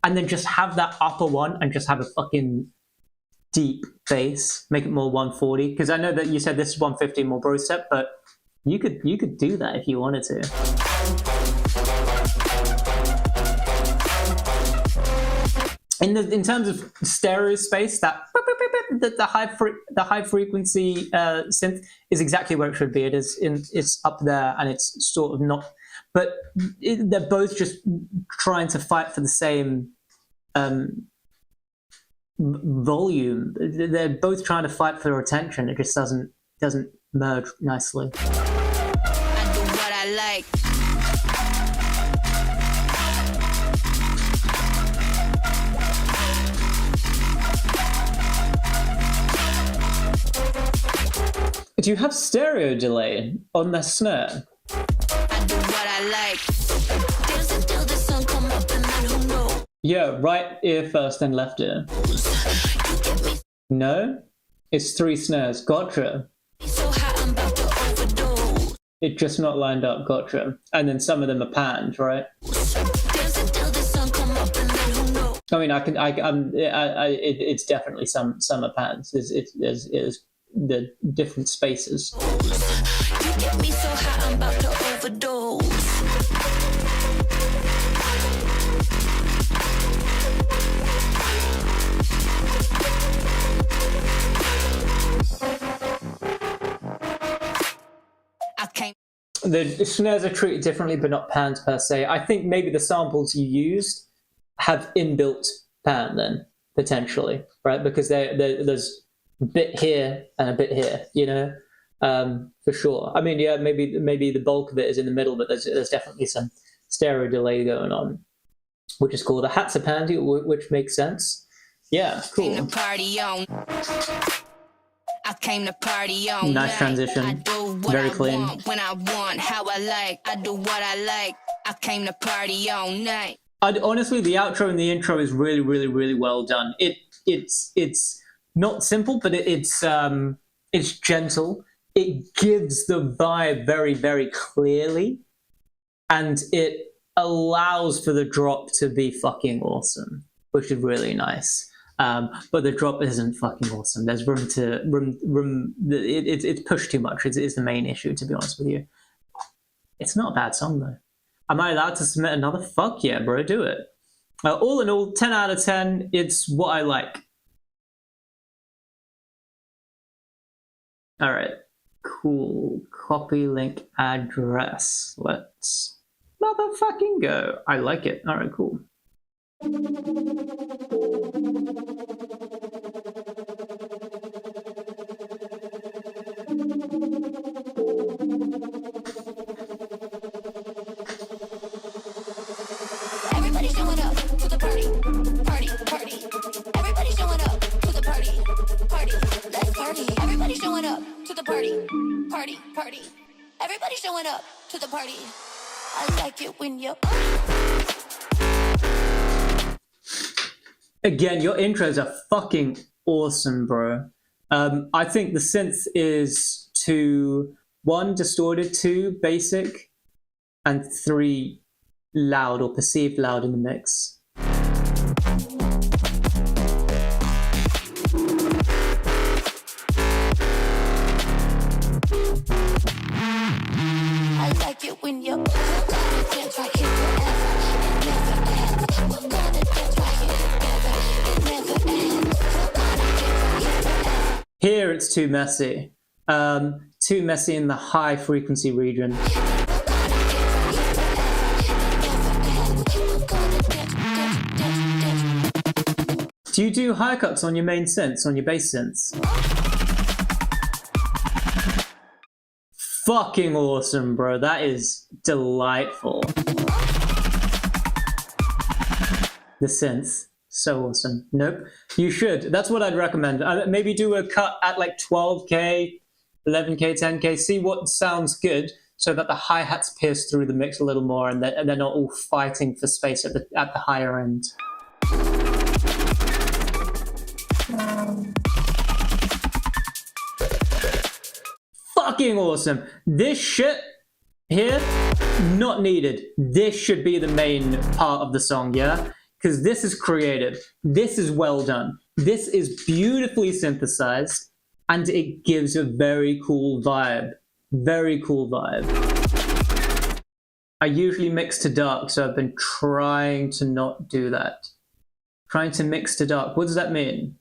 and then just have that upper one and just have a fucking deep bass, make it more 140. Because I know that you said this is 150 more bro step, but you could do that if you wanted to. In terms of stereo space, that the high frequency synth is exactly where it should be. It's up there, and it's sort of not. But they're both just trying to fight for the same volume. They're both trying to fight for attention. It just doesn't merge nicely. I do what I like. Do you have stereo delay on the snare? I do what I like. Dance until the sun come up and then who knows? Yeah, right ear first, then left ear. No? It's 3 snares. Gotcha. So hot, I'm about to overdose. It's just not lined up. Gotcha. And then some of them are panned, right? Dance until the sun come up and then who knows? I mean, it's definitely some are panned. There's the different spaces. You get me so hot, I'm about to overdose. I can't. The snares are treated differently, but not panned per se. I think maybe the samples you used have inbuilt pan then, potentially, right? Because there's a bit here and a bit here, you know, for sure. I mean, yeah, maybe the bulk of it is in the middle, but there's definitely some stereo delay going on, which is cool. The hats are pandy, which makes sense. Yeah, cool. Came to party on. I came to party on. Nice transition. I do what Very I clean. want when I want, how I like. I do what I like. I came to party all night. Honestly, the outro and the intro is really, really, really well done. It's not simple, but it's gentle. It gives the vibe very, very clearly, and it allows for the drop to be fucking awesome, which is really nice. But the drop isn't fucking awesome. There's room. It's pushed too much. It's the main issue, to be honest with you. It's not a bad song though. Am I allowed to submit another? Fuck yeah, bro, do it. All in all, 10 out of 10. It's what I like. All right, cool. Copy link address. Let's motherfucking go. I like it. All right, cool. Everybody showing up to the party, party, party. Everybody showing up to the party, party. Let's party. Everybody showing up to the party, party, party. Everybody showing up to the party. I like it when you're. Again, your intros are fucking awesome, bro. I think the synth is 1 distorted, 2 basic, and 3 loud or perceived loud in the mix. Here it's too messy. Too messy in the high frequency region. Do you do high cuts on your main synths, on your bass synths? Fucking awesome, bro. That is delightful. The synths. So awesome. Nope. You should. That's what I'd recommend. Maybe do a cut at like 12K, 11K, 10K. See what sounds good so that the hi-hats pierce through the mix a little more and they're not all fighting for space at the higher end. Fucking awesome. This shit here, not needed. This should be the main part of the song, yeah? Because this is creative. This is well done. This is beautifully synthesized and it gives a very cool vibe. Very cool vibe. I usually mix to dark, so I've been trying to not do that. Trying to mix to dark. What does that mean?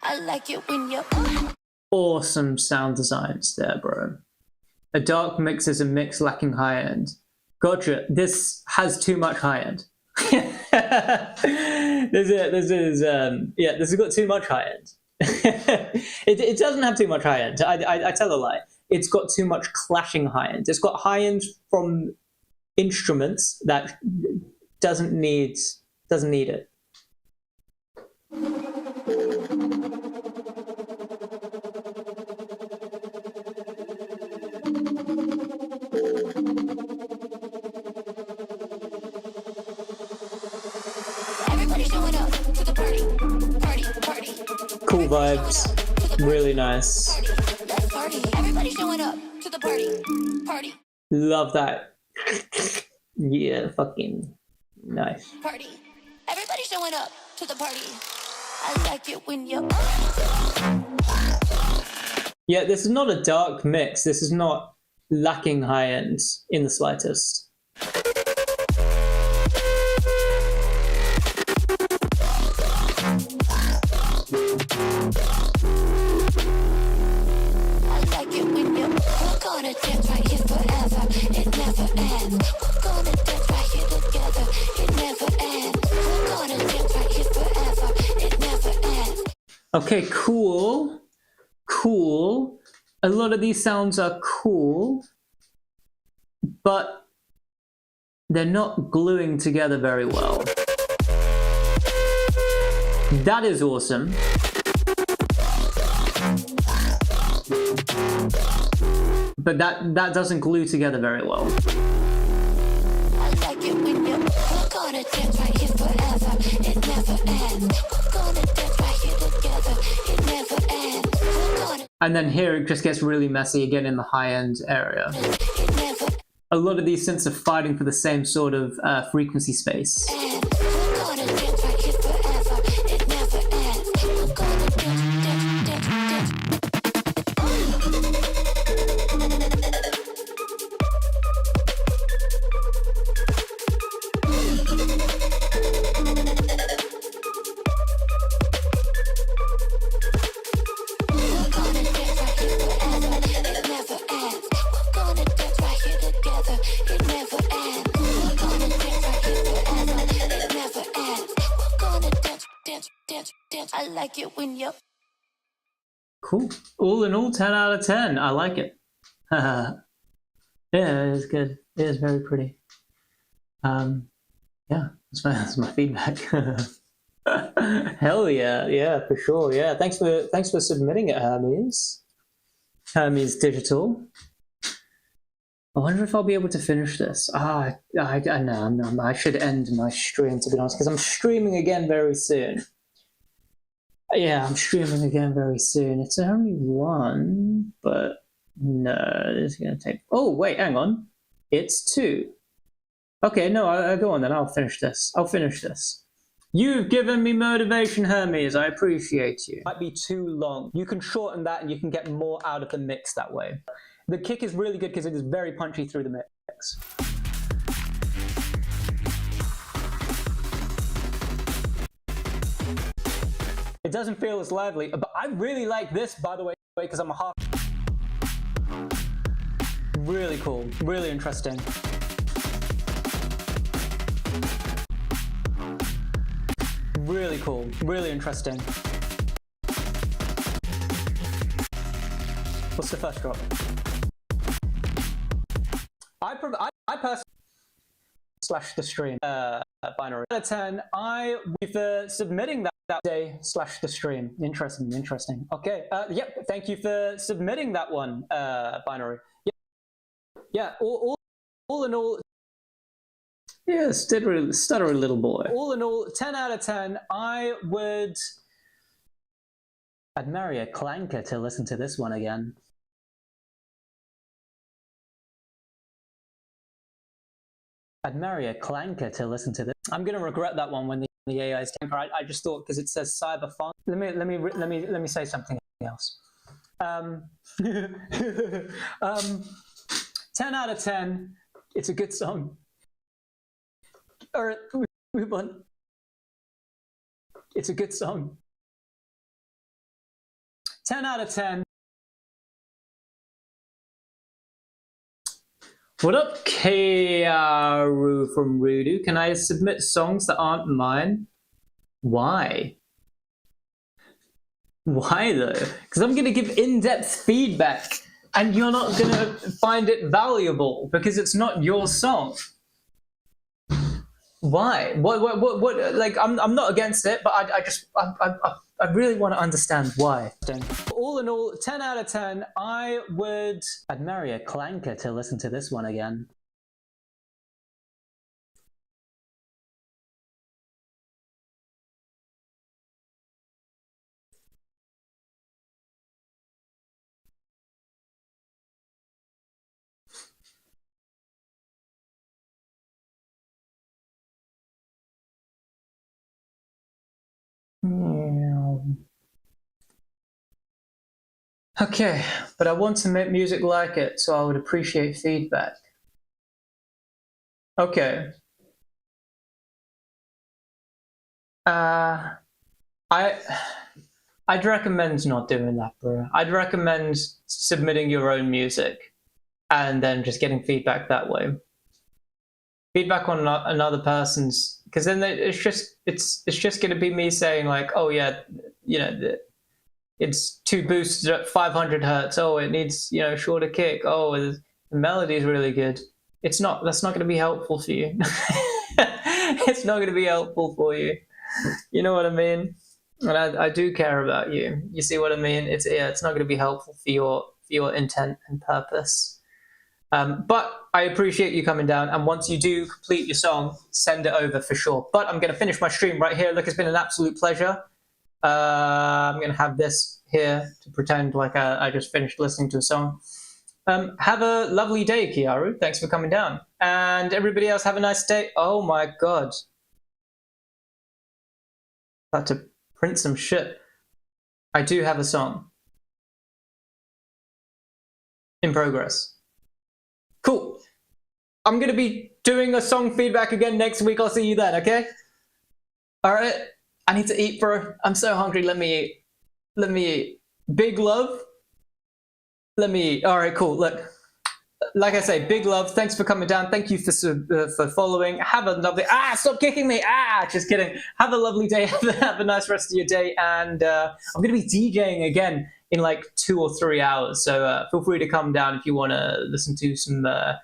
I like it when you're Awesome sound designs there, bro. A dark mix is a mix lacking high end. Gotcha. This has too much high end. This has got too much high end. It doesn't have too much high end. I tell a lie. It's got too much clashing high end. It's got high end from instruments that doesn't need it. everybody showing up to the party. Cool vibes. Really nice. Let's party. Everybody showing up to the party. Love that. Yeah, fucking nice. Party. Everybody showing up to the party. I like it when you're Yeah, this is not a dark mix. This is not lacking high ends in the slightest. I like it when you're we're gonna dance right here forever. It never ends. We're gonna dance right here together. It never ends. We're gonna dance right here forever. It never ends. Okay, cool. Cool. A lot of these sounds are cool, but they're not gluing together very well. That is awesome. But that doesn't glue together very well. I like it when you're we're gonna dance right here forever. It never ends. We're gonna dance right here together. It never ends. We're gonna And then here it just gets really messy again in the high end area. it never A lot of these synths are fighting for the same sort of frequency space. ends. We're gonna dance right here forever. It never ends. We're gonna dance. We're gonna dance right here forever. It never ends. We're gonna dance right here together. It never ends. We're gonna dance right here forever. It never ends. We're gonna dance. I like it when you're Cool. All in all, 10 out of 10. I like it. Yeah, it is good. It is very pretty. Yeah, that's my feedback. Hell yeah, yeah, for sure. Yeah, thanks for submitting it, Hermes. Hermes Digital. I wonder if I'll be able to finish this. I know. I should end my stream, to be honest, because I'm streaming again very soon. Yeah, I'm streaming again very soon. It's only one, but no, it's going to take... Oh, wait, hang on. It's 2. Okay, no, I'll go on then. I'll finish this. You've given me motivation, Hermes. I appreciate you. Might be too long. You can shorten that and you can get more out of the mix that way. The kick is really good because it is very punchy through the mix. It doesn't feel as lively, but I really like this, by the way, because I'm a half. Really cool, really interesting. Really cool, really interesting. What's the first drop? I personally slash the stream binary out of 10. I for submitting that day slash the stream. Interesting. Okay. Yep. Thank you for submitting that one. Binary. Yeah. All in all. Yeah, stuttering little boy. All in all, 10 out of 10. I'd marry a clanker to listen to this one again. I'd marry a clanker to listen to this. I'm gonna regret that one when the AI is temper. I just thought because it says cyberfunk. Let me say something else. 10 out of 10. It's a good song. All right, move on. It's a good song. 10 out of 10. What up, Karu from Rudu? Can I submit songs that aren't mine? Why? Why though? Because I'm going to give in-depth feedback and you're not going to find it valuable because it's not your song. Why? What? Like, I'm not against it, but I really want to understand why. All in all, 10 out of 10. I'd marry a clanker to listen to this one again. Okay, but I want to make music like it, so I would appreciate feedback. Okay. I'd recommend not doing that, bro. I'd recommend submitting your own music and then just getting feedback that way. Feedback on another person's, because then it's just going to be me saying like, oh yeah, you know, it's too boosted at 500 hertz. Oh, it needs, you know, shorter kick. Oh, the melody is really good. That's not going to be helpful for you. It's not going to be helpful for you. You know what I mean? And I do care about you. You see what I mean? It's not going to be helpful for your intent and purpose. But I appreciate you coming down. And once you do complete your song, send it over for sure. But I'm going to finish my stream right here. Look, it's been an absolute pleasure. I'm going to have this here to pretend like I just finished listening to a song. Have a lovely day, Kiaru. Thanks for coming down. And everybody else, have a nice day. Oh my God. About to print some shit. I do have a song in progress. Cool. I'm going to be doing a song feedback again next week. I'll see you then, okay? All right. I need to eat, bro. I'm so hungry. Let me eat. Let me eat. Big love. Let me eat. All right, cool. Look, like I say, big love. Thanks for coming down. Thank you for following. Have a lovely... stop kicking me. Just kidding. Have a lovely day. Have a nice rest of your day. And I'm going to be DJing again in like 2 or 3 hours. So feel free to come down if you want to listen to some... it